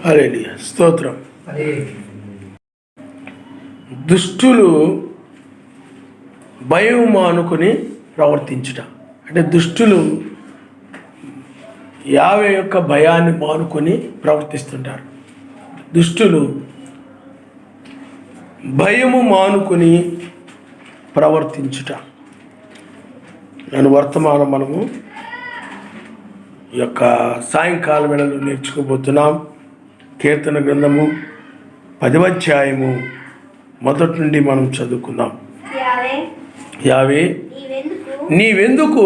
హల్లెలూయా, స్తోత్రం. దుష్టులు భయం మానుకొని ప్రవర్తించుట అంటే దుష్టులు యావే యొక్క భయాన్ని మానుకొని ప్రవర్తిస్తుంటారు. దుష్టులు భయము మానుకొని ప్రవర్తించుట నేను వర్తమానం మనము ఈ యొక్క సాయంకాల వేళలో నేర్చుకోబోతున్నాం. కీర్తన గ్రంథము 10వ అధ్యాయము మొదటి నుండి మనం చదువుకుందాం. యావే నీవెందుకు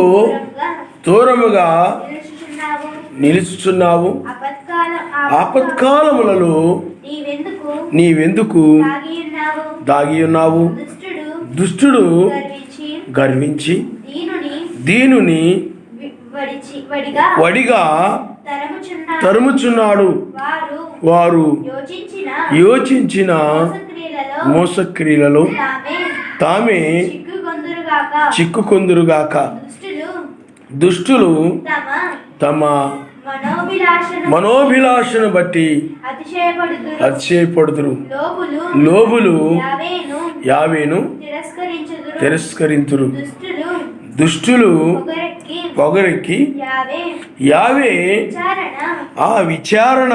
దూరముగా నిలుచుచున్నావు? ఆపత్కాలములలో నీవెందుకు దాగి ఉన్నావు? దుష్టుడు గర్వించి దీనుని వడిగా తరుముచున్నాడు. వారు యోచించిన మోసక్రియలలో తామే చిక్కుకొందురుగాక. దుష్టులు తమ మనోభిలాషను బట్టి అతిశయపడుదురు. లోబులు యావేను తిరస్కరింతురు. దుష్టులు పొగరెక్కి యావే ఆ విచారణ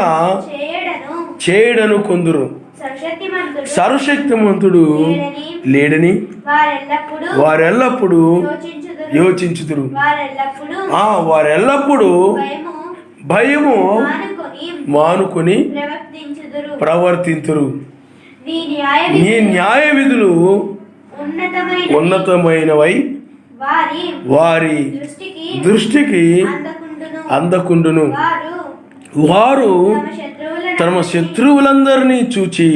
చేయడను కొందురు. సర్వశక్తిమంతుడు లేడని వారెల్లప్పుడూ యోచించుదురు. వారెల్లప్పుడూ భయము మానుకొని ప్రవర్తింతురు. నీ న్యాయ విధులు ఉన్నతమైనవై వారి దృష్టికి అందకుండును. వారు తమ శత్రువులందరినీ చూచి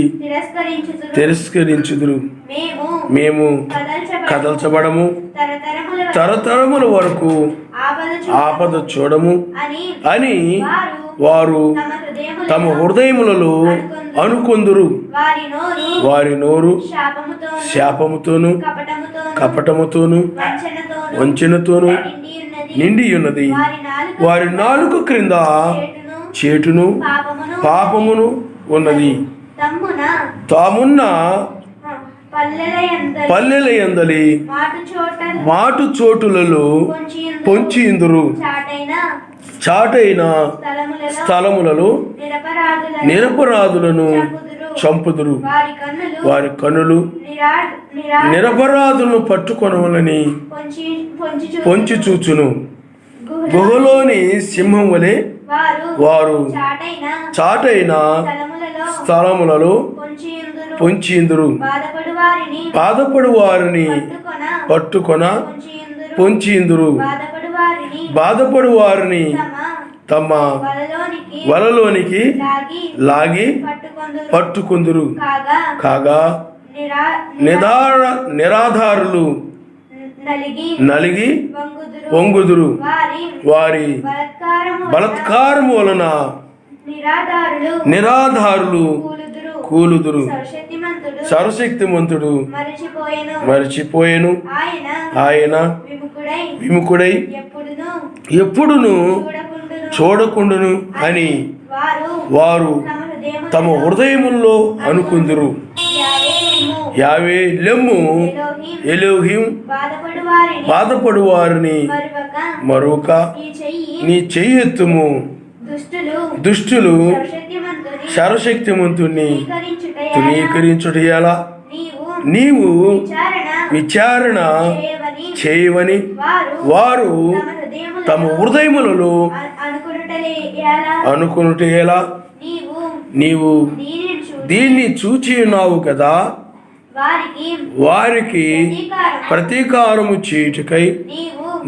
తిరస్కరించుదురు. మేము కదల్చబడము, తరతరముల వరకు ఆపద చూడము అని వారు తమ హృదయములలో అనుకొందురు. వారి నోరు శాపముతోను కపటముతోను వంచనతోను నిండి ఉన్నది. వారి నాలుక క్రింద చేటును పాపమును ఉన్నది. తామున్న పల్లెల యందలి మాటు చోటులలో పొంచియుందురు. చాటైన స్థలములలో నిరపరాధులను చంపుదురు. వారి కన్నులు నిరపరాధులను పట్టుకొనవలని పొంచి చూచును. గుహలోని సింహం వలె వారు చాటైన స్థలములలో పొంచియుందురు. బాధపడు వారిని పట్టుకొన పొంచియుందురు. బాధపడు వారిని తమ వలలోనికి లాగి పట్టుకుందురు. కాగా నిరాధారులు నలిగి వంగుదురు. వారి బలత్కారము వలన నిరాధారులు కూలుదురు. సర్వశక్తిమంతుడు మరిచిపోయెను. ఆయన విముఖుడై ఎప్పుడును చూడకుండును అని వారు తమ హృదయముల్లో అనుకుందురు. యావే లెమ్ము, ఎలోహిం బాధపడు వారిని మరొక నీ చెయ్యెత్తుము. దుష్టులు సర్వశక్తిమంతుణ్ణి తృణీకరించుట ఎలా? నీవు విచారణ చేయవని వారు తమ హృదయములలో అనుకొనుట ఎలా? నీవు దీన్ని చూచి ఉన్నావు కదా. వారికి ప్రతీకారము చేయుటకై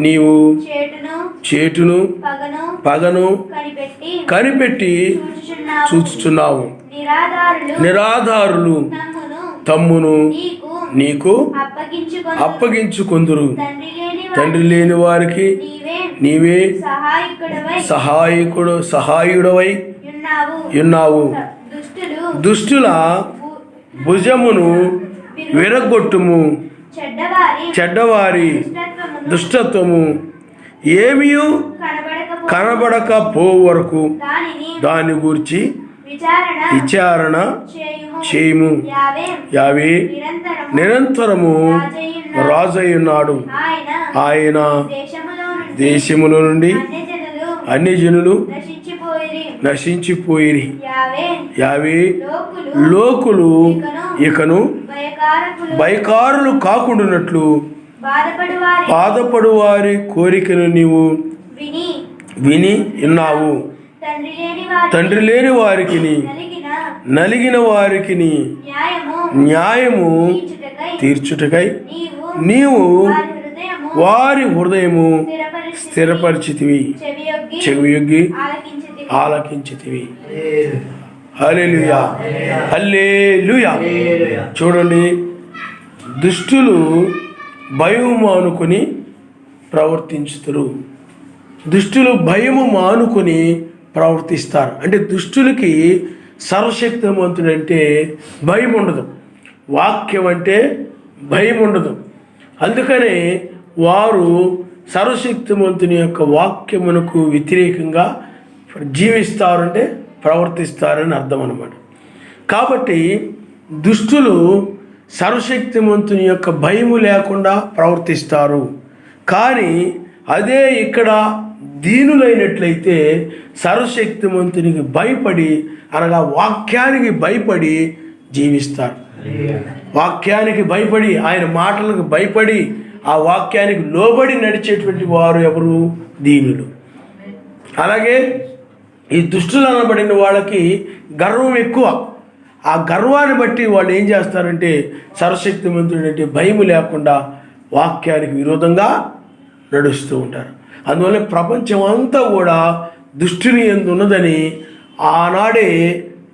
నీవు చేటును పగను కనిపెట్టి చూచుచున్నావు. నిరాధారులు తమ్మును నీకు అప్పగించుకొందురు. తండ్రి లేని వారికి నీవే సహాయుడవై ఉన్నావు. దుష్టుల భుజమును విరగొట్టుము. చెడ్డవారి దుష్టత్వము ఏమీ కనబడక పో వరకు దాని గురించి విచారణ చేయుము. యావే నిరంతరము రాజయ్యున్నాడు. ఆయన దేశముల నుండి అన్ని జనులు నశించిపోయిరి. యావే లోకులు ఇకను భయకారులు కాకుండానట్లు బాధపడు వారి కోరికను నీవు విని ఉన్నావు. తండ్రి లేని వారికి నలిగిన వారికి న్యాయము తీర్చుటకై నీవు వారి హృదయము స్థిరపరిచితివి, చెవియొగ్గి ఆలకించితివి. హల్లెలూయా, హల్లెలూయా. చూడండి, దుష్టులు భయము మానుకొని ప్రవర్తించుతారు. దుష్టులు భయము మానుకొని ప్రవర్తిస్తారు. అంటే దుష్టులకి సర్వశక్తిమంతుడు అంటే భయం ఉండదు, వాక్యం అంటే భయం ఉండదు. అందుకనే వారు సర్వశక్తిమంతుని యొక్క వాక్యమునకు వ్యతిరేకంగా జీవిస్తారంటే ప్రవర్తిస్తారని అర్థం అన్నమాట. కాబట్టి దుష్టులు సర్వశక్తిమంతుని యొక్క భయము లేకుండా ప్రవర్తిస్తారు. కానీ అదే ఇక్కడ దీనులైనట్లయితే సర్వశక్తిమంతునికి భయపడి, అనగా వాక్యానికి భయపడి జీవిస్తారు. వాక్యానికి భయపడి, ఆయన మాటలకు భయపడి, ఆ వాక్యానికి లోబడి నడిచేటువంటి వారు ఎవరు? దీనులు. అలాగే ఈ దుష్టులు అనబడిన వాళ్ళకి గర్వం ఎక్కువ. ఆ గర్వాన్ని బట్టి వాళ్ళు ఏం చేస్తారంటే సర్వశక్తిమంతుడంటే భయము లేకుండా వాక్యానికి విరోధంగా నడుస్తూ ఉంటారు. అందువల్ల ప్రపంచం అంతా కూడా దుష్టుని యందు ఉన్నదని ఆనాడే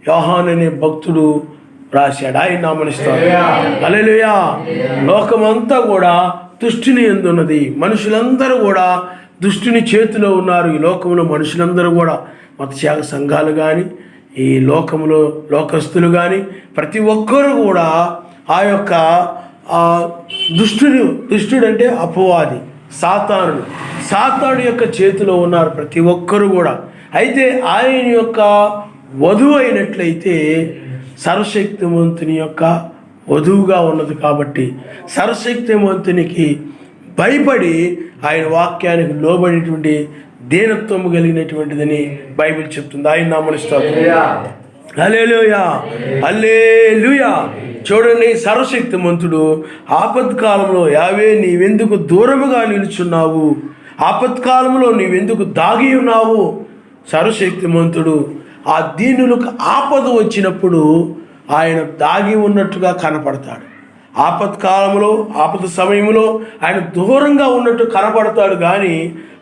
యోహాను అనే భక్తుడు రాశాడు. ఆయన నామనిస్తాడు. హల్లెలూయా. లోకమంతా కూడా దుష్టుని యందు ఉన్నది. మనుషులందరూ కూడా దుష్టుని చేతిలో ఉన్నారు. ఈ లోకంలో మనుషులందరూ కూడా మతశాఖ సంఘాలు కానీ, ఈ లోకంలో లోకస్తులు కానీ, ప్రతి ఒక్కరు కూడా ఆ యొక్క దుష్టుడంటే అపవాది, సాతాను యొక్క చేతిలో ఉన్నారు ప్రతి ఒక్కరు కూడా. అయితే ఆయన యొక్క వధువు అయినట్లయితే సర్వశక్తిమంతుని యొక్క వధువుగా ఉన్నది కాబట్టి సర్వశక్తిమంతునికి భయపడి ఆయన వాక్యానికి లోబడినటువంటి దీనత్వం కలిగినటువంటిదని బైబిల్ చెప్తుంది. ఆయన నామనిస్తాడు. హల్లెలూయా, హల్లెలూయా. చూడండి, సర్వశక్తిమంతుడు ఆపత్కాలంలో యావే నీవెందుకు దూరముగా నిలుచున్నావు, ఆపత్కాలంలో నీవెందుకు దాగి ఉన్నావు. సర్వశక్తిమంతుడు ఆ దీనులకు ఆపద వచ్చినప్పుడు ఆయన దాగి ఉన్నట్టుగా కనపడతాడు. ఆపత్కాలంలో, ఆపద సమయంలో ఆయన దూరంగా ఉన్నట్టు కనపడతాడు. కానీ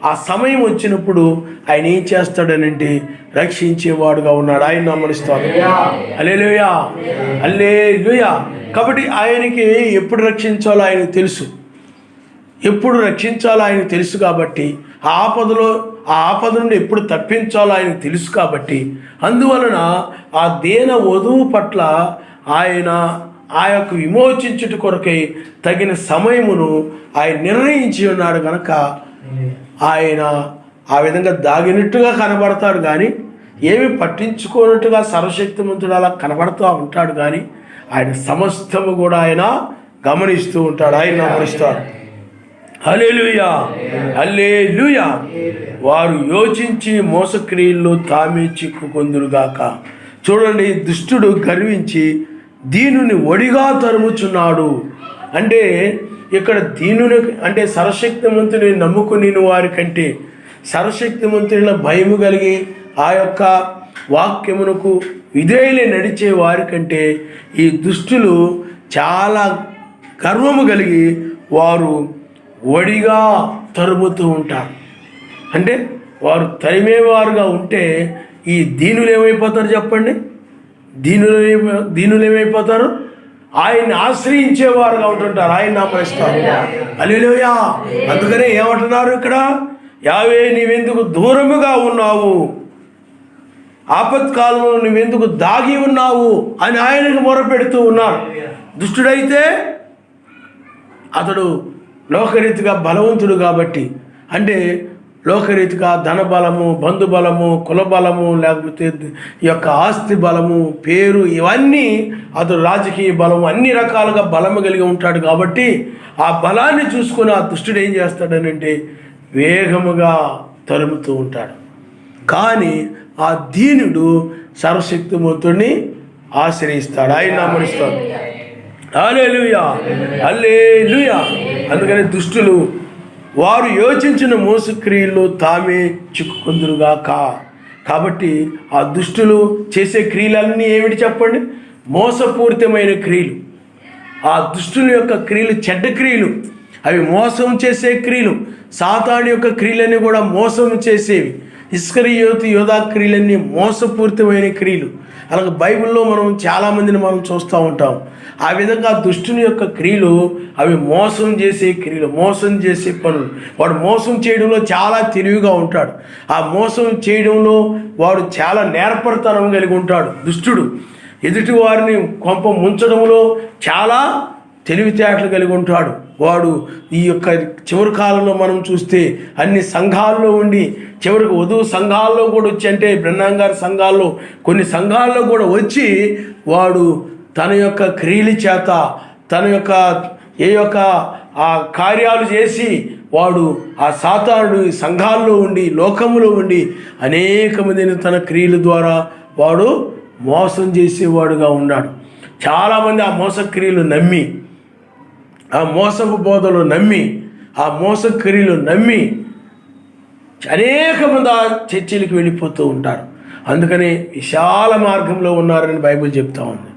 ఆ సమయం వచ్చినప్పుడు ఆయన ఏం చేస్తాడనంటే రక్షించేవాడుగా ఉన్నాడు. ఆయన నమ్మనిస్తాడు. హల్లెలూయా, హల్లెలూయా. కాబట్టి ఆయనకి ఎప్పుడు రక్షించాలో ఆయనకు తెలుసు, ఎప్పుడు రక్షించాలో ఆయనకు తెలుసు. కాబట్టి ఆ ఆపద నుండి ఎప్పుడు తప్పించాలో ఆయనకు తెలుసు. కాబట్టి అందువలన ఆ దీన వధువు పట్ల ఆయన ఆ యొక్క విమోచించుట కొరకై తగిన సమయమును ఆయన నిర్ణయించి ఉన్నాడు కనుక ఆయన ఆ విధంగా దాగినట్టుగా కనబడతాడు. కానీ ఏమి పట్టించుకోనట్టుగా సర్వశక్తిమంతుడు అలా కనబడుతూ ఉంటాడు. కానీ ఆయన సమస్తము కూడా ఆయన గమనిస్తూ ఉంటాడు. ఆయన గమనిస్తాడు. హల్లెలూయా, హల్లెలూయా. వారు యోచించి మోసక్రియల్లో తామే చిక్కుకొందురుగాక. చూడండి, దుష్టుడు గర్వించి దీనుని ఒడిగా తరుముచున్నాడు. అంటే ఇక్కడ దీనుని అంటే సర్వశక్తిమంతుని నమ్ముకుని వారి కంటే, సర్వశక్తిమంతునిల భయము కలిగి ఆ యొక్క వాక్యమునకు విధేయులే నడిచే వారి కంటే ఈ దుష్టులు చాలా గర్వము కలిగి వారు ఒడిగా తరుముతూ ఉంటారు. అంటే వారు తరిమేవారుగా ఉంటే ఈ దీనులు ఏమైపోతారు చెప్పండి? దీనులు ఏమైపోతారు? ఆయన్ని ఆశ్రయించేవారుగా ఉంటుంటారు. ఆయన నామనిస్తారు. హల్లెలూయా. అందుకనే ఏమంటున్నారు ఇక్కడ? యావే నీవెందుకు దూరముగా ఉన్నావు, ఆపత్కాలంలో నువ్వెందుకు దాగి ఉన్నావు అని ఆయనకు మొరపెడుతూ ఉన్నారు. దుష్టుడైతే అతడు లోకరీతిగా బలవంతుడు కాబట్టి, అంటే లోకరీతిగా ధన బలము, బంధు బలము, కుల బలము, లేకపోతే ఈ యొక్క ఆస్తి బలము, పేరు, ఇవన్నీ అతడు రాజకీయ బలము, అన్ని రకాలుగా బలము కలిగి ఉంటాడు. కాబట్టి ఆ బలాన్ని చూసుకొని ఆ దుష్టుడు ఏం చేస్తాడనంటే వేగముగా తరుముతూ ఉంటాడు. కానీ ఆ దీనుడు సర్వశక్తిమంతుడిని ఆశ్రయిస్తాడు, ఆయన నమ్మనిస్తాడు. హల్లెలూయా, హల్లెలూయా. అందుకని దుష్టులు వారు యోచించిన మోసక్రియల్లో తామే చిక్కుకుందురుగాక. కాబట్టి ఆ దుష్టులు చేసే క్రియలన్నీ ఏమిటి చెప్పండి? మోసపూరితమైన క్రియలు. ఆ దుష్టుల యొక్క క్రియలు చెడ్డ క్రియలు, అవి మోసం చేసే క్రియలు. సాతాను యొక్క క్రియలన్నీ కూడా మోసం చేసేవి. ఇస్కరియోతు యోధా క్రియలన్నీ మోసపూరితమైన క్రియలు. అలాగే బైబిల్లో మనం చాలామందిని మనం చూస్తూ ఉంటాం. ఆ విధంగా దుష్టుని యొక్క క్రియలు అవి మోసం చేసే క్రియలు, మోసం చేసే పనులు. వాడు మోసం చేయడంలో చాలా తెలివిగా ఉంటాడు. ఆ మోసం చేయడంలో వాడు చాలా నేర్పరితనం కలిగి ఉంటాడు. దుష్టుడు ఎదుటి వారిని కొంప ముంచడంలో చాలా తెలివితేటలు కలిగి ఉంటాడు. వాడు ఈ యొక్క చివరి కాలంలో మనం చూస్తే అన్ని సంఘాల్లో ఉండి, చివరికి వధువు సంఘాల్లో కూడా వచ్చి, అంటే బ్రహ్మం గారి సంఘాల్లో కొన్ని సంఘాల్లో కూడా వచ్చి వాడు తన యొక్క క్రియల చేత తన యొక్క ఆ కార్యాలు చేసి వాడు ఆ సాతానుడు సంఘాల్లో ఉండి లోకములో ఉండి అనేక మందిని తన క్రియల ద్వారా వాడు మోసం చేసేవాడుగా ఉన్నాడు. చాలామంది ఆ మోసక్రియలు నమ్మి, ఆ మోసపు బోధలు నమ్మి, ఆ మోసక్రియలు నమ్మి అనేక మంది ఆ చర్చిలకు వెళ్ళిపోతూ ఉంటారు. అందుకని విశాల మార్గంలో ఉన్నారని బైబిల్ చెప్తా ఉంది.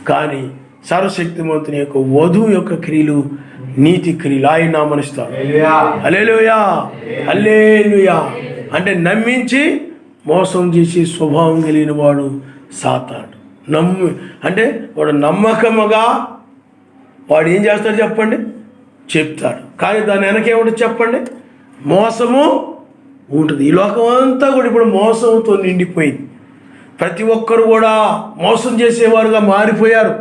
కానీ సర్వశక్తిమంతుని యొక్క వధువు యొక్క క్రియలు నీతి క్రియలు, ఆయన నామనిస్తారు. హల్లెలూయా, హల్లెలూయా. అంటే నమ్మించి మోసం చేసి స్వభావం కలిగిన వాడు సాతాను. అంటే వాడు నమ్మకముగా వాడు ఏం చేస్తాడు చెప్పండి? చెప్తాడు. కానీ దాని వెనకేమిటి చెప్పండి? మోసము ఉంటుంది. ఈ లోకం అంతా కూడా ఇప్పుడు మోసంతో నిండిపోయింది. ప్రతి ఒక్కరు కూడా మోసం చేసేవారుగా మారిపోయారు.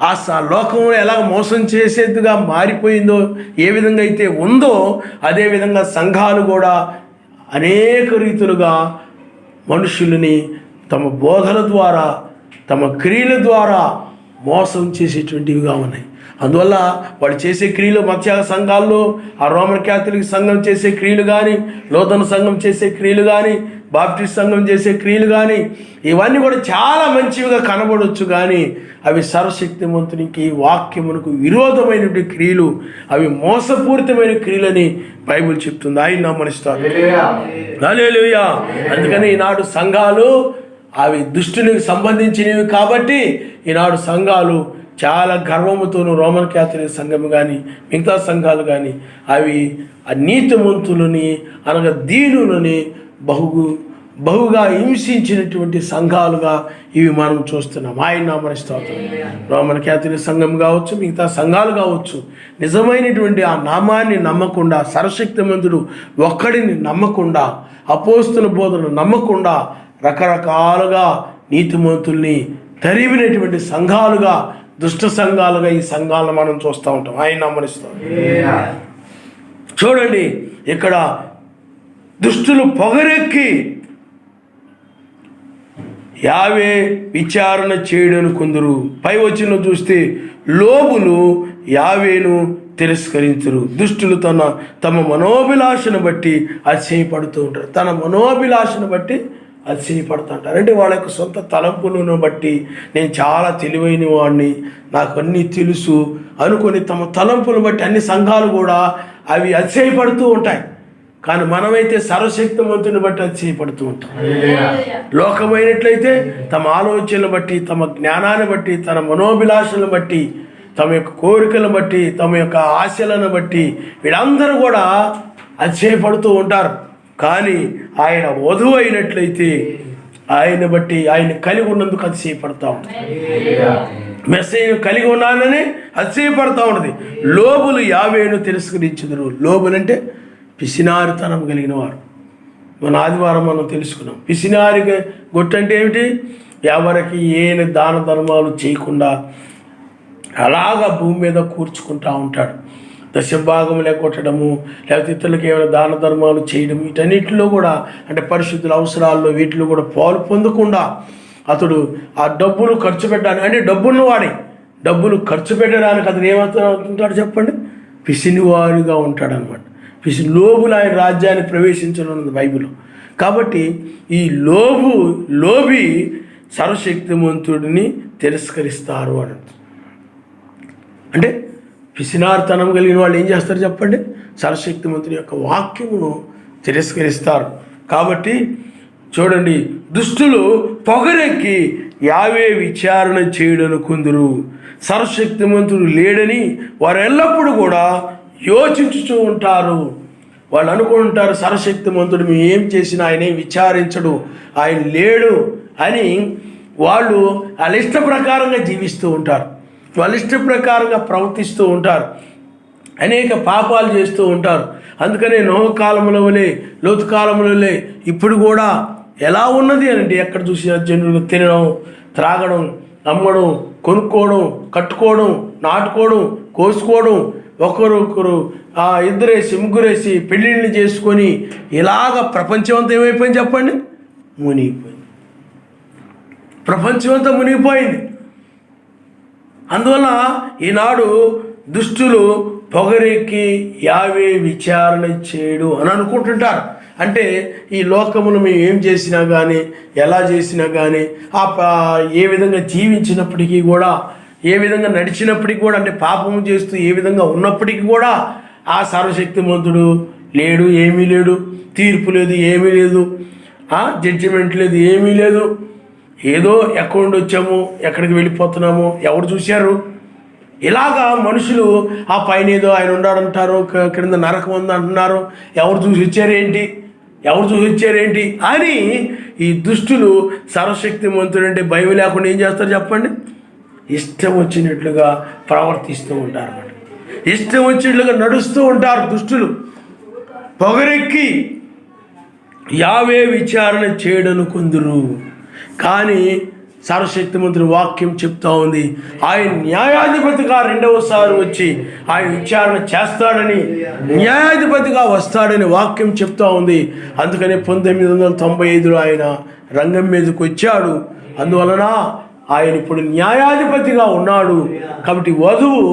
ఆ లోకంలో ఎలా మోసం చేసేదిగా మారిపోయిందో, ఏ విధంగా అయితే ఉందో అదేవిధంగా సంఘాలు కూడా అనేక రీతులుగా మనుషులని తమ బోధల ద్వారా, తమ క్రియల ద్వారా మోసం చేసేటువంటివిగా ఉన్నాయి. అందువల్ల వాడు చేసే క్రియలు మత్స్య సంఘాల్లో, ఆ రోమన్ క్యాథలిక్ సంఘం చేసే క్రియలు కానీ, లోతన సంఘం చేసే క్రియలు కానీ, బాప్టిస్ట్ సంఘం చేసే క్రియలు కానీ, ఇవన్నీ కూడా చాలా మంచివిగా కనబడవచ్చు. కానీ అవి సర్వశక్తిమంతునికి వాక్యమునకు విరోధమైనటువంటి క్రియలు, అవి మోసపూరితమైన క్రియలని బైబిల్ చెప్తుంది. ఆయన నమ్మనిస్తారు. హల్లెలూయా. అందుకని ఈనాడు సంఘాలు అవి దుష్టునికి సంబంధించినవి కాబట్టి ఈనాడు సంఘాలు చాలా గర్వముతోనూ, రోమన్ క్యాథలిక్ సంఘం కానీ మిగతా సంఘాలు కానీ అవి ఆ నీతిమంతులని అనగా దీనులని బహుగా హింసించినటువంటి సంఘాలుగా ఇవి మనం చూస్తున్నాం. ఆయన నామనిస్తాం. రోమన్ క్యాథలిక్ సంఘం కావచ్చు, మిగతా సంఘాలు కావచ్చు, నిజమైనటువంటి ఆ నామాన్ని నమ్మకుండా, సర్వశక్తిమంతుడు ఒక్కడిని నమ్మకుండా, అపోస్తుల బోధనను నమ్మకుండా రకరకాలుగా నీతిమంతుల్ని తరిమినటువంటి సంఘాలుగా, దుష్ట సంఘాలుగా ఈ సంఘాలను మనం చూస్తూ ఉంటాం. ఆయన నమ్మనిస్తాం. చూడండి, ఇక్కడ దుష్టులు పొగరెక్కి యావే విచారణ చేయడను కొందరు. పై వచ్చిన చూస్తే లోబులు యావేను తిరస్కరించరు. దుష్టులు తమ మనోభిలాషను బట్టి అతిశయపడుతూ ఉంటారు. తన మనోభిలాషను బట్టి అతిశయపడుతుంటారు. అంటే వాళ్ళ యొక్క సొంత తలంపులను బట్టి నేను చాలా తెలివైన వాడిని, నాకు అన్నీ తెలుసు అనుకొని తమ తలంపులను బట్టి అన్ని సంఘాలు కూడా అవి అతిశయపడుతూ ఉంటాయి. కానీ మనమైతే సర్వశక్తిమంతుని బట్టి అతిశయపడుతూ ఉంటాం. లోకమైనట్లయితే తమ ఆలోచనలు బట్టి, తమ జ్ఞానాన్ని బట్టి, తన మనోభిలాషలను బట్టి, తమ యొక్క కోరికలను బట్టి, తమ యొక్క ఆశలను బట్టి వీళ్ళందరూ కూడా అతిశయపడుతూ ఉంటారు. కానీ ఆయన వధువు అయినట్లయితే ఆయన బట్టి, ఆయన కలిగి ఉన్నందుకు అతిశయపడతా ఉంటుంది. మెస్సయ్యను కలిగి ఉన్నానని అతిశయపడతా ఉంటుంది. లోబులు యావేను తిరస్కరించుదురు. లోబులు అంటే పిసినారితనం కలిగిన వారు. మన ఆదివారం మనం తెలుసుకున్నాం. పిసినారి గొట్టంటే ఏమిటి? ఎవరికి ఏని దాన ధర్మాలు చేయకుండా అలాగా భూమి మీద కూర్చుకుంటూ ఉంటాడు. దశభాగం లేకొట్టడము, లేకపోతే ఇతరులకు ఏమైనా దాన ధర్మాలు చేయడం, వీటన్నిటిలో కూడా అంటే పరిశుద్ధుల అవసరాల్లో వీటిలో కూడా పాలు పొందకుండా అతడు ఆ డబ్బులు ఖర్చు పెట్టడానికి, అంటే డబ్బులు ఖర్చు పెట్టడానికి అతను ఏమవుతుంటాడు చెప్పండి, పిసినివారుగా ఉంటాడనమాట. లోబులు ఆయన రాజ్యాన్ని ప్రవేశించనున్నది బైబిల్. కాబట్టి ఈ లోబి సర్వశక్తిమంతుడిని తిరస్కరిస్తారు అని. అంటే పిసినార్తనం కలిగిన వాళ్ళు ఏం చేస్తారు చెప్పండి, సర్వశక్తిమంతుడి యొక్క వాక్యమును తిరస్కరిస్తారు. కాబట్టి చూడండి, దుష్టులు పొగరెక్కి యావే విచారణ చేయడనుకుందురు, సర్వశక్తిమంతుడు లేడని వారు ఎల్లప్పుడూ కూడా యోచించుతూ ఉంటారు. వాళ్ళు అనుకుంటారు సర్వశక్తిమంతుడు మేము ఏం చేసినా ఆయనే విచారించడు, ఆయన లేడు అని వాళ్ళు వాళ్ళ ఇష్ట ప్రకారంగా జీవిస్తూ ఉంటారు, వాళ్ళ ఇష్ట ప్రకారంగా ప్రవర్తిస్తూ ఉంటారు, అనేక పాపాలు చేస్తూ ఉంటారు. అందుకనే నోహు కాలంలో వలె, లోతు కాలంలో వలె ఇప్పుడు కూడా ఎలా ఉన్నది అంటే ఎక్కడ చూసి జనులు తినడం, త్రాగడం, అమ్మడం, కొనుక్కోవడం, కట్టుకోవడం, నాటుకోవడం, కోసుకోవడం, ఒకరొకరు ఇద్దరేసి ముగ్గురేసి పెళ్ళిళ్ళు చేసుకొని ఇలాగ ప్రపంచం అంతా ఏమైపోయింది చెప్పండి, మునిగిపోయింది. ప్రపంచం అంతా మునిగిపోయింది. అందువల్ల ఈనాడు దుష్టులు పొగరెక్కి యావే విచారణ చేయడు అని అనుకుంటుంటారు. అంటే ఈ లోకమును మేము ఏం చేసినా కానీ, ఎలా చేసినా కానీ, ఏ విధంగా జీవించినప్పటికీ కూడా, ఏ విధంగా నడిచినప్పటికీ కూడా, అంటే పాపము చేస్తూ ఏ విధంగా ఉన్నప్పటికీ కూడా ఆ సర్వశక్తిమంతుడు లేడు, ఏమీ లేడు, తీర్పు లేదు, ఏమీ లేదు, జడ్జిమెంట్ లేదు, ఏమీ లేదు. ఏదో ఎక్కడి నుండి వచ్చాము, ఎక్కడికి వెళ్ళిపోతున్నాము, ఎవరు చూశారు? ఇలాగా మనుషులు ఆ పైన ఏదో ఆయన ఉన్నాడంటారు, క్రింద నరకం ఉంది అంటున్నారు, ఎవరు చూసి వచ్చారేంటి అని ఈ దుష్టులు సర్వశక్తిమంతుడు అంటే భయం లేకుండా ఏం చేస్తారు చెప్పండి, ఇష్టం వచ్చినట్లుగా ప్రవర్తిస్తూ ఉంటారు అన్నమాట. ఇష్టం వచ్చినట్లుగా నడుస్తూ ఉంటారు దుష్టులు. పొగరెక్కి యావే విచారణ చేయడనుకుందురు. కానీ సర్వశక్తిమంతుడి వాక్యం చెప్తా ఉంది, ఆయన న్యాయాధిపతిగా రెండవసారి వచ్చి ఆయన విచారణ చేస్తాడని, న్యాయాధిపతిగా వస్తాడని వాక్యం చెప్తా ఉంది. అందుకని 1995లో ఆయన రంగం మీదకి వచ్చాడు. అందువలన ఆయన ఇప్పుడు న్యాయాధిపతిగా ఉన్నాడు. కాబట్టి వధువు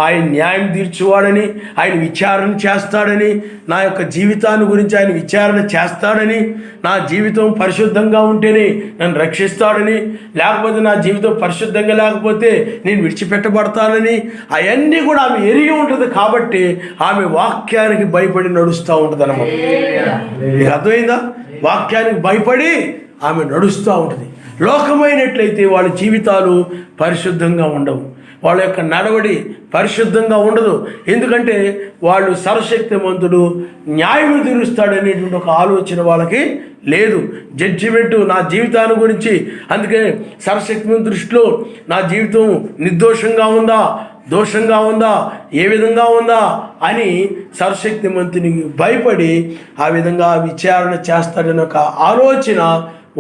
ఆయన న్యాయం తీర్చువాడని, ఆయన విచారణ చేస్తాడని, నా యొక్క జీవితాన్ని గురించి ఆయన విచారణ చేస్తాడని, నా జీవితం పరిశుద్ధంగా ఉంటేనే నన్ను రక్షిస్తాడని, లేకపోతే నా జీవితం పరిశుద్ధంగా లేకపోతే నేను విడిచిపెట్టబడతానని అవన్నీ కూడా ఆమె ఎరిగి ఉంటుంది. కాబట్టి ఆమె వాక్యానికి భయపడి నడుస్తూ ఉంటుంది అన్నమాట. మీకు అర్థమైందా? వాక్యానికి భయపడి ఆమె నడుస్తూ ఉంటుంది. లోకమైనట్లయితే వాళ్ళ జీవితాలు పరిశుద్ధంగా ఉండవు, వాళ్ళ యొక్క నడవడి పరిశుద్ధంగా ఉండదు. ఎందుకంటే వాళ్ళు సర్వశక్తిమంతుడు న్యాయం తీరుస్తాడనేటువంటి ఒక ఆలోచన వాళ్ళకి లేదు, జడ్జిమెంటు నా జీవితాన్ని గురించి. అందుకే సర్వశక్తిమంతుడి దృష్టిలో నా జీవితం నిర్దోషంగా ఉందా, దోషంగా ఉందా, ఏ విధంగా ఉందా అని సర్వశక్తిమంతునికి భయపడి ఆ విధంగా విచారణ చేస్తాడని ఒక ఆలోచన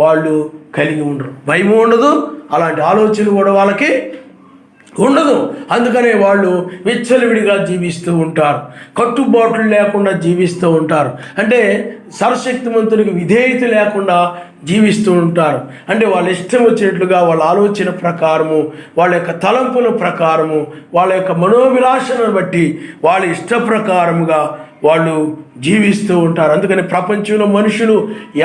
వాళ్ళు కలిగి ఉండరు. భయం ఉండదు, అలాంటి ఆలోచన కూడా వాళ్ళకి ఉండదు. అందుకనే వాళ్ళు విచ్చలవిడిగా జీవిస్తూ ఉంటారు, కట్టుబాట్లు లేకుండా జీవిస్తూ ఉంటారు. అంటే సర్వశక్తిమంతునికి విధేయత లేకుండా జీవిస్తూ ఉంటారు. అంటే వాళ్ళ ఇష్టం వచ్చినట్లుగా వాళ్ళ ఆలోచన ప్రకారము, వాళ్ళ యొక్క తలంపుల ప్రకారము, వాళ్ళ యొక్క మనోవిలాసను బట్టి వాళ్ళ ఇష్ట ప్రకారముగా వాళ్ళు జీవిస్తూ ఉంటారు. అందుకని ప్రపంచంలో మనుషులు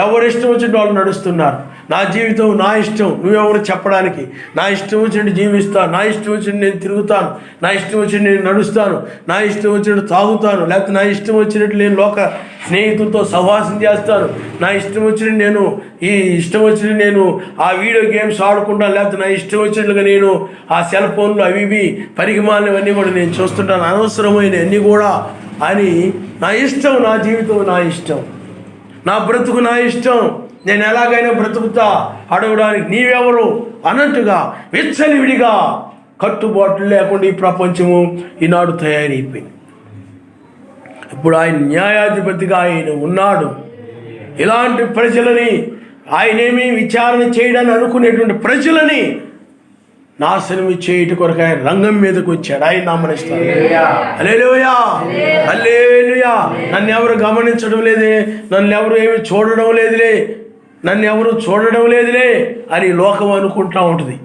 ఎవరిష్టం వచ్చినట్టు వాళ్ళు నడుస్తున్నారు. నా జీవితం నా ఇష్టం, నువ్వెవరు చెప్పడానికి, నా ఇష్టం వచ్చినట్టు జీవిస్తాను, నా ఇష్టం వచ్చినట్టు నేను తిరుగుతాను, నా ఇష్టం వచ్చినట్టు నేను నడుస్తాను, నా ఇష్టం వచ్చినట్టు తాగుతాను, లేకపోతే నా ఇష్టం వచ్చినట్టు నేను లోక స్నేహితులతో సహవాసం చేస్తాను, నా ఇష్టం వచ్చినట్టు నేను ఆ వీడియో గేమ్స్ ఆడుకుంటాను, లేకపోతే నా ఇష్టం వచ్చినట్లుగా నేను ఆ సెల్ ఫోన్లు అవి పరిగమాలవన్నీ కూడా నేను చూస్తుంటాను, అనవసరమైన అన్నీ కూడా అని నా ఇష్టం, నా జీవితం నా ఇష్టం, నా బ్రతుకు నా ఇష్టం, నేను ఎలాగైనా బ్రతుకుతా, అడగడానికి నీవెవరు అన్నట్టుగా విచ్చలివిడిగా కట్టుబాట్లు లేకుండా ఈ ప్రపంచము ఈనాడు తయారైపోయింది. ఇప్పుడు ఆయన న్యాయాధిపతిగా ఆయన ఉన్నాడు. ఇలాంటి ప్రజలని ఆయనేమీ విచారణ చేయడానికి అనుకునేటువంటి ప్రజలని నాశనం చేయుట కొరకు ఆయన రంగం మీదకి వచ్చాడు. ఆయన నామనిస్తాడు. హల్లెలూయా, హల్లెలూయా. నన్ను ఎవరు గమనించడం లేదే, నన్ను ఎవరు ఏమి చూడడం లేదులే, నన్ను ఎవరు చూడడం లేదులే అని లోకం అనుకుంటా ఉంటుంది.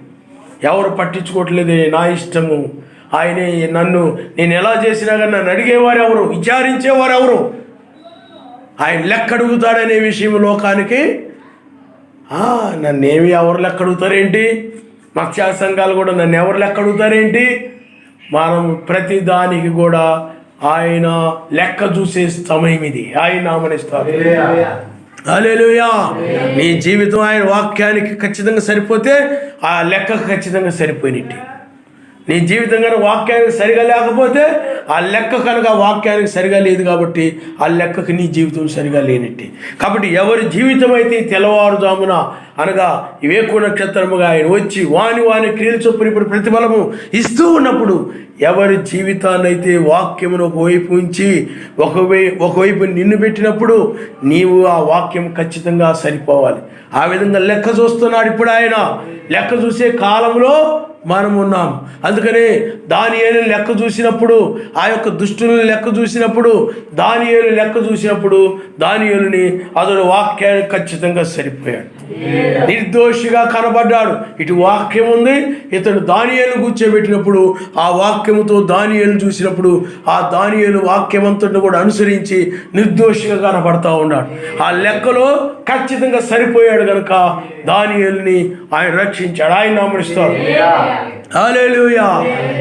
ఎవరు పట్టించుకోవట్లేదే, నా ఇష్టము, ఆయనే నన్ను, నేను ఎలా చేసినా కానీ నన్ను అడిగేవారు ఎవరు, విచారించేవారు ఎవరు, ఆయన లెక్క అడుగుతాడనే విషయం లోకానికి. నన్నేమి ఎవరు లెక్క అడుగుతారేంటి, మత్స్య సంఘాలు కూడా నన్ను ఎవరు లెక్క అడుగుతారేంటి. మనం ప్రతి దానికి కూడా ఆయన లెక్క చూసే సమయం ఇది. ఆయన నామనిస్తారు. హల్లెలూయా. నీ జీవితం ఆయన వాక్యానికి ఖచ్చితంగా సరిపోతే ఆ లెక్కకు ఖచ్చితంగా సరిపోయినట్టు. నీ జీవితం కనుక వాక్యానికి సరిగా లేకపోతే ఆ లెక్క కనుక వాక్యానికి సరిగా లేదు కాబట్టి ఆ లెక్కకు నీ జీవితం సరిగా లేనట్టే. కాబట్టి ఎవరి జీవితం అయితే తెల్లవారుజామున అనగా వేకువ నక్షత్రముగా ఆయన వచ్చి వాని క్రియలు చొప్పున ఇప్పుడు ప్రతిఫలము ఇస్తూ ఉన్నప్పుడు ఎవరి జీవితాన్ని అయితే వాక్యమును ఒకవైపు ఉంచి ఒకవైపు నిన్ను పెట్టినప్పుడు నీవు ఆ వాక్యం ఖచ్చితంగా సరిపోవాలి. ఆ విధంగా లెక్క చూస్తున్నాడు ఇప్పుడు ఆయన. లెక్క చూసే కాలంలో మనం ఉన్నాం. అందుకనే దానియేలు లెక్క చూసినప్పుడు, ఆ యొక్క దుష్టులను లెక్క చూసినప్పుడు, దానియేలు లెక్క చూసినప్పుడు దానియేలుని అతడు వాక్యానికి ఖచ్చితంగా సరిపోయాడు, నిర్దోషిగా కనబడ్డాడు. ఇటు వాక్యం ఉంది, ఇతడు దానియేలు కూర్చోబెట్టినప్పుడు ఆ వాక్యముతో దానియేలు చూసినప్పుడు ఆ దానియేలు వాక్యమంతటిని కూడా అనుసరించి నిర్దోషిగా కనబడతా ఉన్నాడు. ఆ లెక్కలో ఖచ్చితంగా సరిపోయాడు కనుక దానియేలుని ఆయన రక్షించాడు. ఆయన నామమునిస్తాడు. హల్లెలూయా,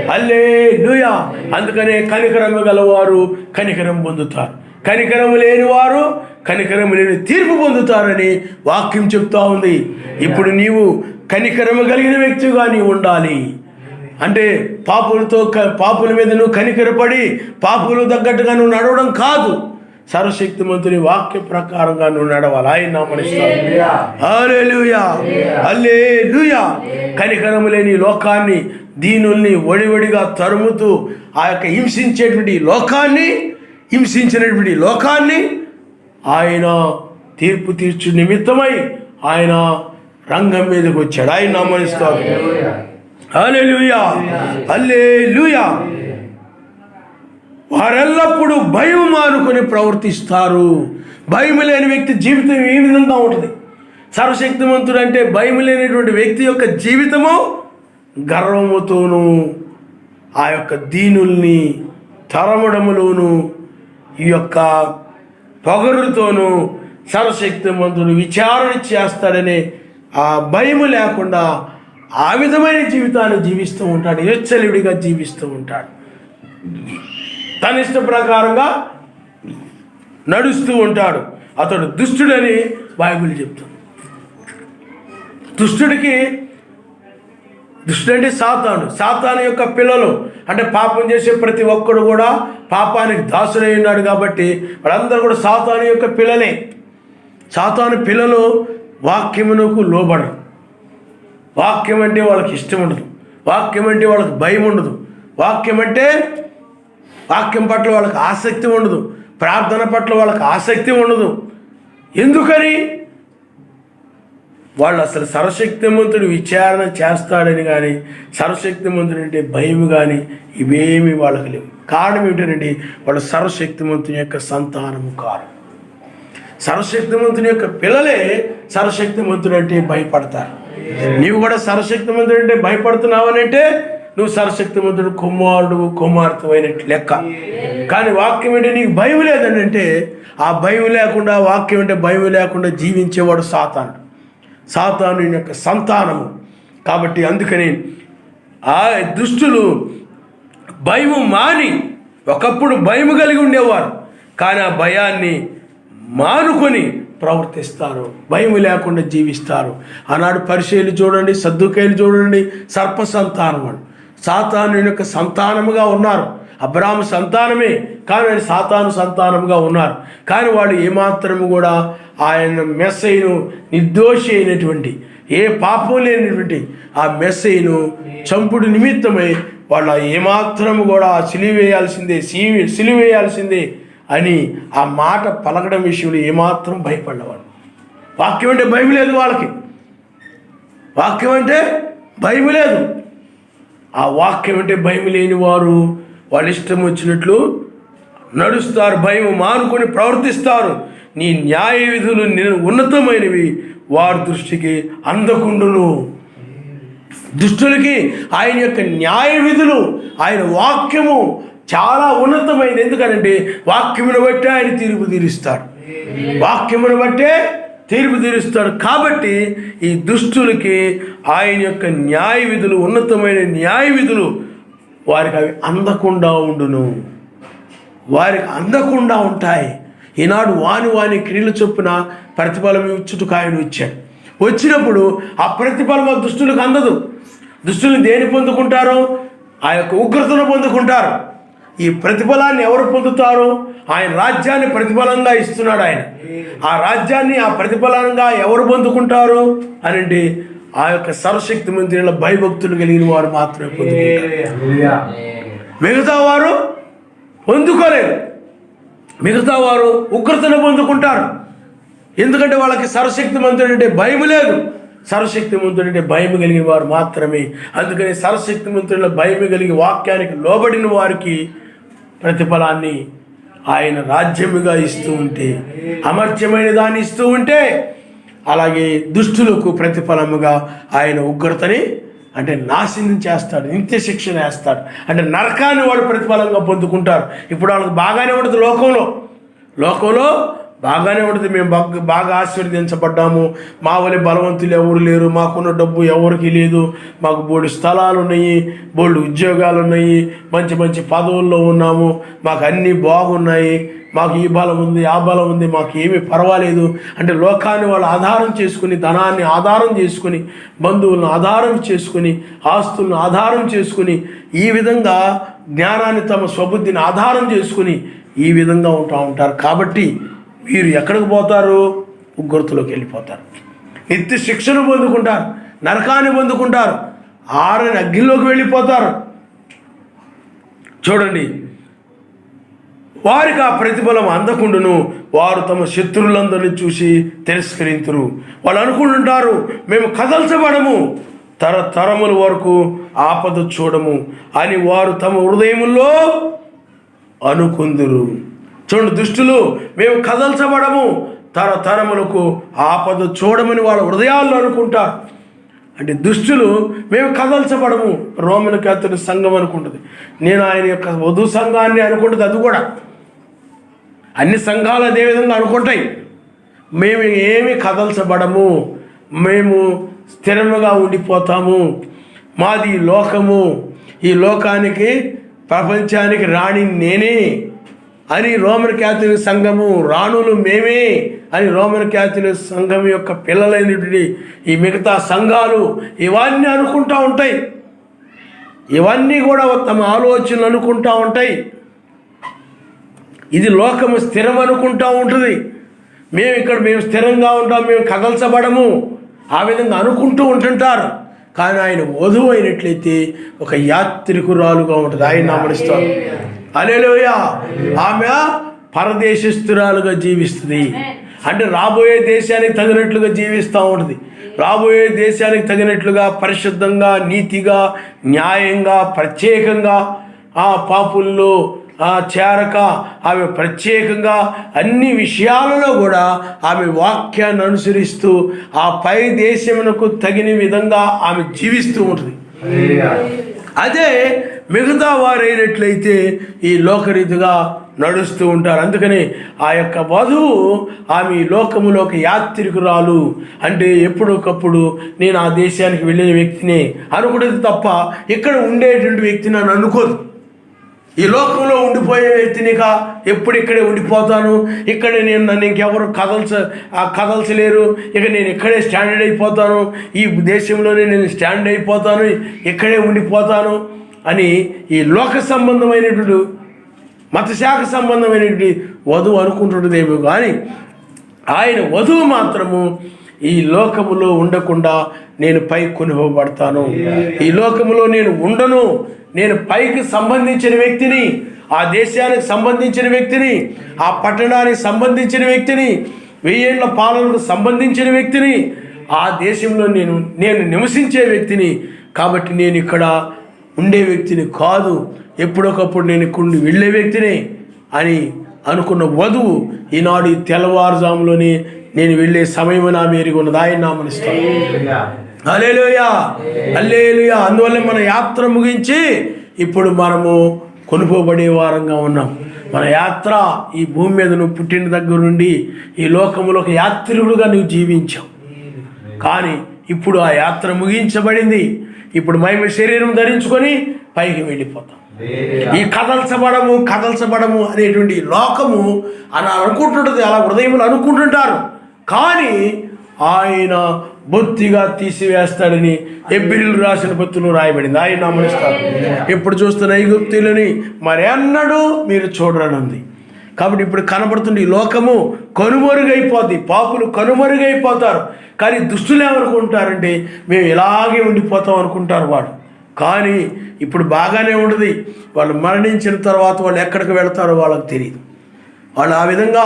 హల్లెలూయా. అందుకనే కనికరము గలవారు కనికరం పొందుతారు, కనికరము లేని వారు కనికరము లేని తీర్పు పొందుతారని వాక్యం చెప్తా ఉంది. ఇప్పుడు నీవు కనికరము కలిగిన వ్యక్తిగా నీవు ఉండాలి. అంటే పాపుల మీద నువ్వు కనికరపడి పాపులు తగ్గట్టుగా నువ్వు నడవడం కాదు, సర్వశక్తిమంతుని వాక్య ప్రకారంగా నువ్వు నడవాలి. ఆయన నామమునిస్తాడు. హల్లెలూయా, హల్లెలూయా. కనికరము లేని లోకాన్ని, దీనుల్ని ఒడివడిగా తరుముతూ ఆ యొక్క హింసించినటువంటి లోకాన్ని ఆయన తీర్పు తీర్చు నిమిత్తమై ఆయన రంగం మీదకి వచ్చాడు. ఆయన నామమునిస్తాడు. హల్లెలూయా, హల్లెలూయా. వారెల్లప్పుడూ భయం మానుకొని ప్రవర్తిస్తారు. భయం లేని వ్యక్తి జీవితం ఏ విధంగా ఉంటుంది? సర్వశక్తిమంతుడు అంటే భయం లేనటువంటి వ్యక్తి యొక్క జీవితము గర్వముతోనూ ఆ యొక్క దీనుల్ని తరమడములోను ఈ యొక్క పొగరుతోనూ సర్వశక్తిమంతుడు విచారణ చేస్తాడనే ఆ భయము లేకుండా ఆ విధమైన జీవితాన్ని జీవిస్తూ ఉంటాడు. విచ్చలవిడిగా జీవిస్తూ ఉంటాడు, తన ఇష్ట ప్రకారంగా నడుస్తూ ఉంటాడు. అతడు దుష్టుడని బైబిల్ చెప్తుంది. దుష్టుడు అంటే సాతాను యొక్క పిల్లలు. అంటే పాపం చేసే ప్రతి ఒక్కడు కూడా పాపానికి దాసుడై ఉన్నాడు కాబట్టి వాళ్ళందరూ కూడా సాతాను యొక్క పిల్లలే. సాతాను పిల్లలు వాక్యమునకు లోబడరు. వాక్యం అంటే వాళ్ళకి ఇష్టం ఉండదు, వాక్యం అంటే వాళ్ళకి భయం ఉండదు, వాక్యం పట్ల వాళ్ళకి ఆసక్తి ఉండదు, ప్రార్థన పట్ల వాళ్ళకి ఆసక్తి ఉండదు. ఎందుకని? వాళ్ళు అసలు సర్వశక్తిమంతుడు విచారణ చేస్తాడని కానీ, సర్వశక్తిమంతుడు అంటే భయం కానీ ఇవేమి వాళ్ళకి లేవు. కారణం ఏమిటంటే వాళ్ళు సర్వశక్తిమంతుని యొక్క సంతానము కారు. సర్వశక్తిమంతుని యొక్క పిల్లలే సర్వశక్తిమంతుడు అంటే భయపడతారు. నీవు కూడా సర్వశక్తిమంతుడు అంటే భయపడుతున్నావని అంటే నువ్వు సర్వశక్తిమంతుడు కుమార్తె అయినట్టు లెక్క. కానీ వాక్యం అంటే నీకు భయం లేదని అంటే ఆ భయం లేకుండా, వాక్యం అంటే భయం లేకుండా జీవించేవాడు సాతాను యొక్క సంతానము. కాబట్టి అందుకని ఆ దుష్టులు భయము మాని, ఒకప్పుడు భయము కలిగి ఉండేవారు కానీ ఆ భయాన్ని మానుకొని ప్రవర్తిస్తారు, భయం లేకుండా జీవిస్తారు. ఆనాడు పరిసయ్యులు చూడండి, సద్దూకయ్యులు చూడండి, సర్ప సంతానం అని సాతాను యొక్క సంతానముగా ఉన్నారు. అబ్రాహాము సంతానమే కానీ ఆయన సాతాను సంతానముగా ఉన్నారు. కానీ వాళ్ళు ఏమాత్రము కూడా ఆయన మెస్సయ్యను, నిర్దోషి అయినటువంటి ఏ పాపం లేనటువంటి ఆ మెస్సయ్యను చంపుడు నిమిత్తమై వాళ్ళు ఏమాత్రము కూడా సిలివేయాల్సిందే అని ఆ మాట పలకడం విషయంలో ఏమాత్రం భయపడేవాడు. వాక్యం అంటే భయం లేదు వాళ్ళకి, వాక్యం అంటే భయం లేదు. ఆ వాక్యం అంటే భయం లేని వారు వాళ్ళ ఇష్టం వచ్చినట్లు నడుస్తారు, భయం మానుకొని ప్రవర్తిస్తారు. నీ న్యాయ విధులు ఉన్నతమైనవి, వారి దృష్టికి అందకుండును. దుష్టులకి ఆయన యొక్క న్యాయ విధులు, ఆయన వాక్యము చాలా ఉన్నతమైనది. ఎందుకంటే వాక్యమును బట్టే ఆయన తీర్పు తీరుస్తాడు, వాక్యమును బట్టే తీర్పు తీరుస్తాడు. కాబట్టి ఈ దుష్టులకి ఆయన యొక్క న్యాయ విధులు, ఉన్నతమైన న్యాయ విధులు వారికి అవి అందకుండా ఉండును, వారికి అందకుండా ఉంటాయి. ఈనాడు వాని క్రియలు చొప్పున ప్రతిఫలం ఇచ్చుటకు ఆయన వచ్చాడు. వచ్చినప్పుడు ఆ ప్రతిఫలం ఆ దుష్టులకు అందదు. దుష్టులు దేని పొందుకుంటారు? ఆ యొక్క ఉగ్రతను పొందుకుంటారు. ఈ ప్రతిఫలాన్ని ఎవరు పొందుతారు? ఆయన రాజ్యాన్ని ప్రతిఫలంగా ఇస్తున్నాడు ఆయన. ఆ రాజ్యాన్ని, ఆ ప్రతిఫలంగా ఎవరు పొందుకుంటారు అని అంటే ఆ యొక్క సర్వశక్తి మంత్రుల భయభక్తులు కలిగిన వారు మాత్రమే పొందుకుంటారు. మిగతా వారు పొందుకోలేరు. మిగతా వారు ఉగ్రతను పొందుకుంటారు. ఎందుకంటే వాళ్ళకి సర్వశక్తి మంత్రుడు అంటే భయం లేదు. సర్వశక్తి మంత్రుడు అంటే భయం కలిగిన వారు మాత్రమే. అందుకని సర్వశక్తి మంత్రుల భయం కలిగి వాక్యానికి లోబడిన వారికి ప్రతిఫలాన్ని ఆయన రాజ్యముగా ఇస్తూ ఉంటే, అమర్త్యమైన దాన్ని ఇస్తూ ఉంటే, అలాగే దుష్టులకు ప్రతిఫలముగా ఆయన ఉగ్రతని అంటే నాశనం చేస్తాడు, నిత్య శిక్షణ వేస్తాడు. అంటే నరకాన్ని వాడు ప్రతిఫలంగా పొందుకుంటారు. ఇప్పుడు వాళ్ళకి బాగానే ఉంటుంది, లోకంలో బాగానే ఉంటుంది. మేము బాగా ఆశీర్వదించబడ్డాము, మా వల్ల బలవంతులు ఎవరు లేరు, మాకున్న డబ్బు ఎవరికి లేదు, మాకు బోల్డు స్థలాలు ఉన్నాయి, బోల్డు ఉద్యోగాలు ఉన్నాయి, మంచి మంచి పదవుల్లో ఉన్నాము, మాకు అన్నీ బాగున్నాయి, మాకు ఈ బలం ఉంది, ఆ బలం ఉంది, మాకు ఏమీ పర్వాలేదు అంటే లోకాన్ని వాళ్ళు ఆధారం చేసుకుని, ధనాన్ని ఆధారం చేసుకుని, బంధువులను ఆధారం చేసుకుని, ఆస్తులను ఆధారం చేసుకుని, ఈ విధంగా జ్ఞానాన్ని తమ స్వబుద్ధిని ఆధారం చేసుకుని ఈ విధంగా ఉంటారు. కాబట్టి వీరు ఎక్కడికి పోతారు? ఉగ్రతలోకి వెళ్ళిపోతారు, నిత్య శిక్షను పొందుకుంటారు, నరకాన్ని పొందుకుంటారు, ఆరని అగ్నిలోకి వెళ్ళిపోతారు. చూడండి, వారికి ఆ ప్రతిఫలం అందకుండును, వారు తమ శత్రువులందరినీ చూసి తిరస్కరింతురు. వాళ్ళు అనుకుంటుంటారు, మేము కదల్చబడము, తరతరముల వరకు ఆపద చూడము అని వారు తమ హృదయముల్లో అనుకుందురు. చూడండి, దుష్టులు మేము కదల్చబడము, తరతరములకు ఆపద చూడమని వాళ్ళ హృదయాల్లో అనుకుంటారు. అంటే దుష్టులు మేము కదల్చబడము. రోమన్ క్యాథలిక్ సంఘం అనుకుంటుంది, నేను ఆయన యొక్క వధు సంఘాన్ని అనుకుంటుంది. అది కూడా అన్ని సంఘాలు అదేవిధంగా అనుకుంటాయి. మేము ఏమి కదల్చబడము, మేము స్థిరముగా ఉండిపోతాము, మాది లోకము, ఈ లోకానికి ప్రపంచానికి రాణి నేనే అని రోమన్ క్యాథలిక్ సంఘము, రాణులు మేమే అని రోమన్ క్యాథలిక్ సంఘం యొక్క పిల్లలైనటువంటి ఈ మిగతా సంఘాలు ఇవన్నీ అనుకుంటూ ఉంటాయి. ఇవన్నీ కూడా తమ ఆలోచనలు అనుకుంటూ ఉంటాయి. ఇది లోకము స్థిరం అనుకుంటూ ఉంటుంది. మేము స్థిరంగా ఉంటాం, మేము కదల్చబడము, ఆ విధంగా అనుకుంటూ ఉంటుంటారు. కానీ ఆయన వధువు అయినట్లయితే ఒక యాత్రికురాలుగా ఉంటుంది. ఆయన నామనిస్తారు. హల్లెలూయా. ఆమె పరదేశస్తురాలుగా జీవిస్తుంది. అంటే రాబోయే దేశానికి తగినట్లుగా జీవిస్తూ ఉంటుంది. రాబోయే దేశానికి తగినట్లుగా పరిశుద్ధంగా, నీతిగా, న్యాయంగా, ప్రత్యేకంగా, ఆ పాపుల్లో చేరక ఆమె ప్రత్యేకంగా అన్ని విషయాలలో కూడా ఆమె వాక్యాన్ని అనుసరిస్తూ ఆ పై దేశమునకు తగిన విధంగా ఆమె జీవిస్తూ ఉంటుంది. అదే మిగతా వారైనట్లయితే ఈ లోకరీతిగా నడుస్తూ ఉంటారు. అందుకని ఆ యొక్క వధువు ఆమె లోకములోకి యాత్రికురాలు. అంటే ఎప్పటికప్పుడు నేను ఆ దేశానికి వెళ్ళిన వ్యక్తినే అనుకునేది తప్ప ఇక్కడ ఉండేటువంటి వ్యక్తిని నన్ను అనుకోదు. ఈ లోకంలో ఉండిపోయే వ్యక్తినిగా ఎప్పుడు ఇక్కడే ఉండిపోతాను, ఇక్కడే నన్ను ఇంకెవరు కదల్చలేరు, ఇక నేను ఇక్కడే స్టాండర్డ్ అయిపోతాను, ఈ దేశంలోనే నేను స్టాండ్ అయిపోతాను, ఇక్కడే ఉండిపోతాను అని ఈ లోక సంబంధమైనటువంటి మతశాఖ సంబంధమైనటువంటి వధువు అనుకుంటుండదేమో. కానీ ఆయన వధువు మాత్రము ఈ లోకములో ఉండకుండా నేను పైకి కొనిపోబడతాను, ఈ లోకములో నేను ఉండను, నేను పైకి సంబంధించిన వ్యక్తిని, ఆ దేశానికి సంబంధించిన వ్యక్తిని, ఆ పట్టణానికి సంబంధించిన వ్యక్తిని, 1000 ఏళ్ల పాలనకు సంబంధించిన వ్యక్తిని, ఆ దేశంలో నేను నివసించే వ్యక్తిని. కాబట్టి నేను ఇక్కడ ఉండే వ్యక్తిని కాదు, ఎప్పుడొకప్పుడు నేను ఇక్కడ వెళ్ళే వ్యక్తిని అని అనుకున్న వధువు ఈనాడు ఈ తెల్లవారుజాములోనే నేను వెళ్ళే సమయం నా మేరకు ఉన్నది. ఆయన నామనిస్తాను. హల్లెలూయా, హల్లెలూయా. అందువల్ల మన యాత్ర ముగించి ఇప్పుడు మనము కొనుకోబడే వారంగా ఉన్నాం. మన యాత్ర ఈ భూమి మీద నువ్వు పుట్టిన దగ్గర నుండి ఈ లోకంలో ఒక యాత్రికుడుగా నువ్వు జీవించావు. కానీ ఇప్పుడు ఆ యాత్ర ముగించబడింది. ఇప్పుడు మేము శరీరం ధరించుకొని పైకి వెళ్ళిపోతాం. ఈ కదల్చబడము అనేటువంటి లోకము అలా అనుకుంటుంటుంది, అలా హృదయంలో అనుకుంటుంటారు. కానీ ఆయన బొత్తిగా తీసివేస్తాడని హెబ్రీయులకు రాసిన పత్రికలో రాయబడింది. ఆయన నామనిస్తారు. ఇప్పుడు చూస్తున్న ఐగుప్తీయులని మరి అన్నడు మీరు చూడరనుంది. కాబట్టి ఇప్పుడు కనబడుతుంది ఈ లోకము కనుమరుగైపోద్ది, పాపులు కనుమరుగైపోతారు. కానీ దుష్టులు ఏమనుకుంటారంటే మేము ఇలాగే ఉండిపోతాం అనుకుంటారు వాడు. కానీ ఇప్పుడు బాగానే ఉండదు. వాళ్ళు మరణించిన తర్వాత వాళ్ళు ఎక్కడికి వెళతారో వాళ్ళకి తెలియదు. వాళ్ళు ఆ విధంగా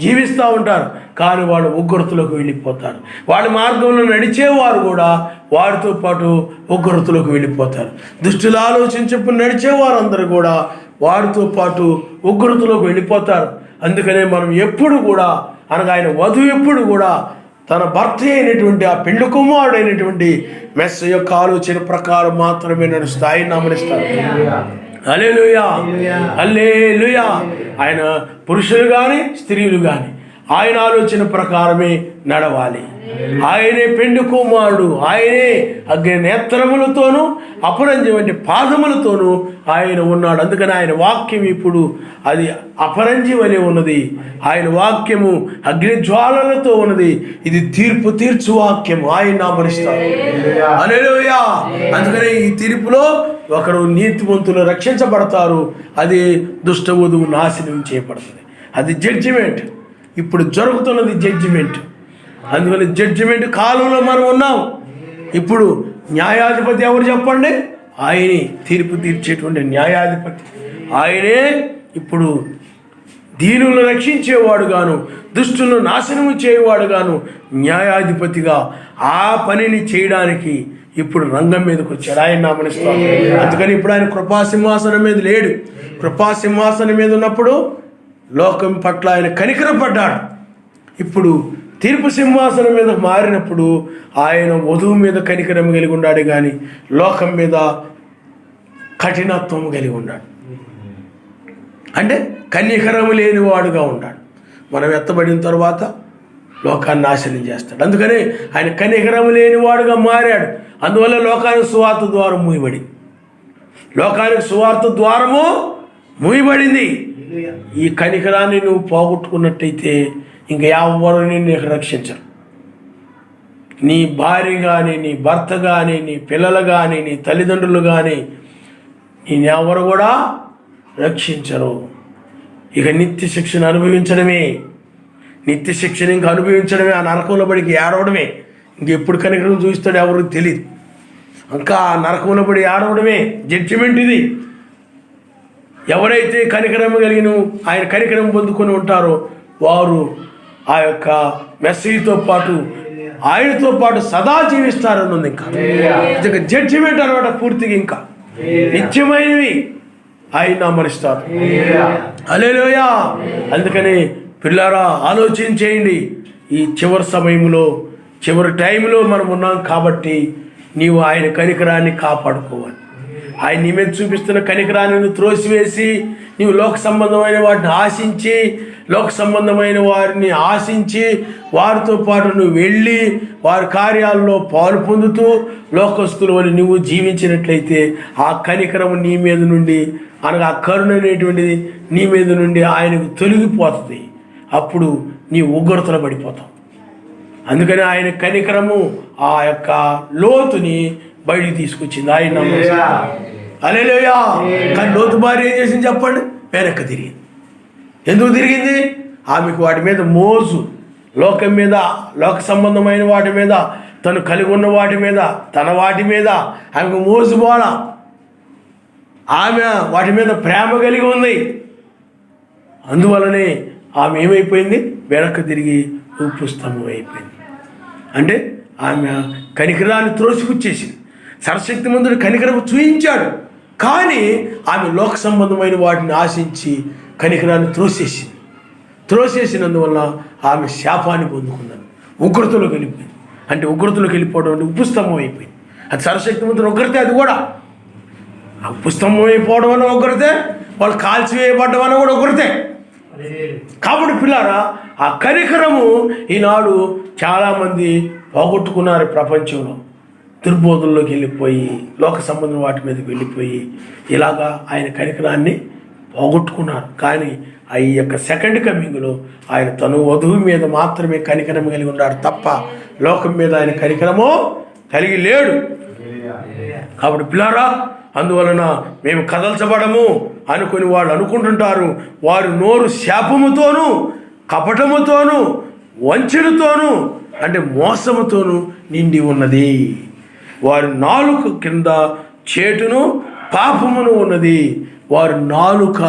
జీవిస్తూ ఉంటారు. కానీ వాళ్ళు ఉగ్రతలోకి వెళ్ళిపోతారు. వాళ్ళ మార్గంలో నడిచేవారు కూడా వారితో పాటు ఉగ్రతలోకి వెళ్ళిపోతారు. దుష్టులు ఆలోచించప్పుడు నడిచేవారు అందరూ కూడా వారితో పాటు ఉగ్రతలోకి వెళ్ళిపోతారు. అందుకనే మనం ఎప్పుడు కూడా అనగా ఆయన వధువు ఎప్పుడు కూడా తన భర్త అయినటువంటి ఆ పెండ్లి కుమారుడైనటువంటి మెస్స యొక్క ఆలోచన ప్రకారం మాత్రమే నడుస్తుంది. ఆయన నామనిస్తారు. హల్లెలూయా, హల్లెలూయా. ఆయన పురుషులు కానీ స్త్రీలు కానీ ఆయన ఆలోచన ప్రకారమే నడవాలి. ఆయనే పెండ్లి కుమారుడు, ఆయనే అగ్ని నేత్రములతోనూ అపరంజి వంటి పాదములతోనూ ఆయన ఉన్నాడు. అందుకని ఆయన వాక్యం ఇప్పుడు అది అపరంజి వలె ఉన్నది. ఆయన వాక్యము అగ్ని జ్వాలలతో ఉన్నది. ఇది తీర్పు తీర్చు వాక్యము. ఆయన నామనిస్తారు. హల్లెలూయా. అందుకని ఈ తీర్పులో ఒకరు నీతిమంతులు రక్షించబడతారు, అది దుష్ట వధువు నాశనం చేయబడుతుంది. అది జడ్జిమెంట్. ఇప్పుడు జరుగుతున్నది జడ్జిమెంట్. అందుకని జడ్జిమెంట్ కాలంలో మనం ఉన్నాం. ఇప్పుడు న్యాయాధిపతి ఎవరు చెప్పండి? ఆయనే తీర్పు తీర్చేటువంటి న్యాయాధిపతి. ఆయనే ఇప్పుడు దీనులను రక్షించేవాడు గాను దుష్టులను నాశనము చేయవాడు గాను న్యాయాధిపతిగా ఆ పనిని చేయడానికి ఇప్పుడు రంగం మీదకి వచ్చాడు. ఆయన నామనిస్తాడు. అందుకని ఇప్పుడు ఆయన కృపాసింహాసనం మీద లేడు. కృపాసింహాసనం మీద ఉన్నప్పుడు లోకం పట్ల ఆయన కనికరపడ్డాడు. ఇప్పుడు తీర్పు సింహాసనం మీద మారినప్పుడు ఆయన వధువు మీద కనికరం కలిగి ఉన్నాడు, కానీ లోకం మీద కఠినత్వం కలిగి ఉన్నాడు. అంటే కనికరం లేనివాడుగా ఉన్నాడు. మనం ఎత్తబడిన తర్వాత లోకాన్ని నాశనం చేస్తాడు. అందుకని ఆయన కనికరం లేనివాడుగా మారాడు. అందువల్ల లోకానికి సువార్త ద్వారం మూయబడింది. లోకానికి సువార్త ద్వారము మూయబడింది. ఈ కనికరాన్ని నువ్వు పోగొట్టుకున్నట్టయితే ఇంక ఎవరు నిన్ను రక్షించరు. నీ భార్య కానీ, నీ భర్త కానీ, నీ పిల్లలు కానీ, నీ తల్లిదండ్రులు కానీ నేనెవరు కూడా రక్షించరు. ఇక నిత్య శిక్షను అనుభవించడమే. నిత్య శిక్షణ ఇంక అనుభవించడమే. ఆ నరకంలో పడికి ఏడవడమే. ఇంకెప్పుడు కనికరం చూస్తాడు ఎవరికి తెలియదు. ఇంకా ఆ నరకంలో పడి ఏడవడమే జడ్జిమెంట్ ఇది. ఎవరైతే కనికరం కలిగిన ఆయన కనికరం పొందుకొని ఉంటారో వారు ఆ యొక్క మెస్సీతో పాటు ఆయనతో పాటు సదా జీవిస్తారని ఉంది. ఇంకా జడ్జిమెంట్ అనమాట పూర్తిగా. ఇంకా నిత్యమైనవి ఆయన నామరిస్తారు. హల్లెలూయా. అందుకని పిల్లారా ఆలోచన చేయండి. ఈ చివరి సమయంలో చివరి టైంలో మనం ఉన్నాం కాబట్టి నీవు ఆయన కనికరాన్ని కాపాడుకోవాలి. ఆయన నీ మీద చూపిస్తున్న కనికరాన్ని త్రోసివేసి నీవు లోక సంబంధమైన వాటిని ఆశించి లోక సంబంధమైన వారిని ఆశించి వారితో పాటు నువ్వు వెళ్ళి వారి కార్యాల్లో పాలు పొందుతూ లోకస్తుల వల్ల నువ్వు జీవించినట్లయితే ఆ కనికరం నీ మీద నుండి అనగా ఆ కరుణ అనేటువంటిది నీ మీద నుండి ఆయనకు తొలగిపోతుంది. అప్పుడు నీ ఉగ్రతలో పడిపోతావు. అందుకని ఆయన కనికరము ఆ యొక్క లోతుని బయటికి తీసుకొచ్చింది. ఆయన హల్లెలూయా. కానీ లోతు భార్య ఏం చేసింది చెప్పండి? వెనక్కి తిరిగింది. ఎందుకు తిరిగింది? ఆమెకు వాటి మీద మోజు, లోకం మీద, లోక సంబంధమైన వాటి మీద, తను కలిగి ఉన్న వాటి మీద, తన వాటి మీద ఆమెకు మోజు పోలా. ఆమె వాటి మీద ప్రేమ కలిగి ఉంది. అందువలనే ఆమె ఏమైపోయింది? వెనక్కి తిరిగి ఉప్పు స్తంభం అయిపోయింది. అంటే ఆమె కనికరాన్ని త్రోసిపుచ్చేసింది. సర్వశక్తిమంతుడు కనికరము చూయించాడు. కానీ ఆమె లోక సంబంధమైన వాటిని ఆశించి కనికరాన్ని త్రోసేసినందువల్ల ఆమె శాపాన్ని పొందుకున్నాను. ఉగ్రతలోకి వెళ్ళిపోయింది. అంటే ఉగ్రతలోకి వెళ్ళిపోవడం అంటే ఉప్పుస్తంభం అయిపోయింది. అది సర్వశక్తిమంతుడు ఉగ్రతే. అది కూడా ఉప్పుస్తంభం అయిపోవడం అన్న ఉగ్రతే, వాళ్ళు కాల్చివేయబడ్డం అన్న కూడా ఉగ్రతే. కాబట్టి పిల్లారా, ఆ కనికరము ఈనాడు చాలామంది పోగొట్టుకున్నారు. ప్రపంచంలో దుర్బోధంలోకి వెళ్ళిపోయి లోక సంబంధం వాటి మీదకి వెళ్ళిపోయి ఇలాగా ఆయన కనికరాన్ని పోగొట్టుకున్నారు. కానీ ఈ యొక్క సెకండ్ కమింగ్లో ఆయన తను వధువు మీద మాత్రమే కనికరం కలిగి ఉన్నాడు తప్ప లోకం మీద ఆయన కనికరము కలిగి లేడు. కాబట్టి పిల్లారా, అందువలన మేము కదల్చబడము అనుకుని వాళ్ళు అనుకుంటుంటారు. వారు నోరు శాపముతోనూ కపటముతోనూ వంచనతోనూ అంటే మోసముతోనూ నిండి ఉన్నది. వారి నాలుక కింద చేటును పాపమును ఉన్నది. వారి నాలుక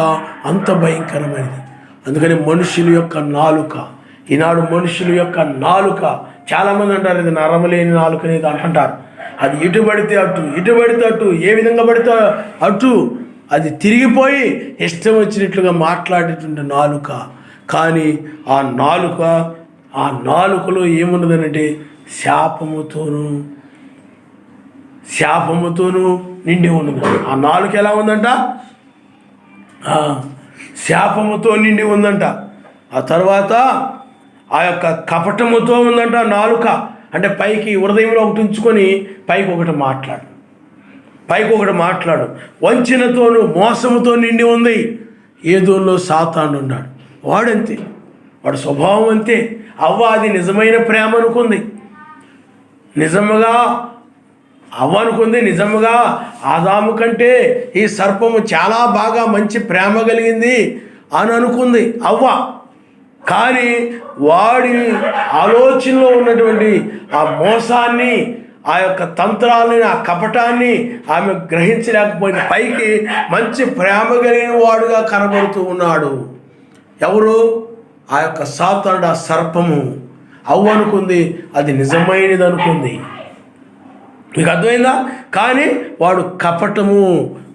అంత భయంకరమైనది. అందుకని మనుషుల యొక్క నాలుక, ఈనాడు మనుషుల యొక్క నాలుక, చాలామంది అంటారు ఇది నరమలేని నాలుక అనేది అంటుంటారు. అది ఇటు పడితే అటు, ఇటు పడితే అటు, ఏ విధంగా పడితే అటు అది తిరిగిపోయి ఇష్టం వచ్చినట్లుగా మాట్లాడేటువంటి నాలుక. కానీ ఆ నాలుకలో ఏమున్నదనంటే శాపముతోనూ నిండి ఉన్నది. ఆ నాలుక ఎలా ఉందంట? శాపముతో నిండి ఉందంట. ఆ తర్వాత ఆ యొక్క కపటముతో ఉందంట నాలుక. అంటే పైకి హృదయంలో ఒకటి ఉంచుకొని పైకి ఒకటి మాట్లాడు. వంచనతోనూ మోసముతో నిండి ఉంది. ఏదోలో సాతాను ఉన్నాడు. వాడంతే, వాడు స్వభావం అంతే. అవ్వ అది నిజమైన ప్రేమ అనుకుంది. నిజముగా ఆదాము కంటే ఈ సర్పము చాలా బాగా మంచి ప్రేమ కలిగింది అని అనుకుంది అవ్వ. కానీ వాడి ఆలోచనలో ఉన్నటువంటి ఆ మోసాన్ని, ఆ యొక్క తంత్రాలని, ఆ కపటాన్ని ఆమె గ్రహించలేకపోయింది. పైకి మంచి ప్రేమ కలిగిన వాడుగా కనబడుతూ ఉన్నాడు. ఎవరు? ఆ యొక్క సాతానుడు, ఆ సర్పము. అవ్వ అనుకుంది అది నిజమైనది అనుకుంది. మీకు అర్థమైందా? కానీ వాడు కపటము,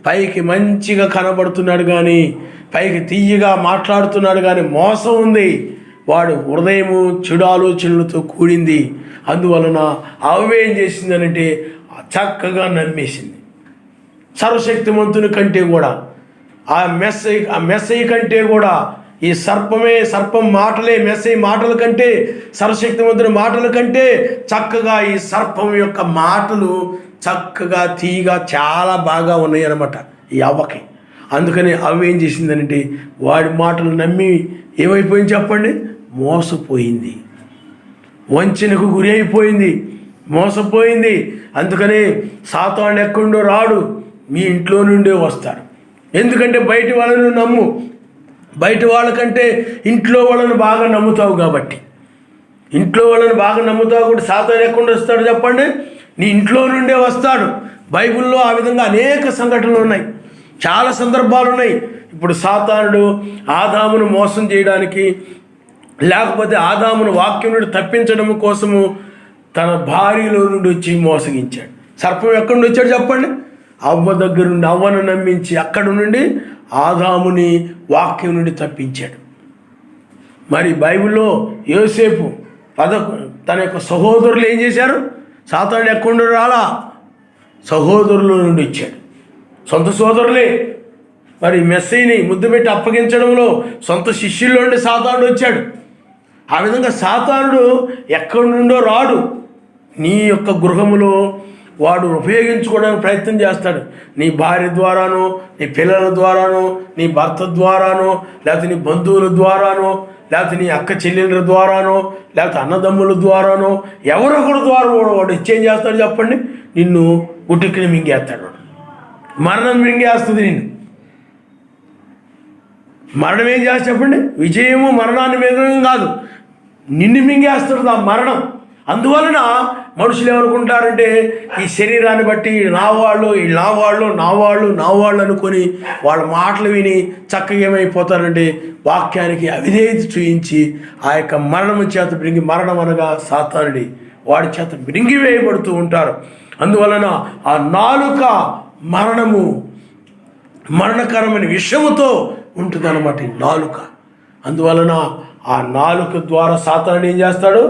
పైకి మంచిగా కనబడుతున్నాడు కానీ, పైకి తీయగా మాట్లాడుతున్నాడు కానీ మోసం ఉంది. వాడు హృదయము చెడు ఆలోచనలతో కూడింది. అందువలన అవేం చేసిందనంటే చక్కగా నమ్మేసింది. సర్వశక్తిమంతుని కంటే కూడా, ఆ మెస్సయ్య కంటే కూడా ఈ సర్పం మాటలే, మెస్సయ్య మాటల కంటే, సర్వశక్తిమంతుని మాటల కంటే చక్కగా ఈ సర్పం యొక్క మాటలు చక్కగా తీయగా చాలా బాగా ఉన్నాయి అన్నమాట ఈ అవ్వకి. అందుకని అవ్వ ఏం చేసిందనంటే వాడి మాటలు నమ్మి ఏమైపోయింది చెప్పండి? మోసపోయింది, వంచనకు గురి అయిపోయింది, మోసపోయింది. అందుకని సాతాను ఎక్కడో రాడు, మీ ఇంట్లో నుండే వస్తాడు. ఎందుకంటే బయటి వాళ్ళను నమ్ము, బయట వాళ్ళకంటే ఇంట్లో వాళ్ళని బాగా నమ్ముతావు కాబట్టి. ఇంట్లో వాళ్ళని బాగా నమ్ముతావు కూడా సాతాను ఎక్కడ వస్తాడు చెప్పండి? నీ ఇంట్లో నుండే వస్తాడు. బైబిల్లో ఆ విధంగా అనేక సంఘటనలు ఉన్నాయి, చాలా సందర్భాలు ఉన్నాయి. ఇప్పుడు సాతానుడు ఆదామును మోసం చేయడానికి, లేకపోతే ఆదామును వాక్యం నుండి తప్పించడం కోసము తన భార్యలో నుండి వచ్చి మోసగించాడు. సర్పం ఎక్కడి నుండి వచ్చాడు చెప్పండి? అవ్వ దగ్గర నుండి, అవ్వను నమ్మించి అక్కడి నుండి ఆదాముని వాక్యం నుండి తప్పించాడు. మరి బైబిల్లో యోసేపు తన యొక్క సహోదరులు ఏం చేశారు? సాతానుడు ఎక్కడ రాలా, సహోదరుల నుండి ఇచ్చాడు. సొంత సోదరులే. మరి మెస్సీని ముద్దు పెట్టి అప్పగించడంలో సొంత శిష్యుల్లో నుండి సాతానుడు వచ్చాడు. ఆ విధంగా సాతానుడు ఎక్కడి నుండో రాడు. నీ యొక్క గృహములో వాడు ఉపయోగించుకోవడానికి ప్రయత్నం చేస్తాడు. నీ భార్య ద్వారానో, నీ పిల్లల ద్వారానో, నీ భర్త ద్వారానో, లేకపోతే నీ బంధువుల ద్వారానో, లేకపోతే నీ అక్క చెల్లెళ్ళ ద్వారానో, లేకపోతే అన్నదమ్ముల ద్వారానో, ఎవరొకరి ద్వారా వాడు ఇచ్చేం చేస్తాడు చెప్పండి? నిన్ను ఉటుక్కుని మింగేస్తాడు. మరణం మింగేస్తుంది నిన్ను. మరణం ఏం చేస్తా చెప్పండి? విజయము మరణాన్ని మింగడం కాదు, నిన్ను మింగేస్తుంది ఆ మరణం. అందువలన మనుషులు ఏమనుకుంటారంటే ఈ శరీరాన్ని బట్టి నా వాళ్ళు అనుకొని వాళ్ళ మాటలు విని చక్కగా ఏమైపోతారంటే వాక్యానికి అవిధేయత చూయించి ఆ యొక్క మరణం చేత మరణం అనగా సాతానుడి వాడి చేత వేయబడుతూ ఉంటారు. అందువలన ఆ నాలుక మరణకరమైన విషముతో ఉంటుందన్నమాట ఈ నాలుక. అందువలన ఆ నాలుక ద్వారా సాతానుడు ఏం చేస్తాడు?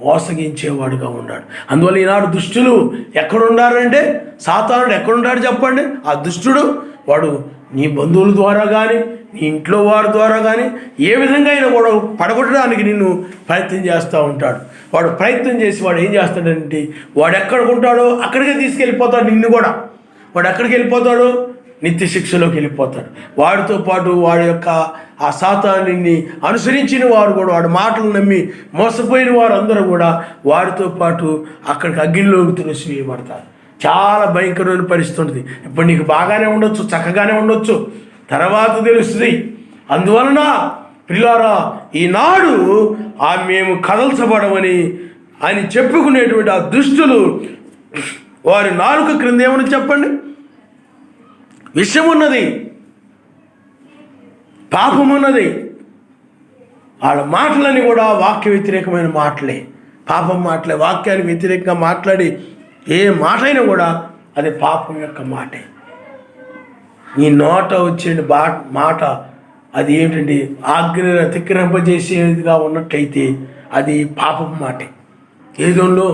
మోసగించేవాడుగా ఉన్నాడు. అందువల్ల ఈనాడు దుష్టులు ఎక్కడున్నారంటే, సాతానుడు ఎక్కడున్నాడు చెప్పండి? ఆ దుష్టుడు వాడు నీ బంధువుల ద్వారా కానీ, నీ ఇంట్లో వారి ద్వారా కానీ ఏ విధంగా అయినా కూడా పడగొట్టడానికి నిన్ను ప్రయత్నం చేస్తూ ఉంటాడు. వాడు ప్రయత్నం చేసి వాడు ఏం చేస్తాడంటే, వాడు ఎక్కడికి ఉంటాడో అక్కడికే తీసుకెళ్ళిపోతాడు నిన్ను కూడా. వాడు ఎక్కడికి వెళ్ళిపోతాడు? నిత్య శిక్షలోకి వెళ్ళిపోతాడు. వాడితో పాటు వాడి యొక్క ఆ సాతానుని అనుసరించిన వారు కూడా, వాడి మాటలు నమ్మి మోసపోయిన వారు అందరూ కూడా వాడితో పాటు అక్కడికి అగ్నిలోకి తులసివేయబడతారు. చాలా భయంకరమైన పరిస్థితి ఉంటుంది. ఇప్పుడు నీకు బాగానే ఉండొచ్చు, చక్కగానే ఉండొచ్చు, తర్వాత తెలుస్తుంది. అందువలన ప్రియులారా, ఈనాడు మేము కదల్చబడమని అని చెప్పుకునేటువంటి ఆ దుష్టులు వారి నాలుక క్రింద ఏమని చెప్పండి? విషం ఉన్నది, పాపం ఉన్నది. వాళ్ళ మాటలని కూడా వాక్య వ్యతిరేకమైన మాటలే, పాపం మాటలే. వాక్యానికి వ్యతిరేకంగా మాట్లాడి ఏ మాట అయినా కూడా అది పాపం యొక్క మాటే. నీ నోట వచ్చే మాట అది ఏమిటండి? ఆజ్ఞను అతిక్రమింపజేసేదిగా ఉన్నట్లయితే అది పాపం మాటే. ఏదోలో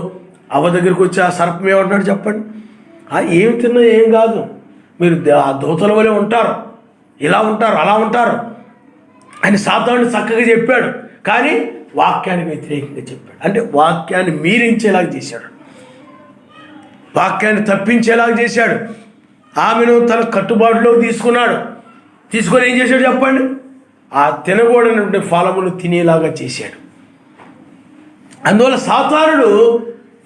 అవ్వ దగ్గరికి వచ్చి ఆ సర్పం ఏమంటున్నాడు చెప్పండి? ఏమి తిన్నా ఏం కాదు, మీరు ఆ దూతల వలె ఉంటారు, ఇలా ఉంటారు, అలా ఉంటారు అని సాతానుడు చక్కగా చెప్పాడు. కానీ వాక్యానికి వ్యతిరేకంగా చెప్పాడు. అంటే వాక్యాన్ని మీరించేలాగా చేశాడు, వాక్యాన్ని తప్పించేలాగా చేశాడు. ఆమెను తన కట్టుబాటులోకి తీసుకొని ఏం చేశాడు చెప్పండి? ఆ తినకూడనటువంటి ఫలములు తినేలాగా చేశాడు. అందువల్ల సాతానుడు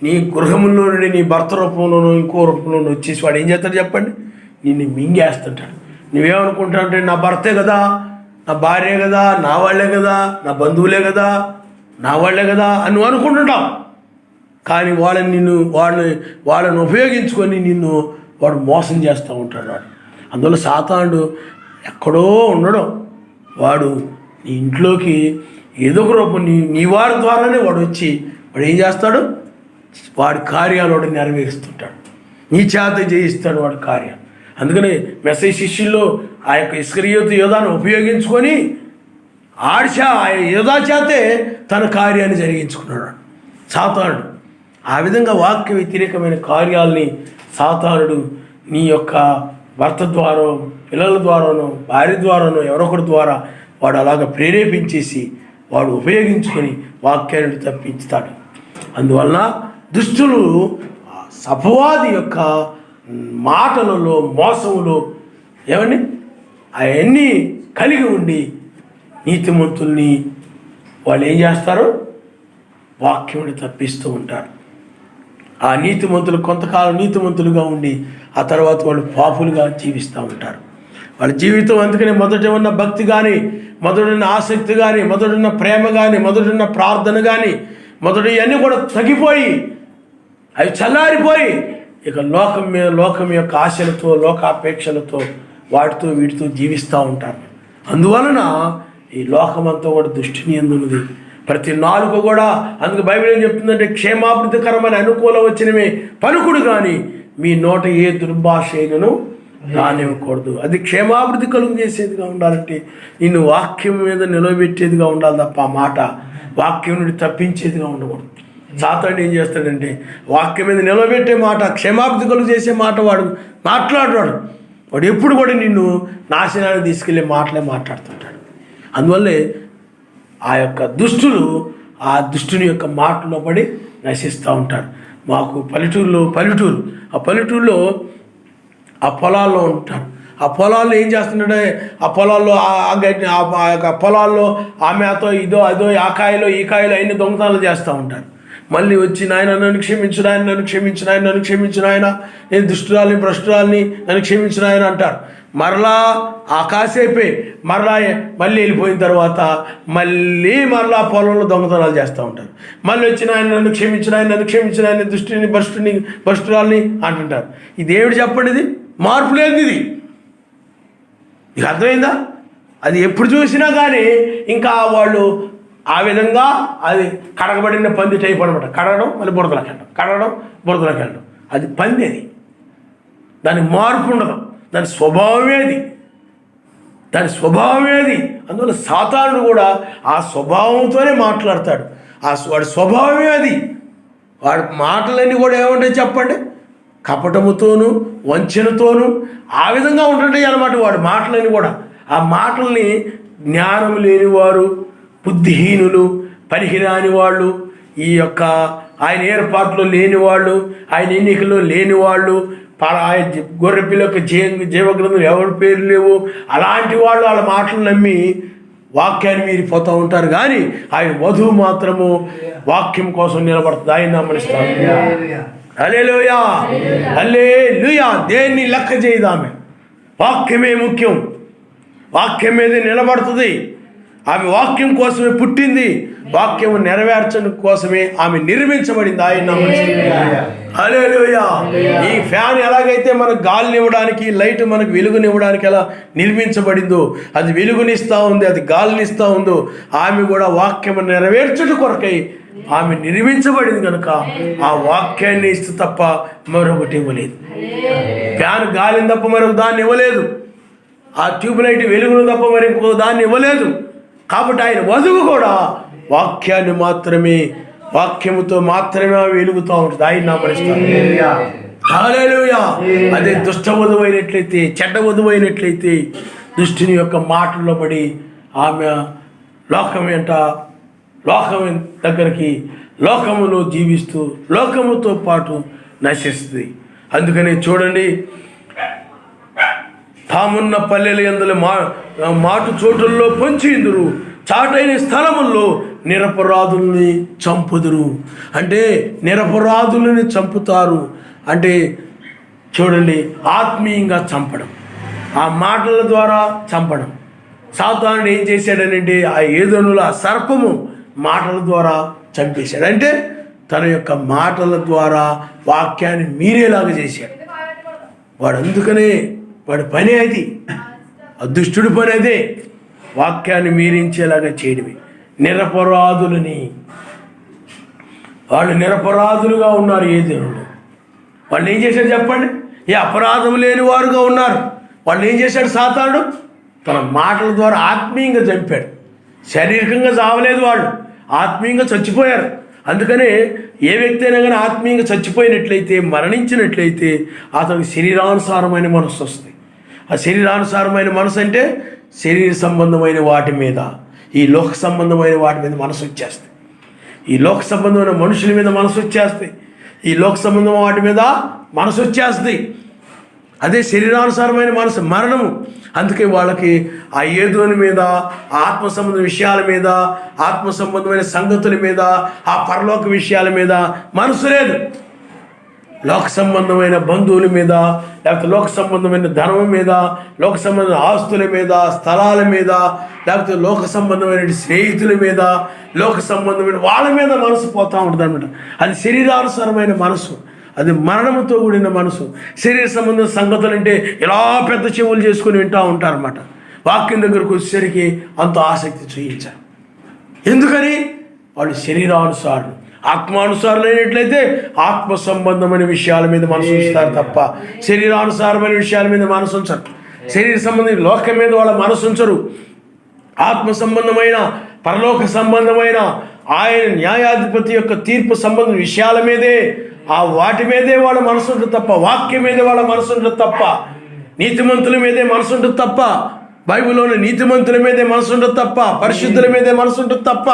నీ గృహంలో నుండి నీ భర్త రూపంలోనూ ఇంకో రూపంలోనూ వచ్చేసి వాడు ఏం చేస్తాడు చెప్పండి? నిన్ను మింగేస్తుంటాడు. నువ్వేమనుకుంటావంటే నా భర్తే కదా, నా భార్యే కదా, నా వాళ్ళే కదా, నా బంధువులే కదా, నా వాళ్ళే కదా అని నువ్వు అనుకుంటుంటావు. కానీ వాళ్ళని ఉపయోగించుకొని వాడు మోసం చేస్తూ ఉంటాడు. అందువల్ల సాతానుడు ఎక్కడో ఉండడం, వాడు నీ ఇంట్లోకి ఏదో ఒక రూపం నీ వారి ద్వారానే వాడు వచ్చి వాడు ఏం చేస్తాడు? వాడి కార్యాలు వాడు నెరవేరుస్తుంటాడు, నీ చేత చేయిస్తాడు వాడి కార్యాలు. అందుకని మెస్సీ శిష్యుల్లో ఆ యొక్క ఇస్కరియోతు యోధాను ఉపయోగించుకొని యోధా చేతే తన కార్యాన్ని జరిగించుకున్నాడు సాతానుడు. ఆ విధంగా వాక్య వ్యతిరేకమైన కార్యాలని సాతానుడు నీ యొక్క భర్త ద్వారా, పిల్లల ద్వారానో, భార్య ద్వారానో, ఎవరొకరి ద్వారా వాడు అలాగ ప్రేరేపించేసి వాడు ఉపయోగించుకొని వాక్యాన్ని తప్పించుతాడు. అందువలన దుష్టులు అపవాది యొక్క మాటలలో, మోసములో ఏమని అవన్నీ కలిగి ఉండి నీతిమంతుల్ని వాళ్ళు ఏం చేస్తారు? వాక్యముని తప్పిస్తూ ఉంటారు. ఆ నీతిమంతులు కొంతకాలం నీతిమంతులుగా ఉండి ఆ తర్వాత వాళ్ళు పాపులుగా జీవిస్తూ ఉంటారు. వాళ్ళ జీవితం అందుకనే మొదట ఉన్న భక్తి కానీ, మొదటిన్న ఆసక్తి కానీ, మొదటిన్న ప్రేమ కానీ, మొదటిన్న ప్రార్థన కానీ, మొదటి ఇవన్నీ కూడా తగ్గిపోయి అవి చల్లారిపోయి ఇక లోకం యొక్క ఆశలతో, లోకాపేక్షలతో, వాటితో వీటితో జీవిస్తూ ఉంటారు. అందువలన ఈ లోకమంతా కూడా దుష్టుని యందు ఉన్నది. ప్రతి నాలుక కూడా, అందుకు బైబిల్ ఏం చెప్తుందంటే, క్షేమాభివృద్ధికరమైన అనుకూలం వచ్చినవి పలుకుడు కానీ మీ నోట ఏ దుర్భాష అయినను రానివ్వకూడదు. అది క్షేమాభివృద్ధి కలుగు చేసేదిగా ఉండాలంటే నిన్ను వాక్యం మీద నిలబెట్టేదిగా ఉండాలి తప్ప ఆ మాట వాక్యం నుండి తప్పించేదిగా ఉండకూడదు. సాతానుడు ఏం చేస్తాడంటే వాక్యం మీద నిలబెట్టే మాట, క్షేమాభివృద్ధి కలుగు చేసే మాట వాడు మాట్లాడతాడు. వాడు ఎప్పుడు కూడా నిన్ను నాశనానికి తీసుకెళ్లే మాటలే మాట్లాడుతుంటాడు. అందువల్లే ఆ యొక్క దుష్టులు ఆ దుష్టుని యొక్క మాటలో పడి నశిస్తూ ఉంటారు. మాకు పల్లెటూరు, ఆ పల్లెటూరులో ఆ పొలాల్లో ఉంటారు. ఆ పొలాల్లో ఏం చేస్తున్నాడే, ఆ పొలాల్లో ఆ యొక్క పొలాల్లో ఆ మేతో ఇదో అదో ఆ కాయలో ఈ కాయలో అన్ని దొంగతనాలు చేస్తూ ఉంటారు. మళ్ళీ వచ్చి నాయన నన్ను క్షమించు, నాయన నన్ను క్షమించు, నాయన నన్ను క్షమించు, నాయన నేను దుష్టురాల్ని భ్రష్టురాల్ని నన్ను క్షమించు నాయన అంటారు. మరలా ఆ కాసేపే మళ్ళీ వెళ్ళిపోయిన తర్వాత మరలా పొలంలో దొంగతనాలు చేస్తూ ఉంటారు. మళ్ళీ వచ్చి నాయన నన్ను క్షమించు, నాయన నన్ను క్షమించు, నాయన దుష్టుని భ్రష్టురాల్ని అంటుంటారు. ఇది ఏమిటి చెప్పండి? ఇది మార్పు లేదు. ఇది అర్థమైందా? అది ఎప్పుడు చూసినా కానీ ఇంకా వాళ్ళు ఆ విధంగా అది కడగబడిన పంది టైప్ అనమాట. కడగడం మళ్ళీ బురదలోకి వెళ్ళడం, కడగడం బురదలోకి వెళ్ళడం. అది పంది, అది దానికి మార్పు ఉండదు, దాని స్వభావమేది, అందువల్ల సాతానుడు కూడా ఆ స్వభావంతోనే మాట్లాడతాడు. వాడి స్వభావమే అది. వాడి మాటలన్నీ కూడా ఏముంటాయి చెప్పండి? కపటముతోనూ వంచనతోనూ ఆ విధంగా ఉంటుంటాయి అన్నమాట వాడి మాటలన్నీ కూడా. ఆ మాటల్ని జ్ఞానం లేనివారు, బుద్ధిహీనులు, పనికిరాని వాళ్ళు, ఈ యొక్క ఆయన ఏర్పాట్లో లేనివాళ్ళు, ఆయన ఎన్నికల్లో లేనివాళ్ళు, ఆయన గొర్రెపిల్ల యొక్క జీవగ్రంథం ఎవరి పేరు లేవు, అలాంటి వాళ్ళు వాళ్ళ మాటలు నమ్మి వాక్యాన్ని మీరిపోతూ ఉంటారు. కానీ ఆయన వధువు మాత్రము వాక్యం కోసం నిలబడుతుంది. ఆయన నమ్మనిస్తాను. హల్లెలూయా, హల్లెలూయా. దేన్ని లెక్క చేయదామె, వాక్యమే ముఖ్యం, వాక్యం మీదే నిలబడుతుంది. ఆమె వాక్యం కోసమే పుట్టింది, వాక్యం నెరవేర్చడం కోసమే ఆమె నిర్మించబడింది. ఆయన హల్లెలూయా. ఈ ఫ్యాన్ ఎలాగైతే మనకు గాలినివ్వడానికి, లైట్ మనకు వెలుగునివ్వడానికి ఎలా నిర్మించబడిందో, అది వెలుగునిస్తూ ఉంది, అది గాలినిస్తూ ఉందో, ఆమె కూడా వాక్యం నెరవేర్చుట కొరకై ఆమె నిర్మించబడింది కనుక ఆ వాక్యాన్ని ఇస్తే తప్ప మరొకటి ఇవ్వలేదు. ఫ్యాన్ గాలిని తప్ప మరొక దాన్ని ఇవ్వలేదు, ఆ ట్యూబ్ లైట్ వెలుగును తప్ప మరి ఇంకో దాన్ని ఇవ్వలేదు. కాబట్టి ఆయన వధువు కూడా వాక్యాన్ని మాత్రమే, వాక్యముతో మాత్రమే వెలుగుతూ ఉంటుంది. ఆయన నామరిస్తాను. హల్లెలూయా. అదే దుష్ట వధువు అయినట్లయితే, చెడ్డ వధువు అయినట్లయితే దుష్టుని యొక్క మాటల్లో పడి ఆమె లోకం దగ్గరికి లోకములో జీవిస్తూ లోకముతో పాటు నశిస్తుంది. అందుకని చూడండి, తామున్న పల్లెల యందుల మాటు చోటుల్లో పొంచిందురు, చాటైన స్థలముల్లో నిరపరాధుల్ని చంపుదురు. అంటే నిరపరాధులని చంపుతారు అంటే చూడండి, ఆత్మీయంగా చంపడం, ఆ మాటల ద్వారా చంపడం. సాతానుడు ఏం చేశాడనంటే ఆ ఏదోనుల సర్పము మాటల ద్వారా చంపేశాడు. అంటే తన యొక్క మాటల ద్వారా వాక్యాన్ని మీరేలాగా చేశాడు వాడు. అందుకనే వాడి పని అది, అదృష్టుడి పని అదే, వాక్యాన్ని మీరించేలాగా చేయడమే. వాళ్ళు నిరపరాధులుగా ఉన్నారు ఏ దేవుడు. వాళ్ళు ఏం చేశాడు చెప్పండి? ఏ అపరాధం లేని వారుగా ఉన్నారు. వాళ్ళు ఏం చేశాడు సాతానుడు? తన మాటల ద్వారా ఆత్మీయంగా చంపాడు. శారీరకంగా చావలేదు, వాళ్ళు ఆత్మీయంగా చచ్చిపోయారు. అందుకనే ఏ వ్యక్తి అయినా కానీ ఆత్మీయంగా చచ్చిపోయినట్లయితే, మరణించినట్లయితే అతనికి శరీరానుసారమైన మనసు వస్తుంది. ఆ శరీరానుసారమైన మనసు అంటే శరీర సంబంధమైన వాటి మీద, ఈ లోక సంబంధమైన వాటి మీద మనసు వచ్చేస్తాయి. ఈ లోక సంబంధమైన మనుషుల మీద మనసు వచ్చేస్తాయి, ఈ లోక సంబంధం వాటి మీద మనసు వచ్చేస్తుంది. అదే శరీరానుసారమైన మనసు మరణము. అందుకే వాళ్ళకి ఆ ఏదోని మీద, ఆత్మ సంబంధ విషయాల మీద, ఆత్మ సంబంధమైన సంగతుల మీద, ఆ పరలోక విషయాల మీద మనసు లేదు. లోక సంబంధమైన బంధువుల మీద, లేకపోతే లోక సంబంధమైన ధనం మీద, లోక సంబంధమైన ఆస్తుల మీద, స్థలాల మీద, లేకపోతే లోక సంబంధమైన స్నేహితుల మీద, లోక సంబంధమైన వాళ్ళ మీద మనసు పోతూ ఉంటుంది అనమాట. అది శరీరానుసారమైన మనసు, అది మరణముతో కూడిన మనసు. శరీర సంబంధ సంగతులు అంటే ఇలా పెద్ద చెవులు చేసుకుని వింటూ ఉంటారన్నమాట. వాక్యం దగ్గరకు వచ్చేసరికి అంత ఆసక్తి చూపించారు. ఎందుకని? వాళ్ళు శరీరానుసారులు. ఆత్మానుసారులు అయినట్లయితే ఆత్మ సంబంధమైన విషయాల మీద మనసు ఉంచుతారు తప్ప శరీరానుసారమైన విషయాల మీద మనసు ఉంచరు. శరీర సంబంధమైన లోకం మీద వాళ్ళ మనసు ఉంచరు. ఆత్మ సంబంధమైన, పరలోక సంబంధమైన, ఆయన న్యాయాధిపతి యొక్క తీర్పు సంబంధ విషయాల మీదే, ఆ వాటి మీదే వాళ్ళ మనసు ఉంటుంది తప్ప, వాక్యం మీదే వాళ్ళ మనసు ఉంటుంది తప్ప, నీతిమంతుల మీదే మనసు ఉంటుంది తప్ప, బైబిల్లోని నీతిమంతుల మీదే మనసు ఉంటుంది తప్ప, పరిశుద్ధుల మీదే మనసు ఉంటుంది తప్ప,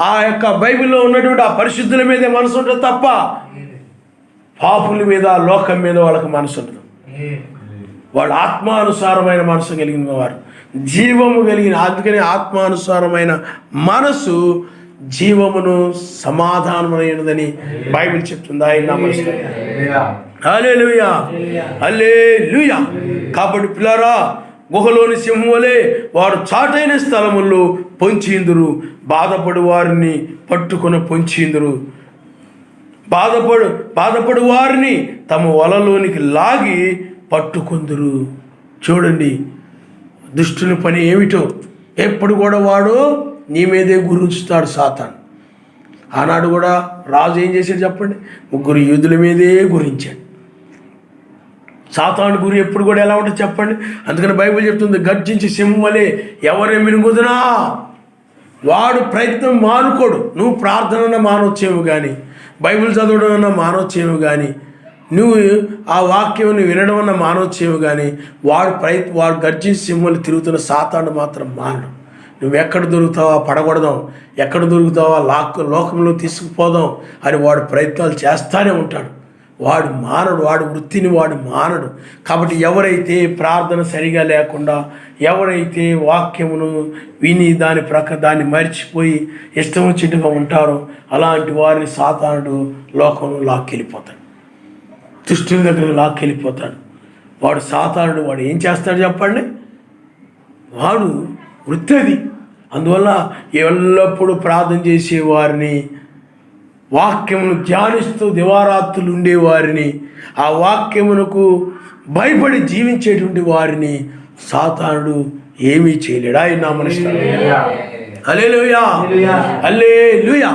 ఆ యొక్క బైబిల్లో ఉన్నటువంటి ఆ పరిశుద్ధుల మీదే మనసు ఉంటుంది తప్ప, పాపుల మీద, లోకం మీద వాళ్ళకి మనసు ఉంటుంది. వాళ్ళు ఆత్మానుసారమైన మనసు కలిగిన వారు, జీవము కలిగిన. అందుకని ఆత్మానుసారమైన మనసు జీవమును సమాధానమైనదని బైబిల్ చెప్తుంది. ఆయన నమస్కారం. హల్లెలూయా, హల్లెలూయా. కాబట్టి పిల్లరా, గుహలోని సింహం వలె వారు చాటైన స్థలముల్లో పొంచిందురు, బాధపడు వారిని పట్టుకుని పొంచిందురు, బాధపడు వారిని తమ వలలోనికి లాగి పట్టుకుందురు. చూడండి, దుష్టుని పని ఏమిటో. ఎప్పుడు కూడా వాడు నీ మీదే గురించుతాడు సాతాను. ఆనాడు కూడా రాజు ఏం చేశాడు చెప్పండి, 3 యూదుల మీదే గురించాడు. సాతాను గురి ఎప్పుడు కూడా ఎలా ఉంటుంది చెప్పండి. అందుకని బైబిల్ చెప్తుంది, గర్జించి సింహలే ఎవరే మిరుగుదునా. వాడు ప్రయత్నం మానుకోడు. నువ్వు ప్రార్థన మానొచ్చేవు కానీ, బైబిల్ చదవడం అన్నా మానొచ్చేవు కానీ, నువ్వు ఆ వాక్యం వినడం అన్న మానొచ్చేవు కానీ, వాడు గర్జించి సింహలు తిరుగుతున్న సాతాను మాత్రం మానడు. నువ్వు ఎక్కడ దొరుకుతావా పడగొడదాం, ఎక్కడ దొరుకుతావా లోకంలో తీసుకుపోదాం అని వాడు ప్రయత్నాలు చేస్తూనే ఉంటాడు. వాడు మానడు, వాడు వృత్తిని వాడు మానడు. కాబట్టి ఎవరైతే ప్రార్థన సరిగా లేకుండా, ఎవరైతే వాక్యమును విని దాన్ని మర్చిపోయి ఇష్టం వచ్చినట్టుగా ఉంటారో అలాంటి వారిని సాతానుడు లోకంలో లాక్కెళ్ళిపోతాడు, దుష్టుల దగ్గర లాక్కెళ్ళిపోతాడు. వాడు సాతానుడు వాడు ఏం చేస్తాడు చెప్పండి, వాడు వృత్తి అది. అందువల్ల ఎల్లప్పుడూ ప్రార్థన చేసే వారిని, వాక్యమును ధ్యానిస్తూ దివారాత్రులు ఉండేవారిని, ఆ వాక్యమునకు భయపడి జీవించేటువంటి వారిని సాతానుడు ఏమీ చేయలేడు. ఆయన నామమున హల్లెలూయా, హల్లెలూయా.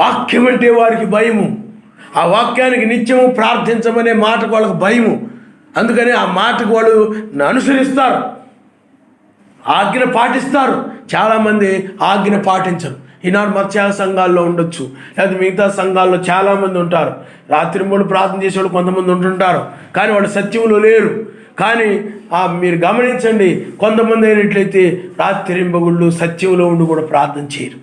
వాక్యం అంటే వారికి భయము. ఆ వాక్యానికి నిత్యము ప్రార్థించమనే మాటకు వాళ్ళకి భయము. అందుకని ఆ మాటకు వాళ్ళు అనుసరిస్తారు, ఆజ్ఞ పాటిస్తారు. చాలామంది ఆజ్ఞ పాటించరు. ఈనాడు మత్స్యాల సంఘాల్లో ఉండొచ్చు, లేదా మిగతా సంఘాల్లో చాలామంది ఉంటారు. రాత్రి 3 ప్రార్థన చేసేవాళ్ళు కొంతమంది ఉంటుంటారు, కానీ వాళ్ళు సత్యంలో లేరు. కానీ మీరు గమనించండి, కొంతమంది అయినట్లయితే రాత్రింబగుళ్ళు సత్యంలో ఉండి కూడా ప్రార్థన చేయరు.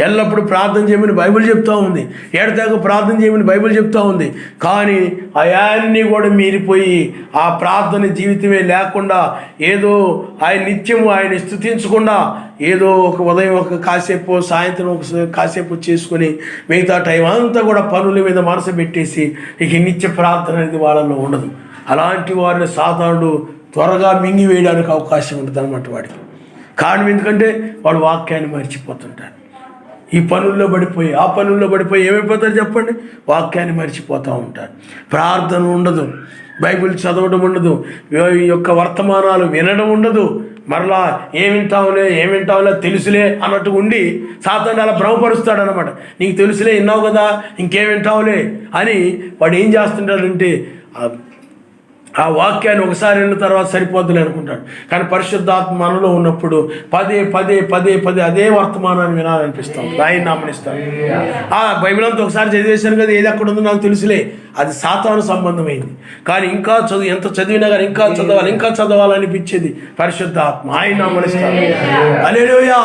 ఎల్లప్పుడూ ప్రార్థన చేయమని బైబిల్ చెప్తూ ఉంది, ఏడదాకా ప్రార్థన చేయమని బైబిల్ చెప్తూ ఉంది. కానీ అయాన్ని కూడా మీరిపోయి ఆ ప్రార్థన జీవితమే లేకుండా, ఏదో ఆయన నిత్యము ఆయన స్తుతించకుండా, ఏదో ఒక ఉదయం ఒక కాసేపు, సాయంత్రం ఒక కాసేపు చేసుకొని మిగతా టైం అంతా కూడా పనుల మీద మనసు పెట్టేసి ఇక నిత్య ప్రార్థన అనేది వాళ్ళలో ఉండదు. అలాంటి వారిని సాతానుడు త్వరగా మింగివేయడానికి అవకాశం ఉంటుంది అన్నమాట వాడికి. కారణం ఎందుకంటే వాడు వాక్యాన్ని మర్చిపోతుంటాడు. ఈ పనుల్లో పడిపోయి ఆ పనుల్లో పడిపోయి ఏమైపోతారు చెప్పండి, వాక్యాన్ని మర్చిపోతూ ఉంటారు. ప్రార్థన ఉండదు, బైబిల్ చదవడం ఉండదు, ఈ యొక్క వర్తమానాలు వినడం ఉండదు. మరలా ఏమింటావులే తెలుసులే అన్నట్టు ఉండి సాతాను అలా భ్రమపరుస్తాడు అనమాట. నీకు తెలుసులే, విన్నావు కదా, ఇంకేం వింటావులే అని వాడు ఏం చేస్తుంటాడంటే ఆ వాక్యాన్ని ఒకసారి విన్న తర్వాత సరిపోద్దులే అనుకుంటాడు. కానీ పరిశుద్ధాత్మ మనలో ఉన్నప్పుడు పదే పదే పదే పదే అదే వర్తమానాన్ని వినాలనిపిస్తాం, ఆయన నామనిస్తాం. ఆ బైబిల్ అంతా ఒకసారి చదివేశాను కదా, ఏది అక్కడ ఉందో నాకు తెలుసులే, అది సాతాను సంబంధమైంది. కానీ ఇంకా ఎంత చదివినా కానీ ఇంకా చదవాలనిపించేది పరిశుద్ధాత్మ, ఆయన నామనిస్తాడు. హల్లెలూయా,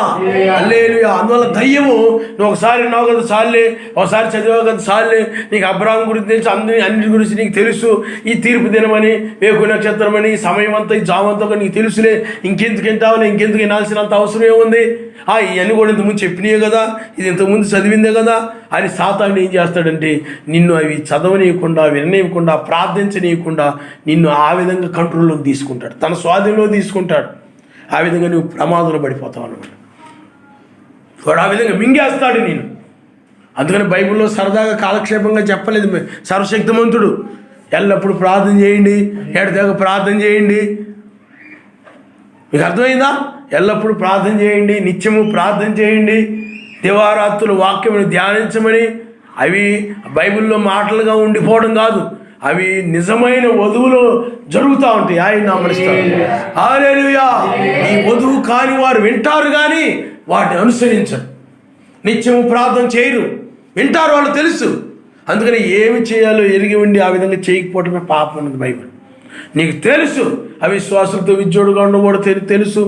హల్లెలూయా. అందువల్ల దయ్యము నువ్వు ఒకసారి విన్నావు కదా చాలే, ఒకసారి చదివావు కదా చాలే, నీకు అబ్రాహాం గురించి తెలుసు, అన్నిటి గురించి నీకు తెలుసు, ఈ తీర్పు దినమని, వేకు నక్షత్రం అని, సమయం అంతా, ఈ జామంతా నీకు తెలుసులే, ఇంకెందుకు వింటావులే, ఇంకెందుకు వినాల్సినంత అవసరం ఏముంది, ఇవన్నీ కూడా ఇంతకుముందు చెప్పినాయే కదా, ఇది ఇంతకుముందు చదివిందే కదా అని సాతాను ఏం చేస్తాడంటే నిన్ను అవి చదవనీయకుండా, విననీయకుండా, ప్రార్థించనీయకుండా నిన్ను ఆ విధంగా కంట్రోల్లోకి తీసుకుంటాడు, తన స్వాధీనంలో తీసుకుంటాడు. ఆ విధంగా నువ్వు ప్రమాదంలో పడిపోతావు అన్నమాట. వాడు ఆ విధంగా మింగేస్తాడు నేను. అందుకని బైబిల్లో సరదాగా కాలక్షేపంగా చెప్పలేదు, సర్వశక్తిమంతుడు ఎల్లప్పుడు ప్రార్థన చేయండి, ఏడదాకా ప్రార్థన చేయండి. మీకు అర్థమైందా? ఎల్లప్పుడూ ప్రార్థన చేయండి, నిత్యము ప్రార్థన చేయండి, దివారాత్రులు వాక్యమును ధ్యానించమని. అవి బైబిల్లో మాటలుగా ఉండిపోవడం కాదు, అవి నిజమైన వధువులో జరుగుతూ ఉంటాయి. ఆయన నామనిస్తారు. హల్లెలూయా. ఈ వధువు కాని వారు వింటారు కానీ వాటిని అనుసరించరు, నిత్యము ప్రార్థన చేయరు. వింటారు, వాళ్ళు తెలుసు. అందుకని ఏమి చేయాలో ఎరిగి ఉండి ఆ విధంగా చేయకపోవటమే పాపం అన్నది బైబిల్. నీకు తెలుసు అవిశ్వాసులతో విజ్జోడుగా ఉండకూడదు తెలుసు.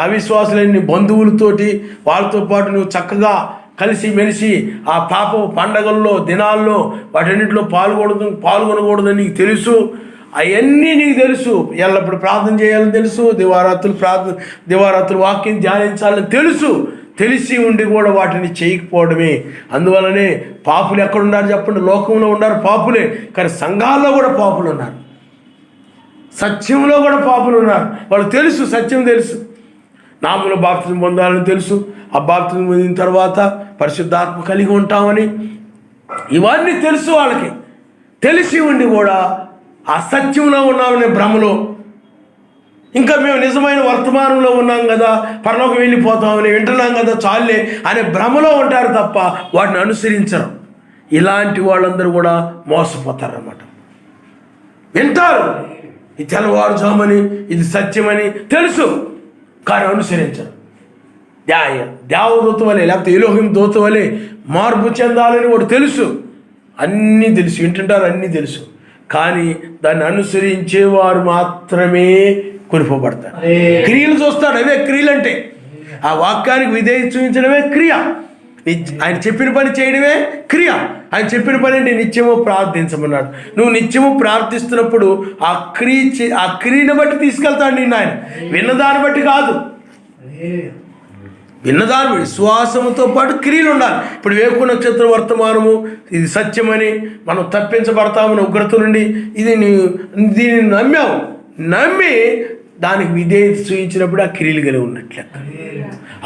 అవిశ్వాసులైన బంధువులతోటి వాళ్ళతో పాటు నువ్వు చక్కగా కలిసి మెలిసి ఆ పాప పండగల్లో దినాల్లో వాటన్నింటిలో పాల్గొనకూడదని నీకు తెలుసు. అవన్నీ నీకు తెలుసు. ఎల్లప్పుడు ప్రార్థన చేయాలని తెలుసు, దివారాత్రులు వాక్యం ధ్యానించాలని తెలుసు. తెలిసి ఉండి కూడా వాటిని చేయకపోవడమే. అందువలనే పాపులు ఎక్కడున్నారు చెప్పండి? లోకంలో ఉన్నారు పాపులే, కానీ సంఘాల్లో కూడా పాపులు ఉన్నారు, సత్యంలో కూడా పాపులు ఉన్నారు. వాళ్ళు తెలుసు, సత్యం తెలుసు, నామములో బాప్తిజం పొందాలని తెలుసు, ఆ బాప్తిజం పొందిన తర్వాత పరిశుద్ధాత్మ కలిగి ఉంటామని, ఇవన్నీ తెలుసు వాళ్ళకి. తెలిసి ఉండి కూడా ఆ సత్యంలో ఉన్నామనే భ్రమలో ఇంకా మేము నిజమైన వర్తమానంలో ఉన్నాం కదా, పరలోకం వెళ్ళిపోతామని వింటున్నాం కదా, చాలే అనే భ్రమలో ఉంటారు తప్ప వాటిని అనుసరించరు. ఇలాంటి వాళ్ళందరూ కూడా మోసపోతారన్నమాట. వింటారు, ఇది తెల్లవారుజామని, ఇది సత్యమని తెలుసు, కానీ అనుసరించరు. దేవదూత వలె లేకపోతే ఎలోహిం దూత వలె మార్పు చెందాలని వాడు తెలుసు, అన్నీ తెలుసు, వింటుంటారు, అన్నీ తెలుసు, కానీ దాన్ని అనుసరించేవారు మాత్రమే కొనిపోబడతారు. క్రియలు చూస్తాడు, అవే క్రియలు అంటే. ఆ వాక్యానికి విధేయత చూపించడమే క్రియ. ఆయన చెప్పిన పని చేయడమే క్రియ. ఆయన చెప్పిన పని అంటే నిత్యము ప్రార్థించమన్నాడు. నువ్వు నిత్యము ప్రార్థిస్తున్నప్పుడు ఆ క్రియను బట్టి తీసుకెళ్తాడు నిన్ను ఆయన, విన్నదాన్ని బట్టి కాదు. విన్నదాన్ని విశ్వాసముతో పాటు క్రియలు ఉండాలి. ఇప్పుడు వేకువ నక్షత్ర వర్తమానము ఇది సత్యమని మనం తప్పించబడతామని ఉగ్రత నుండి దీన్ని నమ్మావు, నమ్మి దానికి విధేయత చూపించినప్పుడు ఆ క్రియలు కలిగి ఉన్నట్లే.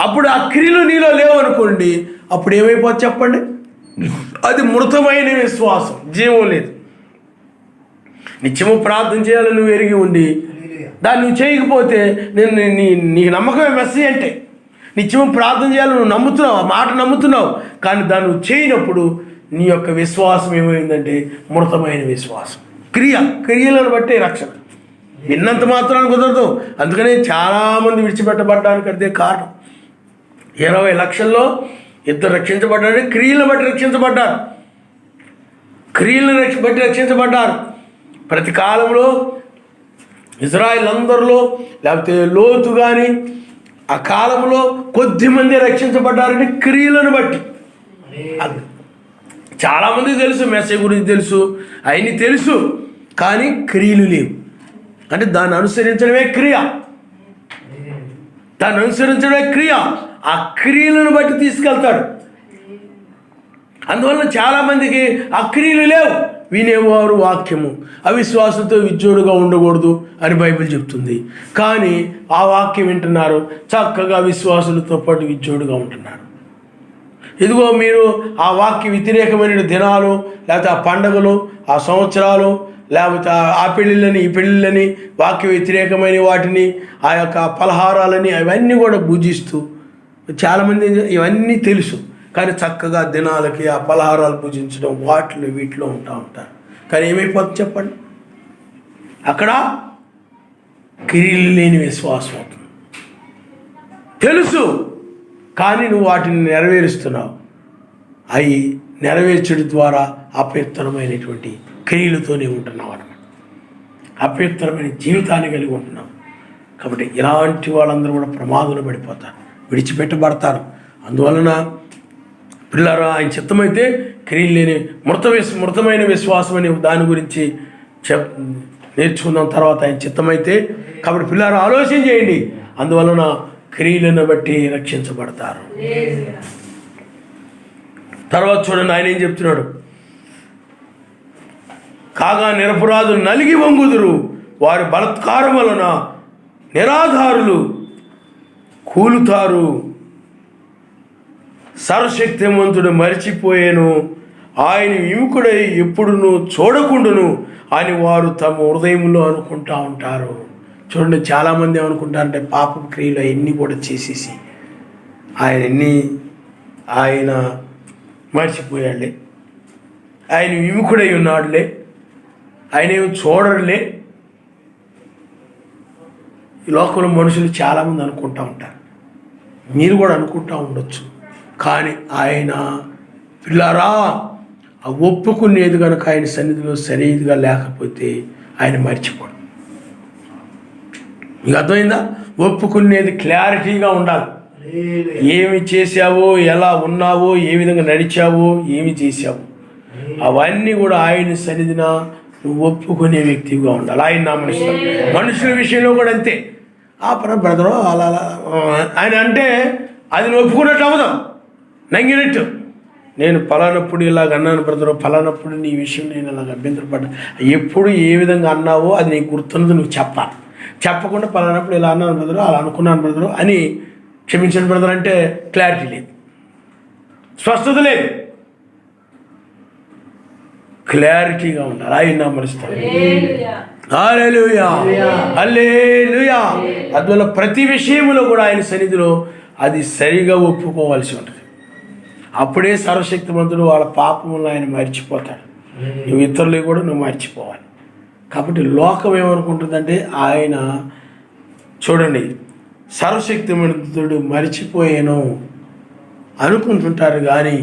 అప్పుడు ఆ క్రియలు నీలో లేవు అనుకోండి, అప్పుడు ఏమైపోతుంది చెప్పండి? అది మృతమైన విశ్వాసం, జీవం లేదు. నిత్యము ప్రార్థన చేయాలని నువ్వు ఎరిగి ఉండి దాన్ని నువ్వు చేయకపోతే నీకు నమ్మకమే మెస్సేజ్ అంటే. నిత్యము ప్రార్థన చేయాలని నువ్వు నమ్ముతున్నావు, ఆ మాట నమ్ముతున్నావు, కానీ దాన్ని నువ్వు చేయనప్పుడు నీ యొక్క విశ్వాసం ఏమైందంటే మృతమైన విశ్వాసం. క్రియలను బట్టే రక్షణ. విన్నంత మాత్రాన్ని కుదరదు. అందుకనే చాలామంది విడిచిపెట్టబడడానికి అదే కారణం. 20 లక్షల్లో 2 రక్షించబడ్డారు, క్రియలను బట్టి రక్షించబడ్డారు. క్రియలను బట్టి రక్షించబడ్డారు. ప్రతి కాలంలో ఇజ్రాయిల్ అందరిలో లేకపోతే లోతు కానీ ఆ కాలంలో కొద్దిమంది రక్షించబడ్డారంటే క్రియలను బట్టి. చాలామందికి తెలుసు, మెసేజ్ గురించి తెలుసు, అవన్నీ తెలుసు, కానీ క్రియలు లేవు. అంటే దాన్ని అనుసరించడమే క్రియ, దాన్ని అనుసరించడమే క్రియ. ఆ క్రియలను బట్టి తీసుకెళ్తాడు. అందువల్ల చాలామందికి ఆ క్రియలు లేవు. వినేవారు వాక్యము అవిశ్వాసంతో విజ్జోడుగా ఉండకూడదు అని బైబిల్ చెప్తుంది, కానీ ఆ వాక్యం వింటున్నారు, చక్కగా విశ్వాసులతో పాటు విజ్జోడుగా ఉంటున్నారు. ఇదిగో మీరు ఆ వాక్య వ్యతిరేకమైన దినాలు, లేకపోతే ఆ పండగలు, ఆ సంవత్సరాలు, లేకపోతే ఆ పెళ్ళిళ్ళని ఈ పెళ్ళిళ్ళని వాక్య వ్యతిరేకమైన వాటిని, ఆ యొక్క పలహారాలని అవన్నీ కూడా పూజిస్తూ చాలామంది ఇవన్నీ తెలుసు, కానీ చక్కగా దినాలకి ఆ పలహారాలు పూజించడం వాటిలో వీటిలో ఉంటారు. కానీ ఏమైపోతుంది చెప్పండి? అక్కడ క్రియలు లేని విశ్వాసం అవుతుంది. తెలుసు, కానీ నువ్వు వాటిని నెరవేరుస్తున్నావు. అవి నెరవేర్చడం ద్వారా అపవిత్రమైనటువంటి క్రియలతోనే ఉంటున్నావు అన్నమాట. అపవిత్రమైన జీవితాన్ని కలిగి ఉంటున్నావు. కాబట్టి ఇలాంటి వాళ్ళందరూ కూడా ప్రమాదంలో పడిపోతారు, విడిచిపెట్టబడతారు. అందువలన పిల్లరా, ఆయన చిత్తమైతే క్రియలు లేని మృతమైన విశ్వాసం అనే దాని గురించి నేర్చుకుందాం తర్వాత ఆయన చిత్తమైతే. కాబట్టి పిల్లరా ఆలోచన చేయండి. అందువలన క్రియలను బట్టి రక్షించబడతారు. తర్వాత చూడండి ఆయన ఏం చెప్తున్నాడు. కాగా నిరపరాధులు నలిగి వంగుదురు, వారి బలత్కారం వలన నిరాధారులు కూలుతారు. సర్వశక్తిమంతుడు మరిచిపోయాను, ఆయన విముఖుడై ఎప్పుడును చూడకుండును అని వారు తమ హృదయంలో అనుకుంటా ఉంటారు. చూడండి, చాలామంది ఏమనుకుంటారంటే పాప క్రియలు అవన్నీ కూడా చేసేసి ఆయన మర్చిపోయాడులే, ఆయన విముఖుడై ఉన్నాడులే, ఆయన ఏమి చూడరులే. ఈ లోకంలో మనుషులు చాలామంది అనుకుంటూ ఉంటారు, మీరు కూడా అనుకుంటూ ఉండొచ్చు. కానీ ఆయన పిల్లరా ఒప్పుకునేది కనుక ఆయన సన్నిధిలో సరిదిగా లేకపోతే ఆయన మర్చిపోడు. మీకు అర్థమైందా? ఒప్పుకునేది క్లారిటీగా ఉండాలి. ఏమి చేశావో, ఎలా ఉన్నావో, ఏ విధంగా నడిచావో, ఏమి చేశావో అవన్నీ కూడా ఆయన సన్నిధిన నువ్వు ఒప్పుకునే వ్యక్తిగా ఉండాలి. ఆయన నామనిస్తాడు. మనుషుల విషయంలో కూడా అంతే. ఆ బ్రదరు అలా ఆయన అంటే అది నువ్వు ఒప్పుకున్నట్టు అవ్వదు, నంగినట్టు. నేను పలానప్పుడు ఇలాగ అన్నాను బ్రదరు, పలానప్పుడు నీ విషయం నేను ఇలాగ అభ్యంతరపడ్డా, ఎప్పుడు ఏ విధంగా అన్నావో అది నీకు గుర్తున్నది నువ్వు చెప్పాలి. చెప్పకుండా పలానప్పుడు ఇలా అన్నాను బ్రదరు, అలా అనుకున్నాను బ్రదరు అని క్షమించండి బ్రదర్ అంటే క్లారిటీ లేదు, స్పష్టత లేదు. క్లారిటీగా ఉండాలి. ఆయన నామనిస్తాడు. హల్లెలూయా, హల్లెలూయా. అందువల్ల ప్రతి విషయంలో కూడా ఆయన సన్నిధిలో అది సరిగా ఒప్పుకోవాల్సి ఉంటుంది. అప్పుడే సర్వశక్తిమంతుడు వాళ్ళ పాపములను ఆయన మర్చిపోతాడు. నువ్వు ఇతరులు కూడా నువ్వు మర్చిపోవాలి. కాబట్టి లోకం ఏమనుకుంటుందంటే ఆయన చూడండి సర్వశక్తిమంతుడు మర్చిపోయాను అనుకుంటుంటారు, కానీ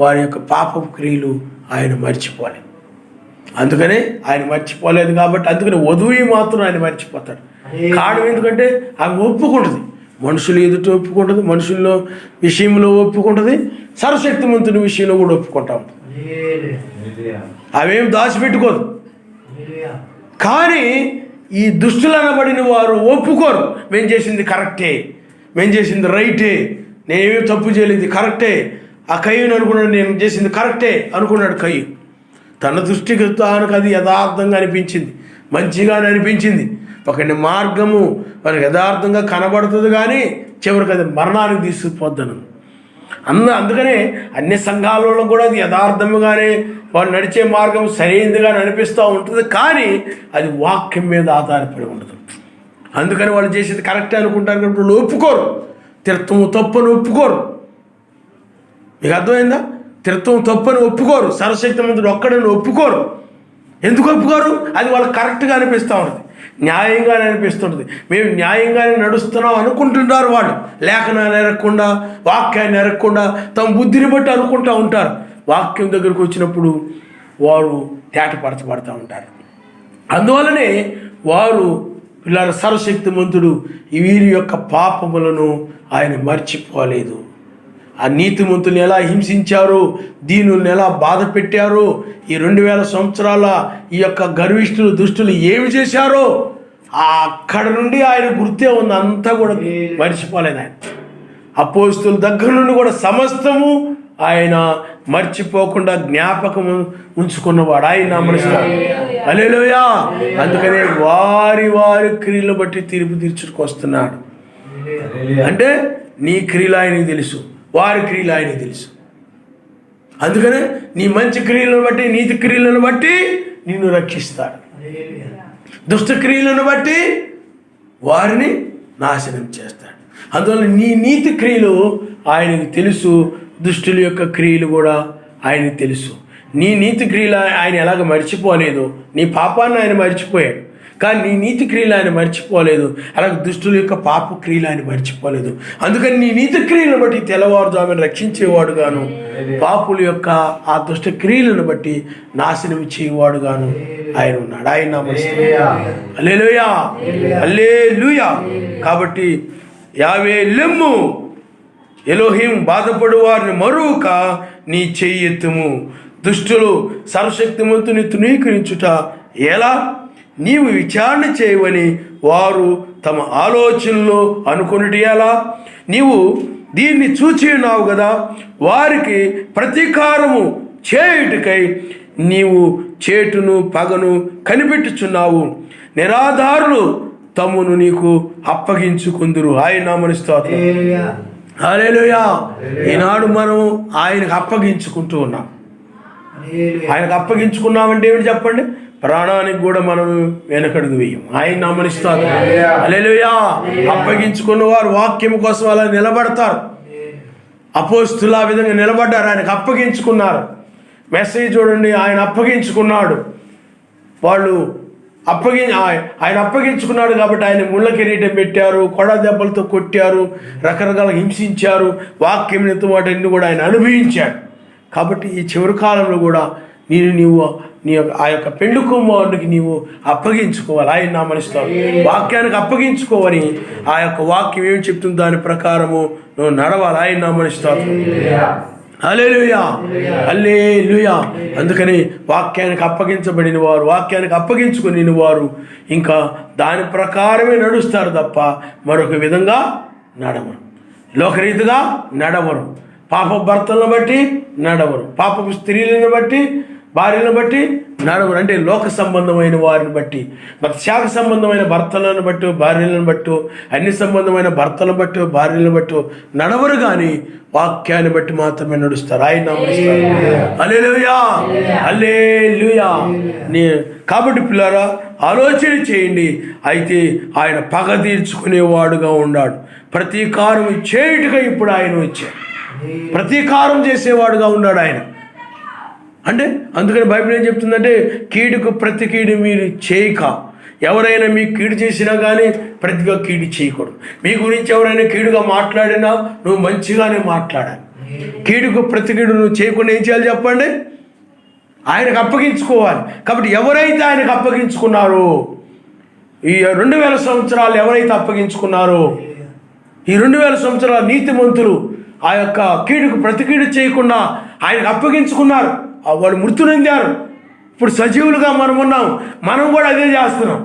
వారి యొక్క పాపపు క్రియలు ఆయన మర్చిపోలేదు. అందుకనే ఆయన మర్చిపోలేదు కాబట్టి అందుకని వధువు మాత్రం ఆయన మర్చిపోతాడు. కారణం ఎందుకంటే ఆమె ఒప్పుకుంటుంది, మనుషులు ఎదుట ఒప్పుకుంటుంది, మనుషుల్లో విషయంలో ఒప్పుకుంటుంది, సర్వశక్తిమంతుని విషయంలో కూడా ఒప్పుకుంటా ఉంటుంది. అవేం దాచిపెట్టుకోదు. కానీ ఈ దుష్టులు అనబడిన వారు ఒప్పుకోరు. మేము చేసింది కరెక్టే, మేము చేసింది రైటే, నేనేమీ తప్పు చేయలేదు కరెక్టే. ఆ కయ్యను అనుకున్నాడు నేను చేసింది కరెక్టే అనుకున్నాడు. కయ్య తన దృష్టికి తానికి అది యథార్థంగా అనిపించింది, మంచిగానే అనిపించింది. ఒకటి మార్గము మనకు యథార్థంగా కనబడుతుంది, కానీ చివరికి అది మరణానికి తీసుకుపోద్దను. అందుకనే అన్ని సంఘాలలో కూడా అది యథార్థముగానే వాళ్ళు నడిచే మార్గం సరైనదిగానే అనిపిస్తూ ఉంటుంది, కానీ అది వాక్యం మీద ఆధారపడి ఉండదు. అందుకని వాళ్ళు చేసేది కరెక్టే అనుకుంటారు కాబట్టి వాళ్ళు ఒప్పుకోరు. తీర్థము తప్పని ఒప్పుకోరు. మీకు అర్థమైందా? తీర్థం తప్పని ఒప్పుకోరు. సర్వశక్తిమంతుడు ఒక్కడని ఒప్పుకోరు. ఎందుకు ఒప్పుకోరు? అది వాళ్ళకి కరెక్ట్గా అనిపిస్తూ ఉంటుంది, న్యాయంగానే అనిపిస్తుంటుంది. మేము న్యాయంగానే నడుస్తున్నాం అనుకుంటున్నారు వాళ్ళు. లేఖనాన్ని ఎరగకుండా, వాక్యాన్ని ఎరగకుండా తమ బుద్ధిని బట్టి అనుకుంటూ ఉంటారు. వాక్యం దగ్గరకు వచ్చినప్పుడు వారు తేటపరచబడుతూ ఉంటారు. అందువలనే వారు పిల్లల సర్వశక్తిమంతుడు వీరి యొక్క పాపములను ఆయన మర్చిపోలేదు. ఆ నీతిమంతుల్ని ఎలా హింసించారో, దీనుల్ని ఎలా బాధ పెట్టారో, ఈ 2000 సంవత్సరాల ఈ యొక్క గర్విష్ఠులు దుష్టులు ఏమి చేశారో అక్కడ నుండి ఆయన గుర్తే ఉంది. అంతా కూడా మర్చిపోలేదు ఆయన. అపోస్తుల దగ్గర నుండి కూడా సమస్తము ఆయన మర్చిపోకుండా జ్ఞాపకం ఉంచుకున్నవాడు. ఆయన నమస్కారం. హల్లెలూయా. అందుకనే వారి వారి క్రియలు బట్టి తీర్పు తీర్చుకు వస్తున్నాడు. అంటే నీ క్రియలు ఆయనకి తెలుసు, వారి క్రియలు ఆయనకి తెలుసు. అందుకనే నీ మంచి క్రియలను బట్టి, నీతి క్రియలను బట్టి నిన్ను రక్షిస్తాడు. దుష్ట క్రియలను బట్టి వారిని నాశనం చేస్తాడు. అందువల్ల నీ నీతి క్రియలు ఆయనకు తెలుసు, దుష్టుల యొక్క క్రియలు కూడా ఆయనకు తెలుసు. నీ నీతి క్రియలు ఆయన ఎలాగ మర్చిపోలేదు, నీ పాపాన్ని ఆయన మర్చిపోయాడు, కానీ నీ నీతి క్రియలు ఆయన మర్చిపోలేదు. అలాగే దుష్టుల యొక్క పాప క్రియలు ఆయన మర్చిపోలేదు. అందుకని నీ నీతి క్రియలను బట్టి తెల్లవారుజామున రక్షించేవాడు గాను, పాపుల యొక్క ఆ దుష్ట క్రియలను బట్టి నాశనం చేయవాడుగాను ఆయన ఉన్నాడు. ఆయన నమస్కారం. హల్లెలూయా, హల్లెలూయా. కాబట్టి యావే లెమ్ము, ఎలోహిం బాధపడు వారిని మరువక నీ చెయ్యెత్తుము. దుష్టులు సర్వశక్తిమంతుని తృణీకరించుట ఎలా? నీవు విచారణ చేయవని వారు తమ ఆలోచనలో అనుకున్నటి ఎలా? నీవు దీన్ని చూచి ఉన్నావు కదా, వారికి ప్రతీకారము చేయుటకై నీవు చేటును పగను కనిపెట్టుచున్నావు. నిరాధారులు తమను నీకు అప్పగించుకుందురు. ఆయన నామమున స్తోత్రం. హల్లెలూయా. ఈనాడు మనం ఆయనకు అప్పగించుకుంటూ ఉన్నాం. ఆయనకు అప్పగించుకున్నామంటే ఏమిటి చెప్పండి? ప్రాణానికి కూడా మనం వెనకడుగు వేయం. ఆయన నామమున స్తోత్రం. హల్లెలూయా. అప్పగించుకున్న వారు వాక్యం కోసం అలా నిలబడతారు. అపోస్తులు ఆ విధంగా నిలబడ్డారు, ఆయనకు అప్పగించుకున్నారు. మెసేజ్ చూడండి, ఆయన అప్పగించుకున్నాడు. వాళ్ళు ఆయన అప్పగించుకున్నాడు కాబట్టి ఆయన ముళ్ళ కిరీటం పెట్టారు, కొడ దెబ్బలతో కొట్టారు, రకరకాల హింసించారు, వాక్యం వాటిని కూడా ఆయన అనుభవించాడు. కాబట్టి ఈ చివరి కాలంలో కూడా నీవు ఆ యొక్క పెండు కుమారునికి నీవు అప్పగించుకోవాలి. ఆయన నామమున స్తోత్రం. వాక్యానికి అప్పగించుకోవని ఆ యొక్క వాక్యం ఏమి చెప్తుంది దాని ప్రకారము నువ్వు నడవాలి. ఆయన నామమున స్తోత్రం. హల్లెలూయా, హల్లెలూయా. అందుకని వాక్యానికి అప్పగించబడిన వారు, వాక్యానికి అప్పగించుకుని వారు ఇంకా దాని ప్రకారమే నడుస్తారు తప్ప మరొక విధంగా నడవరు, లోకరీతిగా నడవరు, పాప భర్తలను బట్టి నడవరు, పాపపు స్త్రీలను బట్టి భార్యలను బట్టి నడవరు. అంటే లోక సంబంధమైన వారిని బట్టి, శాఖ సంబంధమైన భర్తలను బట్టి భార్యలను బట్టి, అన్ని సంబంధమైన భర్తలను బట్టి భార్యలను బట్టి నడవరు, కానీ వాక్యాన్ని బట్టి మాత్రమే నడుస్తారు. ఆయన హల్లెలూయా, హల్లెలూయా. కాబట్టి పిల్లారా, ఆలోచన చేయండి. అయితే ఆయన పగ తీర్చుకునేవాడుగా ఉన్నాడు. ప్రతీకారం చేయుటగా ఇప్పుడు ఆయన వచ్చాడు. ప్రతీకారం చేసేవాడుగా ఉన్నాడు ఆయన. అంటే అందుకని బైబిల్ ఏం చెప్తుందంటే, కీడుకు ప్రతి కీడు మీరు చేయక, ఎవరైనా మీకు కీడు చేసినా కానీ ప్రతిగా కీడు చేయకూడదు. మీ గురించి ఎవరైనా కీడుగా మాట్లాడినా నువ్వు మంచిగానే మాట్లాడాలి. కీడుకు ప్రతి కీడు నువ్వు చేయకుండా ఏం చేయాలి చెప్పండి? ఆయనకు అప్పగించుకోవాలి. కాబట్టి ఎవరైతే ఆయనకు అప్పగించుకున్నారో, ఈ 2000 సంవత్సరాలు ఎవరైతే అప్పగించుకున్నారో, ఈ 2000 సంవత్సరాల నీతిమంతులు ఆ యొక్క కీడుకు ప్రతి కీడు చేయకుండా ఆయనకు అప్పగించుకున్నారు. వాళ్ళు మృతులైందారు. ఇప్పుడు సజీవులుగా మనం ఉన్నాం. మనం కూడా అదే చేస్తున్నాం.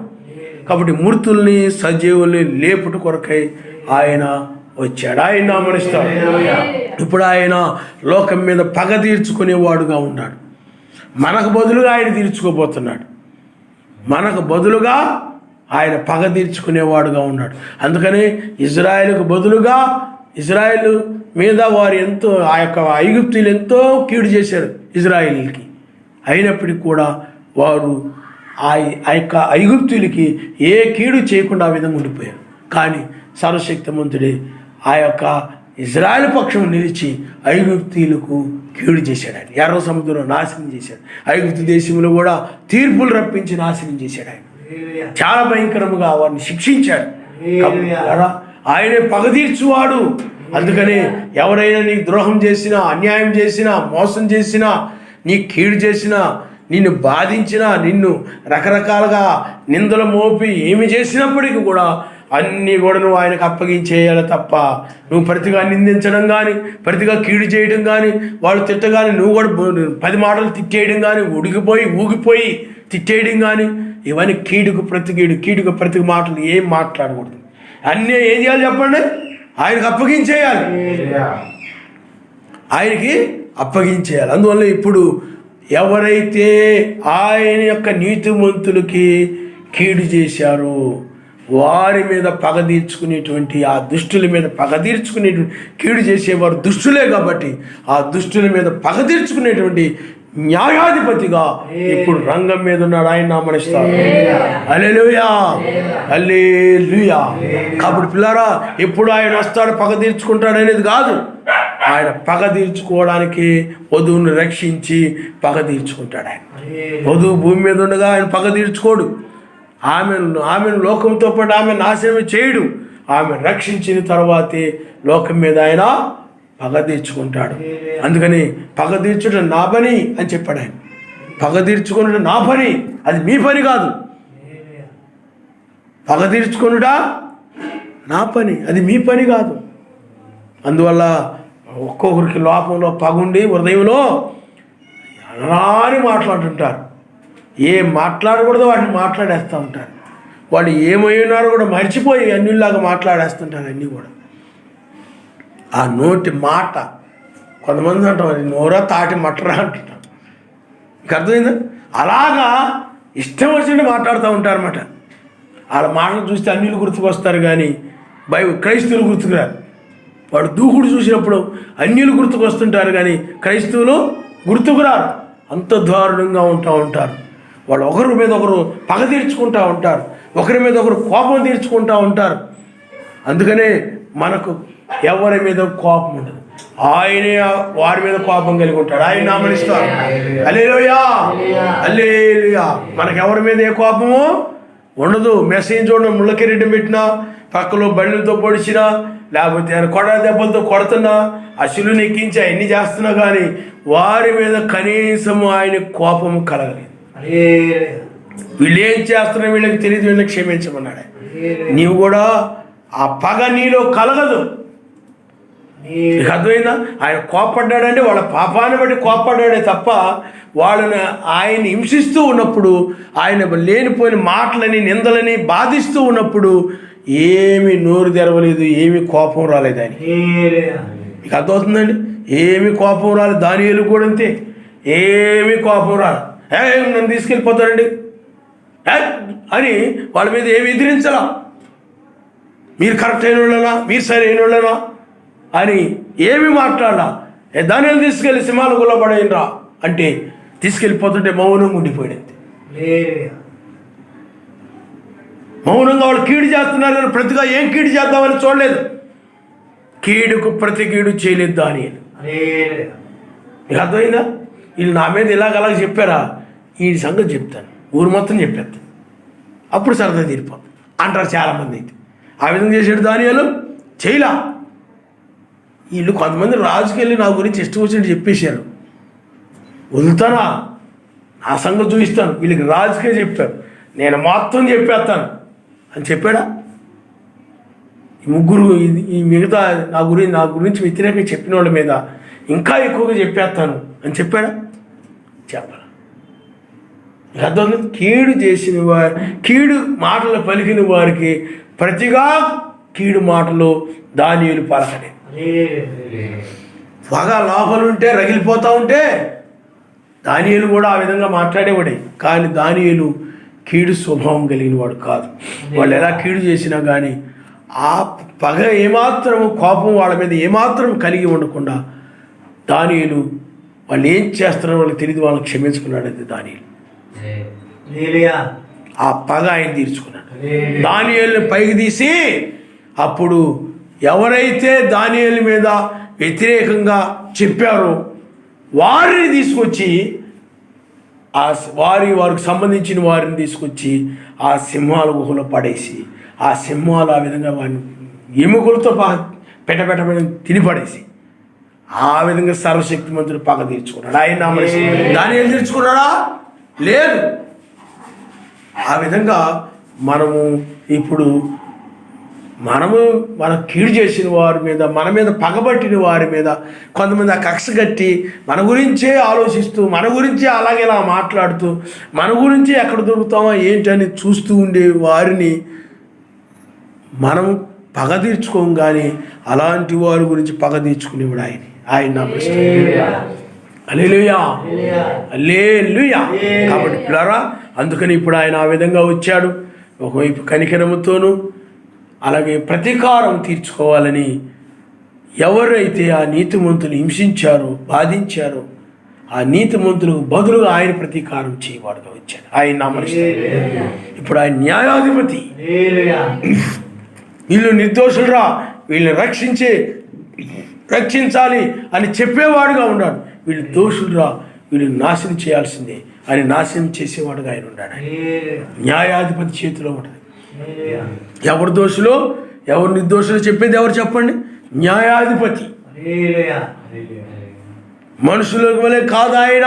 కాబట్టి మృతుల్ని సజీవుల్ని లేపుట కొరకై ఆయన వచ్చాడు. ఆయన నామనిస్తాడు. ఇప్పుడు ఆయన లోకం మీద పగ తీర్చుకునేవాడుగా ఉన్నాడు. మనకు బదులుగా ఆయన తీర్చుకోబోతున్నాడు. మనకు బదులుగా ఆయన పగ తీర్చుకునేవాడుగా ఉన్నాడు. అందుకని ఇజ్రాయేలుకు బదులుగా, ఇజ్రాయేలు మీద వారు ఎంతో, ఆ యొక్క ఐగుప్తీయులు ఎంతో కీడు చేశారు ఇజ్రాయేలీలకి. అయినప్పటికీ కూడా వారు ఆ యొక్క ఐగుప్తీయులకి ఏ కీడు చేయకుండా ఆ విధంగా ఉండిపోయారు. కానీ సర్వశక్తిమంతుడే ఆ యొక్క ఇజ్రాయేల్ పక్షం నిలిచి ఐగుప్తీయులకు కీడు చేశాడు. ఆయన ఎర్ర సముద్రంలో నాశనం చేశాడు. ఐగుప్తు దేశంలో కూడా తీర్పులు రప్పించి నాశనం చేశాడు. ఆయన చాలా భయంకరంగా వారిని శిక్షించాడు. ఆయనే పగ తీర్చువాడు. అందుకని ఎవరైనా నీకు ద్రోహం చేసినా, అన్యాయం చేసినా, మోసం చేసినా, నీ కీడు చేసినా, నిన్ను బాధించినా, నిన్ను రకరకాలుగా నిందలు మోపి ఏమి చేసినప్పటికీ కూడా అన్నీ కూడా నువ్వు ఆయనకు అప్పగించేయాలి తప్ప, నువ్వు ప్రతిగా నిందించడం కానీ, ప్రతిగా కీడు చేయడం కానీ, వాళ్ళు తిట్టగానే నువ్వు కూడా 10 మాటలు తిట్టేయడం కానీ, ఊగిపోయి తిట్టేయడం కానీ, ఇవన్నీ కీడుకు ప్రతి కీడుకు ప్రతి మాటలు ఏం మాట్లాడకూడదు. అన్నీ ఏం చేయాలి చెప్పండి? ఆయనకు అప్పగించేయాలి. ఆయనకి అప్పగించేయాలి. అందువల్ల ఇప్పుడు ఎవరైతే ఆయన యొక్క నీతిమంతులకి కీడు చేశారో వారి మీద పగ తీర్చుకునేటువంటి, ఆ దుష్టుల మీద పగ తీర్చుకునేటువంటి, కీడు చేసేవారు దుష్టులే కాబట్టి ఆ దుష్టుల మీద పగ తీర్చుకునేటువంటి న్యాయాధిపతిగా ఇప్పుడు రంగం మీద ఉన్నాడు. ఆయన నామనిస్తాడు. హల్లెలూయా, హల్లెలూయా. కాబట్టి పిల్లారా, ఎప్పుడు ఆయన వస్తాడు పగ తీర్చుకుంటాడు అనేది కాదు. ఆయన పగ తీర్చుకోవడానికి వధువుని రక్షించి పగ తీర్చుకుంటాడు. ఆయన వధువు భూమి మీద ఉండగా ఆయన పగ తీర్చుకోడు. ఆమెను లోకంతో పాటు ఆమె నాశనం చేయడు. ఆమె రక్షించిన తర్వాతే లోకం మీద ఆయన పగ తీర్చుకుంటాడు. అందుకని పగ తీర్చుట నా పని అని చెప్పాడు ఆయన. పగ తీర్చుకున్నట నా పని, అది మీ పని కాదు. పగ తీర్చుకున్నట నా పని, అది మీ పని కాదు. అందువల్ల ఒక్కొక్కరికి లోపంలో పగుండి హృదయంలో అలానే మాట్లాడుతుంటారు. ఏం మాట్లాడకూడదో వాటిని మాట్లాడేస్తూ ఉంటారు. వాళ్ళు ఏమైనారో కూడా మర్చిపోయి అన్నిలాగా మాట్లాడేస్తుంటారు. అన్నీ కూడా ఆ నోటి మాట, కొంతమంది అంటాం అది నోరా తాటి మట్టరా అంటుంటాం. మీకు అర్థమైందా? అలాగా ఇష్టం వచ్చినట్టు మాట్లాడుతూ ఉంటారన్నమాట. వాళ్ళ మాటలు చూస్తే అన్నిలు గుర్తుకొస్తారు కానీ క్రైస్తవులు గుర్తుకురారు. వాడు దూకుడు చూసినప్పుడు అన్యులు గుర్తుకొస్తుంటారు కానీ క్రైస్తవులు గుర్తుకురారు. అంత దారుణంగా ఉంటారు. వాళ్ళు ఒకరి మీద ఒకరు పగ తీర్చుకుంటూ ఉంటారు, ఒకరి మీద ఒకరు కోపం తీర్చుకుంటూ ఉంటారు. అందుకనే మనకు ఎవరి మీద కోపం ఉండదు. ఆయనే వారి మీద కోపం కలిగి ఉంటాడు. ఆయన నామనిస్తాడు. హల్లెలూయా, హల్లెలూయా. మనకు ఎవరి మీద ఏ కోపము ఉండదు. మెసేజ్ చూడడం, ముళ్ళ కిరీటం పెట్టినా, పక్కలో బళ్ళతో పొడిచినా, లేకపోతే ఆయన కొడ దెబ్బలతో కొడుతున్నా, అసలు ఎక్కించి అన్ని చేస్తున్నా కానీ వారి మీద కనీసము ఆయన కోపము కలగలేదు. వీళ్ళు ఏం చేస్తున్నా వీళ్ళకి తెలియదు, వీళ్ళని క్షమించమన్నాడు. నీవు కూడా ఆ పగ నీలో కలగదు. నీకు అర్థమైందా? ఆయన కోప్పడ్డాడంటే వాళ్ళ పాపాన్ని బట్టి కోప్పడ్డాడే తప్ప వాళ్ళని ఆయన హింసిస్తూ ఉన్నప్పుడు, ఆయన లేనిపోయిన మాటలని నిందలని బాధిస్తూ ఉన్నప్పుడు ఏమి నోరు తెరవలేదు, ఏమి కోపం రాలేదు. ఆయన మీకు అర్థమవుతుందండి? ఏమి కోపం రాలేదు. దానియేలు కూడా అంతే. ఏమీ కోపం రాదు. నన్ను తీసుకెళ్ళిపోతారండి అని వాళ్ళ మీద ఏమి ఎదిరించలా. మీరు కరెక్ట్ అయిన వాళ్ళనా, మీరు సరైన వాళ్ళనా అని ఏమి మాట్లాడాలా. దానిని తీసుకెళ్ళి సింహాల గుల్ల పడేయరా అంటే తీసుకెళ్ళిపోతుంటే మౌనంగా ఉండిపోయింది. మౌనంగా వాళ్ళు కీడు చేస్తున్నారు కానీ ప్రతిగా ఏం కీడు చేద్దామని చూడలేదు. కీడుకు ప్రతి కీడు చేయలేదు దానియేలు. మీకు అర్థమైందా? వీళ్ళు నా మీద ఇలాగ చెప్పారా, ఈ సంగతి చెప్తాను, ఊరు మొత్తం చెప్పేస్తాను, అప్పుడు సరదా తీరిపోతుంది అంటారు చాలామంది. అయితే ఆ విధంగా చేసాడు దానియేలు, చేయలా. వీళ్ళు కొంతమంది రాజుకెళ్ళి నా గురించి ఇష్టం వచ్చినట్టు చెప్పేశారు, వదులుతానా, నా సంగతి చూపిస్తాను, వీళ్ళకి రాజుకే చెప్పారు, నేను మొత్తం చెప్పేస్తాను అని చెప్పాడా? ఈ ముగ్గురు ఈ మిగతా నా గురించి వ్యతిరేకంగా చెప్పిన వాళ్ళ మీద ఇంకా ఎక్కువగా చెప్పేస్తాను అని చెప్పాడా? చెప్పాలి. అర్థం. కీడు చేసిన వారు, కీడు మాటలు పలికిన వారికి ప్రతిగా కీడు మాటలు దానియేలు పలకడే. బాగా లోపలుంటే రగిలిపోతూ ఉంటే దానియేలు కూడా ఆ విధంగా మాట్లాడేవాడే. కానీ దానియేలు కీడు స్వభావం కలిగిన వాడు కాదు. వాళ్ళు ఎలా కీడు చేసినా కానీ ఆ పగ ఏమాత్రం, కోపం వాళ్ళ మీద ఏమాత్రం కలిగి ఉండకుండా దానియేలు వాళ్ళు ఏం చేస్తున్నారో వాళ్ళకి తెలియదు, వాళ్ళని క్షమించుకున్నాడు. అది దానియేలు. ఆ పగ ఆయన తీర్చుకున్నాడు. దానియేలుని పైకి తీసి అప్పుడు ఎవరైతే దానియేలు మీద వ్యతిరేకంగా చెప్పారో వారిని తీసుకొచ్చి వారికి సంబంధించిన వారిని తీసుకొచ్చి ఆ సింహాల గుహలో పడేసి, ఆ సింహాలు ఆ విధంగా వారిని ఎముకలతో పెట్టబెట్టబడి తినిపడేసి ఆ విధంగా సర్వశక్తిమంతుడు పగ తీర్చుకున్నాడు. ఆయన దానియేలు తీర్చుకున్నాడా? లేదు. ఆ విధంగా ఇప్పుడు మన కీడు చేసిన వారి మీద, మన మీద పగబట్టిన వారి మీద కొంతమంది ఆ కక్ష కట్టి మన గురించే ఆలోచిస్తూ, మన గురించే అలాగే ఇలా మాట్లాడుతూ, మన గురించే ఎక్కడ దొరుకుతామా ఏంటని చూస్తూ ఉండే వారిని మనం పగ తీర్చుకోం. కానీ అలాంటి వారి గురించి పగ తీర్చుకునేవాడు ఆయన నామస్తుడు. హల్లెలూయా, హల్లెలూయా. కాబట్టి పిల్లరా, అందుకని ఇప్పుడు ఆయన ఆ విధంగా వచ్చాడు. ఒకవైపు కనికరముతోనూ అలాగే ప్రతీకారం తీర్చుకోవాలని ఎవరైతే ఆ నీతిమంతులు హింసించారో, బాధించారో ఆ నీతిమంతులకు బదులుగా ఆయన ప్రతీకారం చేయవాడుగా వచ్చాడు. ఆయన నామస్తుడు. ఇప్పుడు ఆయన న్యాయాధిపతి. వీళ్ళు నిర్దోషులురా, వీళ్ళని రక్షించాలి అని చెప్పేవాడుగా ఉన్నాడు. వీళ్ళు దోషులురా, వీళ్ళని నాశనం చేయాల్సిందే అని నాశనం చేసేవాడుగా ఆయన ఉన్నాడు. న్యాయాధిపతి చేతిలో ఉంటుంది. ఎవరు దోషులో ఎవరు నిర్దోషులు చెప్పేది ఎవరు చెప్పండి? న్యాయాధిపతి. మనుషులకు వలె కాదు ఆయన.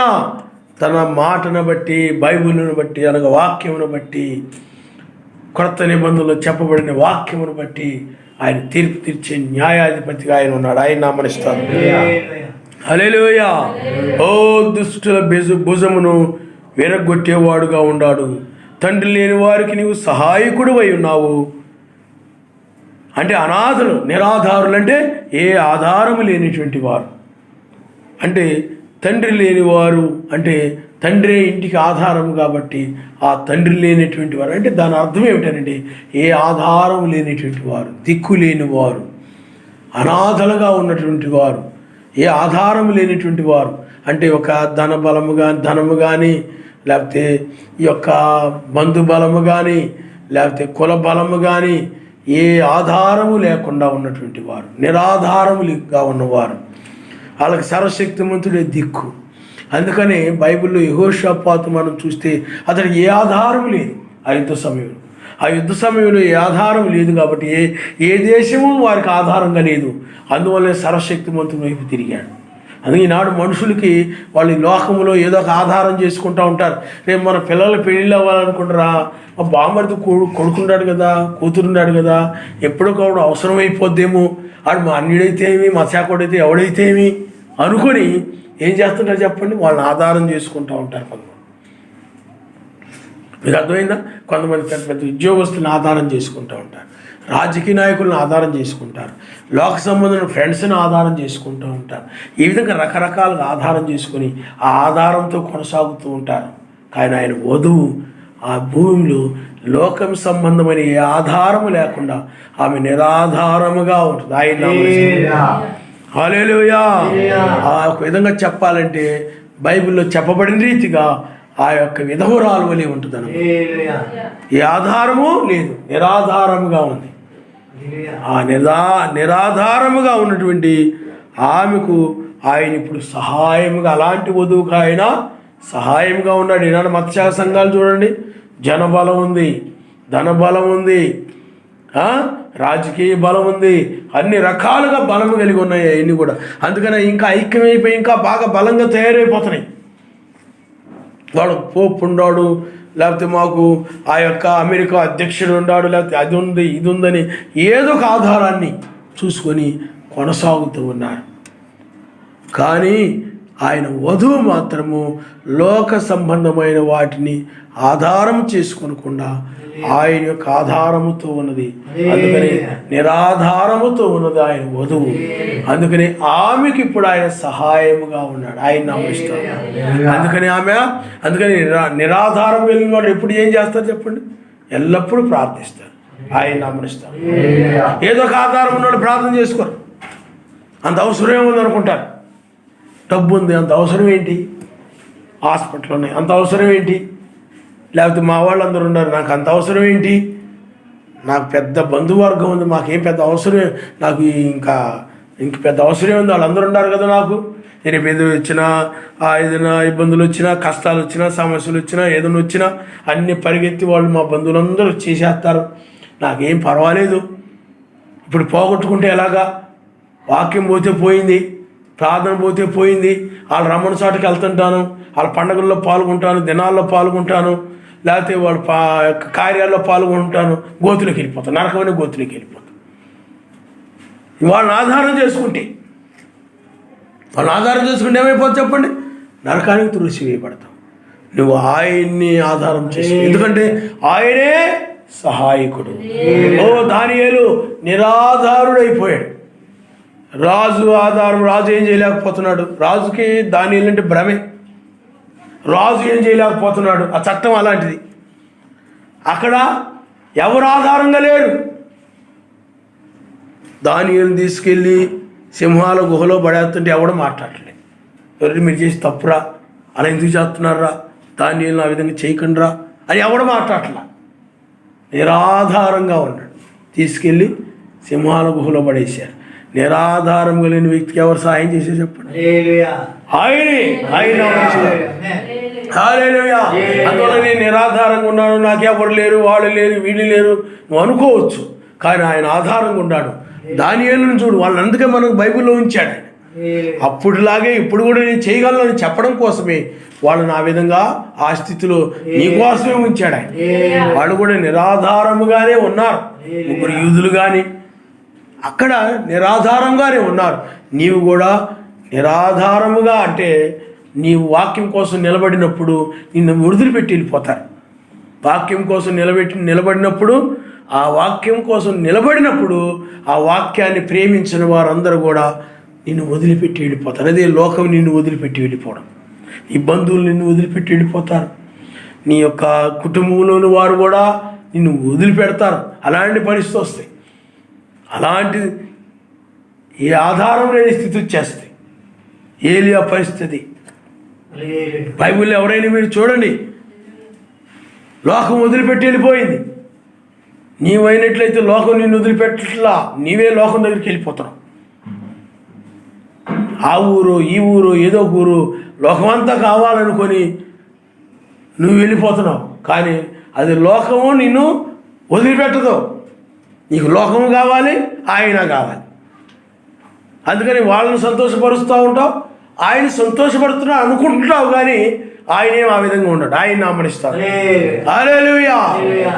తన మాటను బట్టి, బైబిల్ను బట్టి, అనగా వాక్యమును బట్టి, కొత్త నిబంధనలో చెప్పబడిన వాక్యమును బట్టి ఆయన తీర్పు తీర్చే న్యాయాధిపతిగా ఆయన ఉన్నాడు. ఆయన నామనిస్తాను. హల్లెలూయా. ఓ దుష్టుల భుజమును విరగొట్టేవాడుగా ఉన్నాడు. తండ్రి లేని వారికి నీవు సహాయకుడు అయి ఉన్నావు. అంటే అనాథలు, నిరాధారులు అంటే ఏ ఆధారము లేనిటువంటి వారు. అంటే తండ్రి లేనివారు అంటే తండ్రే ఇంటికి ఆధారం కాబట్టి ఆ తండ్రి లేనటువంటి వారు అంటే దాని అర్థం ఏమిటంటే ఏ ఆధారం లేనటువంటి వారు, దిక్కు లేని వారు, అనాథలుగా ఉన్నటువంటి వారు, ఏ ఆధారం లేనటువంటి వారు. అంటే ఒక ధనము కానీ లేకపోతే ఈ యొక్క బంధు బలము కానీ లేకపోతే కుల బలము కానీ ఏ ఆధారము లేకుండా ఉన్నటువంటి వారు, నిరాధారములుగా ఉన్నవారు, వాళ్ళకి సర్వశక్తిమంతుడే దిక్కు. అందుకనే బైబిల్లో యెహోషాపాతు మనం చూస్తే అతనికి ఏ ఆధారం లేదు. ఆ యుద్ధ సమయంలో ఏ ఆధారం లేదు కాబట్టి ఏ దేశము వారికి ఆధారంగా లేదు. అందువల్లే సర్వశక్తిమంతుని వైపు తిరిగాడు. అందుకే ఈనాడు మనుషులకి వాళ్ళు ఈ లోకంలో ఏదో ఒక ఆధారం చేసుకుంటూ ఉంటారు. రేపు మన పిల్లలు పెళ్ళిళ్ళు అవ్వాలనుకుంటారా, మా బామ్మడితో కొడుకున్నాడు కదా, కూతురున్నాడు కదా, ఎప్పుడో కూడా అవసరం అయిపోద్దేమో, ఆడు మా అన్యుడైతే ఏమి, మా శాఖడైతే ఎవడైతే ఏమి అనుకొని ఏం చేస్తుంటారు చెప్పండి, వాళ్ళని ఆధారం చేసుకుంటూ ఉంటారు కొంతమంది. మీకు అర్థమైందా? కొంతమంది పెద్ద పెద్ద ఉద్యోగస్తులను ఆధారం చేసుకుంటూ ఉంటారు, రాజకీయ నాయకులను ఆధారం చేసుకుంటారు, లోక సంబంధమైన ఫ్రెండ్స్ని ఆధారం చేసుకుంటూ ఉంటారు. ఈ విధంగా రకరకాలుగా ఆధారం చేసుకుని ఆ ఆధారంతో కొనసాగుతూ ఉంటారు. కానీ ఆయన వధువు ఆ భూమిలో లోకం సంబంధమైన ఏ ఆధారము లేకుండా ఆమె నిరాధారముగా ఉంటుంది. ఆయన హల్లెలూయా. ఆ ఒక విధంగా చెప్పాలంటే బైబిల్లో చెప్పబడిన రీతిగా ఆ యొక్క విధవరాలు వలె ఉంటుంది అన్నమాట. ఏ ఆధారము లేదు, నిరాధారముగా ఉంది. ఆ నిరాధారముగా ఉన్నటువంటి ఆమెకు ఆయన ఇప్పుడు సహాయముగా, అలాంటి వధువుకు ఆయన సహాయంగా ఉన్నాడు. ఈనాడు మత్స్య సంఘాలు చూడండి, జనబలం ఉంది, ధనబలం ఉంది, రాజకీయ బలం ఉంది, అన్ని రకాలుగా బలము కలిగి ఉన్నాయి అవన్నీ కూడా. అందుకనే ఇంకా ఐక్యమైపోయి ఇంకా బాగా బలంగా తయారైపోతున్నాయి. వాడు పోప్ ఉన్నాడు, లేకపోతే మాకు ఆ యొక్క అమెరికా అధ్యక్షుడు ఉన్నాడు, లేకపోతే అది ఉంది ఇది ఉందని ఏదో ఒక ఆధారాన్ని చూసుకొని కొనసాగుతూ ఉన్నారు. కానీ ఆయన వధువు మాత్రము లోక సంబంధమైన వాటిని ఆధారం చేసుకోనకుండా ఆయన యొక్క ఆధారముతో ఉన్నది. అందుకని నిరాధారముతో ఉన్నది ఆయన వధువు. అందుకని ఆమెకి ఇప్పుడు ఆయన సహాయముగా ఉన్నాడు, ఆయన నమ్మిస్తాడు. అందుకని నిరాధారం వెళ్ళిన వాళ్ళు ఎప్పుడు ఏం చేస్తారు చెప్పండి? ఎల్లప్పుడూ ప్రార్థిస్తారు, ఆయన నమ్మిస్తారు. ఏదో ఒక ఆధారం ఉన్నాడు ప్రార్థన చేసుకోరు. అంత అవసరం ఏముంది అనుకుంటారు. డబ్బు ఉంది, అంత అవసరం ఏంటి? హాస్పిటల్ ఉన్నాయి, అంత అవసరం ఏంటి? లేకపోతే మా వాళ్ళందరూ ఉన్నారు, నాకు అంత అవసరం ఏంటి? నాకు పెద్ద బంధువర్గం ఉంది, మాకేం పెద్ద అవసరం, నాకు ఇంక పెద్ద అవసరం ఉంది, వాళ్ళందరూ ఉన్నారు కదా నాకు. నేను ఏదో వచ్చినా, ఏదైనా ఇబ్బందులు వచ్చినా, కష్టాలు వచ్చినా, సమస్యలు వచ్చినా, ఏదైనా వచ్చినా అన్నీ పరిగెత్తి వాళ్ళు మా బంధువులందరూ చేసేస్తారు, నాకేం పర్వాలేదు. ఇప్పుడు పోగొట్టుకుంటే ఎలాగా? వాక్యం పోతే పోయింది, ప్రార్థన పోతే పోయింది, వాళ్ళు రమ్మని చాటుకి వెళ్తుంటాను, వాళ్ళ పండుగల్లో పాల్గొంటాను, దినాల్లో పాల్గొంటాను, లేకపోతే వాళ్ళ కార్యాల్లో పాల్గొంటాను, గోతులోకి వెళ్ళిపోతాను, నరకమైన గోతులోకి వెళ్ళిపోతాను. వాళ్ళని ఆధారం చేసుకుంటే ఏమైపోతుంది చెప్పండి? నరకానికి తులసివేయబడతాం. నువ్వు ఆయన్ని ఆధారం చేసి, ఎందుకంటే ఆయనే సహాయకుడు. ఓ దానియేలు నిరాధారుడైపోయాడు. రాజు ఆధారం, రాజు ఏం చేయలేకపోతున్నాడు. రాజుకి దానియేలు అంటే భ్రమే. రాజు ఏం చేయలేకపోతున్నాడు, ఆ చట్టం అలాంటిది. అక్కడ ఎవరు ఆధారంగా లేరు. దానియేలు తీసుకెళ్ళి సింహాల గుహలో పడేస్తుంటే ఎవడో మాట్లాడలేదు. ఎవరు మీరు చేసి తప్పురా, అలా ఎందుకు చేస్తున్నారా, దానియేలు ఆ విధంగా చేయకుండా అని ఎవడో మాట్లాడలా. నిరాధారంగా ఉన్నాడు, తీసుకెళ్ళి సింహాల గుహలో పడేశారు. నిరాధారం కలిగిన వ్యక్తికి ఎవరు సహాయం చేశారు చెప్పండి? ఆయన అందువల్ల నేను నిరాధారంగా ఉన్నాను, నాకెవరు లేరు, వాళ్ళు లేరు, వీళ్ళు లేరు నువ్వు అనుకోవచ్చు. కానీ ఆయన ఆధారంగా ఉన్నాడు. దానియేలును చూడు, వాళ్ళని అందుకే మనకు బైబిల్లో ఉంచాడు. అప్పుడులాగే ఇప్పుడు కూడా నేను చేయగలను చెప్పడం కోసమే వాళ్ళని ఆ విధంగా ఆ స్థితిలో నీకోసమే ఉంచాడు ఆయన. వాళ్ళు కూడా నిరాధారముగానే ఉన్నారు. ముగ్గురు యూదులు కానీ అక్కడ నిరాధారంగానే ఉన్నారు. నీవు కూడా నిరాధారముగా, అంటే నీవు వాక్యం కోసం నిలబడినప్పుడు నిన్ను వదిలిపెట్టి వెళ్ళిపోతారు. వాక్యం కోసం నిలబడినప్పుడు ఆ వాక్యం కోసం నిలబడినప్పుడు ఆ వాక్యాన్ని ప్రేమించిన వారందరూ కూడా నిన్ను వదిలిపెట్టి వెళ్ళిపోతారు. అదే లోకం నిన్ను వదిలిపెట్టి వెళ్ళిపోవడం. ఈ బంధువులు నిన్ను వదిలిపెట్టి వెళ్ళిపోతారు. నీ యొక్క కుటుంబంలోని వారు కూడా నిన్ను వదిలిపెడతారు. అలాంటి పరిస్థితి వస్తాయి. అలాంటి ఏ ఆధారం లేని స్థితి వచ్చేస్తాయి. ఏలియా పరిస్థితి బైబిల్లో ఎవరైనా మీరు చూడండి, లోకం వదిలిపెట్టి వెళ్ళిపోయింది. నీవైనట్లయితే లోకం నిన్ను వదిలిపెట్టట్లా, నీవే లోకం దగ్గరికి వెళ్ళిపోతావు. ఆ ఊరు ఈ ఊరు ఏదో ఒక ఊరు లోకమంతా కావాలనుకొని నువ్వు వెళ్ళిపోతున్నావు. కానీ అది లోకము నిన్ను వదిలిపెట్టదు. నీకు లోకము కావాలి, ఆయన కావాలి. అందుకని వాళ్ళని సంతోషపరుస్తూ ఉంటావు, ఆయన సంతోషపడుతున్నా అనుకుంటున్నావు, కానీ ఆయనేం ఆ విధంగా ఉన్నాడు. ఆయన నామనిస్తాడు. హల్లెలూయా,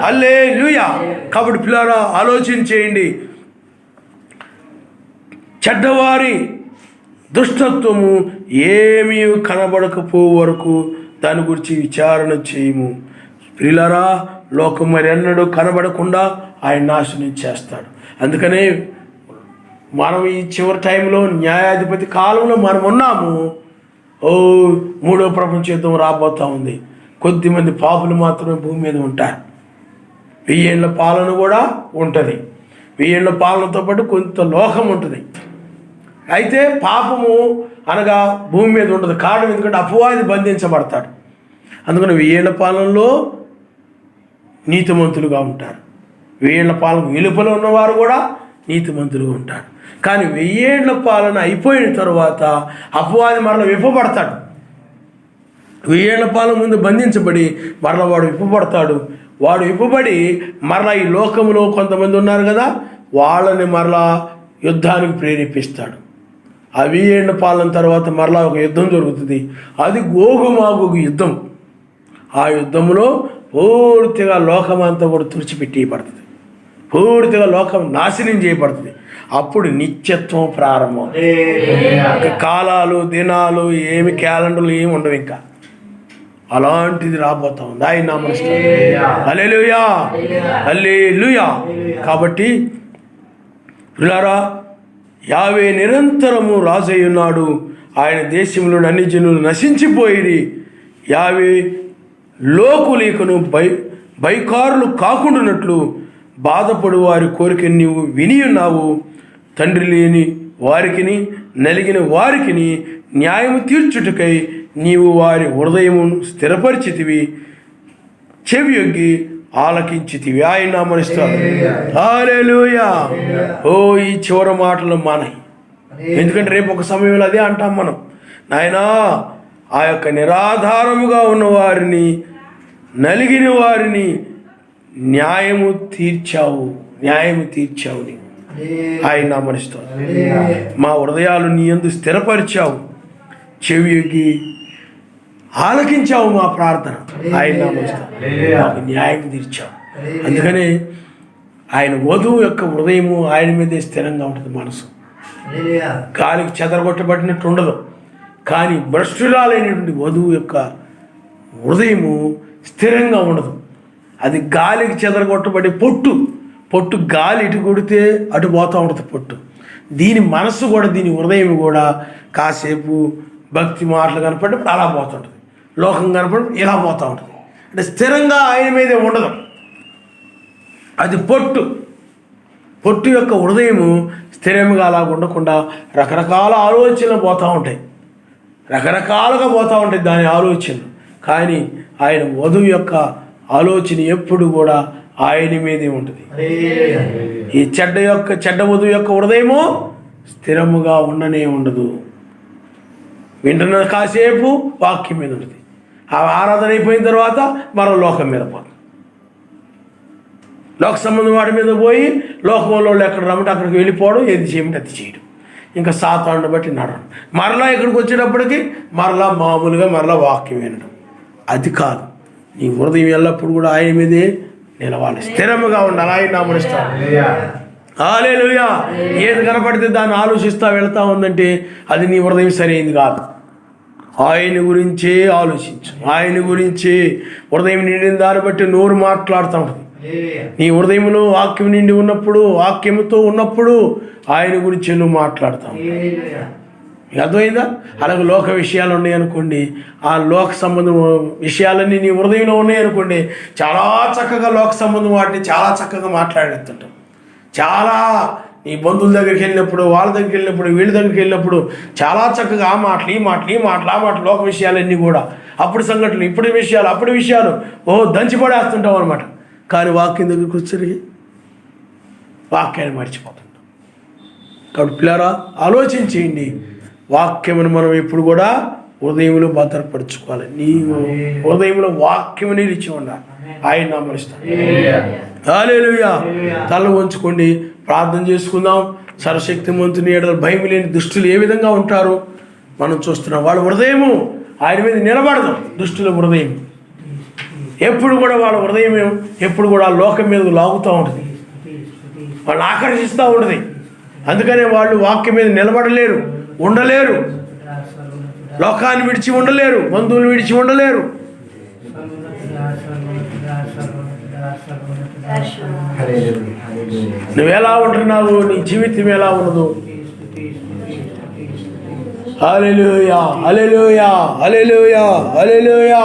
హల్లెలూయా. కాబట్టి పిల్లరా ఆలోచన చేయండి. చెడ్డవారి దుష్టత్వము ఏమీ కనబడకపో వరకు దాని గురించి విచారణ చేయము. ప్రియులారా, లోకం మరి ఎన్నడూ కనబడకుండా ఆయన నాశనం చేస్తాడు. అందుకనే మనం ఈ చివరి టైంలో న్యాయాధిపతి కాలంలో మనం ఉన్నాము. మూడో ప్రపంచ యుద్ధం రాబోతూ ఉంది. కొద్దిమంది పాపులు మాత్రమే భూమి మీద ఉంటారు. 1000 ఏళ్ల పాలన కూడా ఉంటుంది. 1000 ఏళ్ల పాలనతో పాటు కొంత లోకం ఉంటుంది. అయితే పాపము అనగా భూమి మీద ఉండదు. కారణం ఎందుకంటే అపవాది బంధించబడతాడు. అందుకని 1000 ఏళ్ల పాలనలో నీతిమంతులుగా ఉంటారు. 1000 ఏళ్ల పాలన వెలుపల ఉన్నవారు కూడా నీతిమంతులుగా ఉంటారు. కానీ 1000 ఏళ్ల పాలన అయిపోయిన తర్వాత అపవాది మరల విప్పబడతాడు. 1000 ఏళ్ల పాలన ముందు బంధించబడి మరల వాడు విప్పబడతాడు. వాడు విప్పబడి మరలా ఈ లోకంలో కొంతమంది ఉన్నారు కదా, వాళ్ళని మరలా యుద్ధానికి ప్రేరేపిస్తాడు. ఆ 1000 ఏళ్ల పాలన తర్వాత మరలా ఒక యుద్ధం జరుగుతుంది. అది గోగు మాగోగు యుద్ధం. ఆ యుద్ధంలో పూర్తిగా లోకమంతా కూడా తుడిచిపెట్టేయబడుతుంది. పూర్తిగా లోకం నాశనం చేయబడుతుంది. అప్పుడు నిత్యత్వం ప్రారంభం. కాలాలు, దినాలు, ఏమి క్యాలెండర్లు ఏమి ఉండవు. ఇంకా అలాంటిది రాబోతా ఉంది. ఆయన నామమున హల్లెలూయా, హల్లెలూయా. కాబట్టి ప్రియులారా, యావే నిరంతరము రాజై ఉన్నాడు. ఆయన దేశంలో అన్ని జనులు నశించిపోయిరి. యావే లోకులేకను బైకారులు కాకుండానట్లు బాధపడు వారి కోరిక నీవు విని ఉన్నావు. తండ్రి లేని వారికిని నలిగిన వారికిని న్యాయము తీర్చుటకై నీవు వారి హృదయమును స్థిరపరిచితివి, చెవియొగ్గి ఆలకించితివి. ఆయన నామమున హల్లెలూయా. ఈ చివరి మాటలు మానాయి. ఎందుకంటే రేపు ఒక సమయంలో అదే అంటాం మనం, నాయనా ఆ యొక్క నిరాధారముగా ఉన్న వారిని, నలిగిన వారిని న్యాయము తీర్చావు నీవు. ఆయన నామమున మా హృదయాలు నీ యందు స్థిరపరిచావు, చెవికి ఆలకించావు మా ప్రార్థన. ఆయన నామమున మాకు న్యాయం తీర్చావు. అందుకనే ఆయన వధువు యొక్క హృదయము ఆయన మీదే స్థిరంగా ఉంటుంది. మనసు గాలికి చెదరగొట్టబడినట్టు ఉండదు. కానీ భ్రష్టురాలైనటువంటి వధువు యొక్క హృదయము స్థిరంగా ఉండదు. అది గాలికి చెదరగొట్టబడి పొట్టు గాలి ఇటు కొడితే అటు పోతూ ఉంటుంది పొట్టు. దీని మనసు కూడా, దీని హృదయం కూడా కాసేపు భక్తి మాటలు కనపడినప్పుడు అలా పోతుంటుంది, లోకం కనపడినప్పుడు ఇలా పోతూ ఉంటుంది. అంటే స్థిరంగా ఆయన మీదే ఉండదు. అది పొట్టు యొక్క హృదయము స్థిరంగా అలా ఉండకుండా రకరకాల ఆలోచనలు పోతూ ఉంటాయి, రకరకాలుగా పోతూ ఉంటాయి దాని ఆలోచనలు. కానీ ఆయన వధువు యొక్క ఆలోచన ఎప్పుడు కూడా ఆయన మీదే ఉంటుంది. ఈ చెడ్డ వధువు యొక్క హృదయము స్థిరముగా ఉండనే ఉండదు. వింటున్న కాసేపు వాక్యం మీద ఉంటుంది. ఆ ఆరాధన అయిపోయిన తర్వాత మరో లోకం మీద పోతుంది. లోక సంబంధం వాడి మీద పోయి లోకంలో ఎక్కడ రమ్మంటే అక్కడికి వెళ్ళిపోవడం, ఏది చేయమంటే అది చేయడం, ఇంకా సాతాను బట్టి నడవడం. మరలా ఇక్కడికి వచ్చేటప్పటికి మామూలుగా వాక్యం వినడం. అది కాదు. నీ హృదయం ఎల్లప్పుడు కూడా ఆయన మీదే నిలవాలి, స్థిరముగా ఉండాలి. ఆయన నామమున హల్లెలూయా. ఏది కనపడితే దాన్ని ఆలోచిస్తూ వెళ్తా ఉందంటే అది నీ హృదయం సరైనది కాదు. ఆయన గురించే ఆలోచించు. ఆయన గురించే హృదయం నిండిన దాన్ని బట్టి నోరు మాట్లాడుతూ ఉంటుంది. నీ హృదయంలో వాక్యం నిండి ఉన్నప్పుడు, వాక్యముతో ఉన్నప్పుడు ఆయన గురించి నువ్వు మాట్లాడతావు. అర్థమైందా? అలాగే లోక విషయాలు ఉన్నాయనుకోండి, ఆ లోక సంబంధం విషయాలన్నీ నీ హృదయంలో ఉన్నాయనుకోండి, చాలా చక్కగా లోక సంబంధం వాటిని చాలా చక్కగా మాట్లాడేస్తుంటాం. చాలా నీ బంధువుల దగ్గరికి వెళ్ళినప్పుడు, వాళ్ళ దగ్గరికి వెళ్ళినప్పుడు, వీళ్ళ దగ్గరికి వెళ్ళినప్పుడు చాలా చక్కగా ఆ మాటలు ఈ మాటలు లోక విషయాలన్నీ కూడా, అప్పుడు సంఘటనలు, ఇప్పుడు విషయాలు, అప్పుడు విషయాలు దంచి పడేస్తుంటాం అనమాట. కానీ వాక్యం దగ్గరికి వచ్చేసరికి వాక్యాన్ని మర్చిపోతుంటాం. కాబట్టి పిల్లారా, ఆలోచించేయండి. వాక్యమును మనం ఎప్పుడు కూడా హృదయంలో భద్రపరచుకోవాలి. నీ హృదయంలో వాక్యము నిలిచి ఉండాలి. ఆయన నామమున హల్లెలూయా. తల వంచుకోండి, ప్రార్థన చేసుకుందాం. సర్వశక్తిమంతుని ఎడల భయం లేని దుష్టులు ఏ విధంగా ఉంటారు మనం చూస్తున్నాం. వాళ్ళ హృదయము ఆయన మీద నిలబడదు. దుష్టుల హృదయం ఎప్పుడు కూడా, వాళ్ళ హృదయం ఎప్పుడు కూడా లోకం మీద లాగుతూ ఉంటుంది, వాళ్ళు ఆకర్షిస్తూ ఉంటుంది. అందుకనే వాళ్ళు వాక్యం మీద నిలబడలేరు, ఉండలేరు. లోకాన్ని విడిచి ఉండలేరు, బంధువులు విడిచి ఉండలేరు. నువ్వెలా ఉంటున్నావు, నీ జీవితం ఎలా ఉన్నదు? హల్లెలూయా, హల్లెలూయా, హల్లెలూయా, హల్లెలూయా.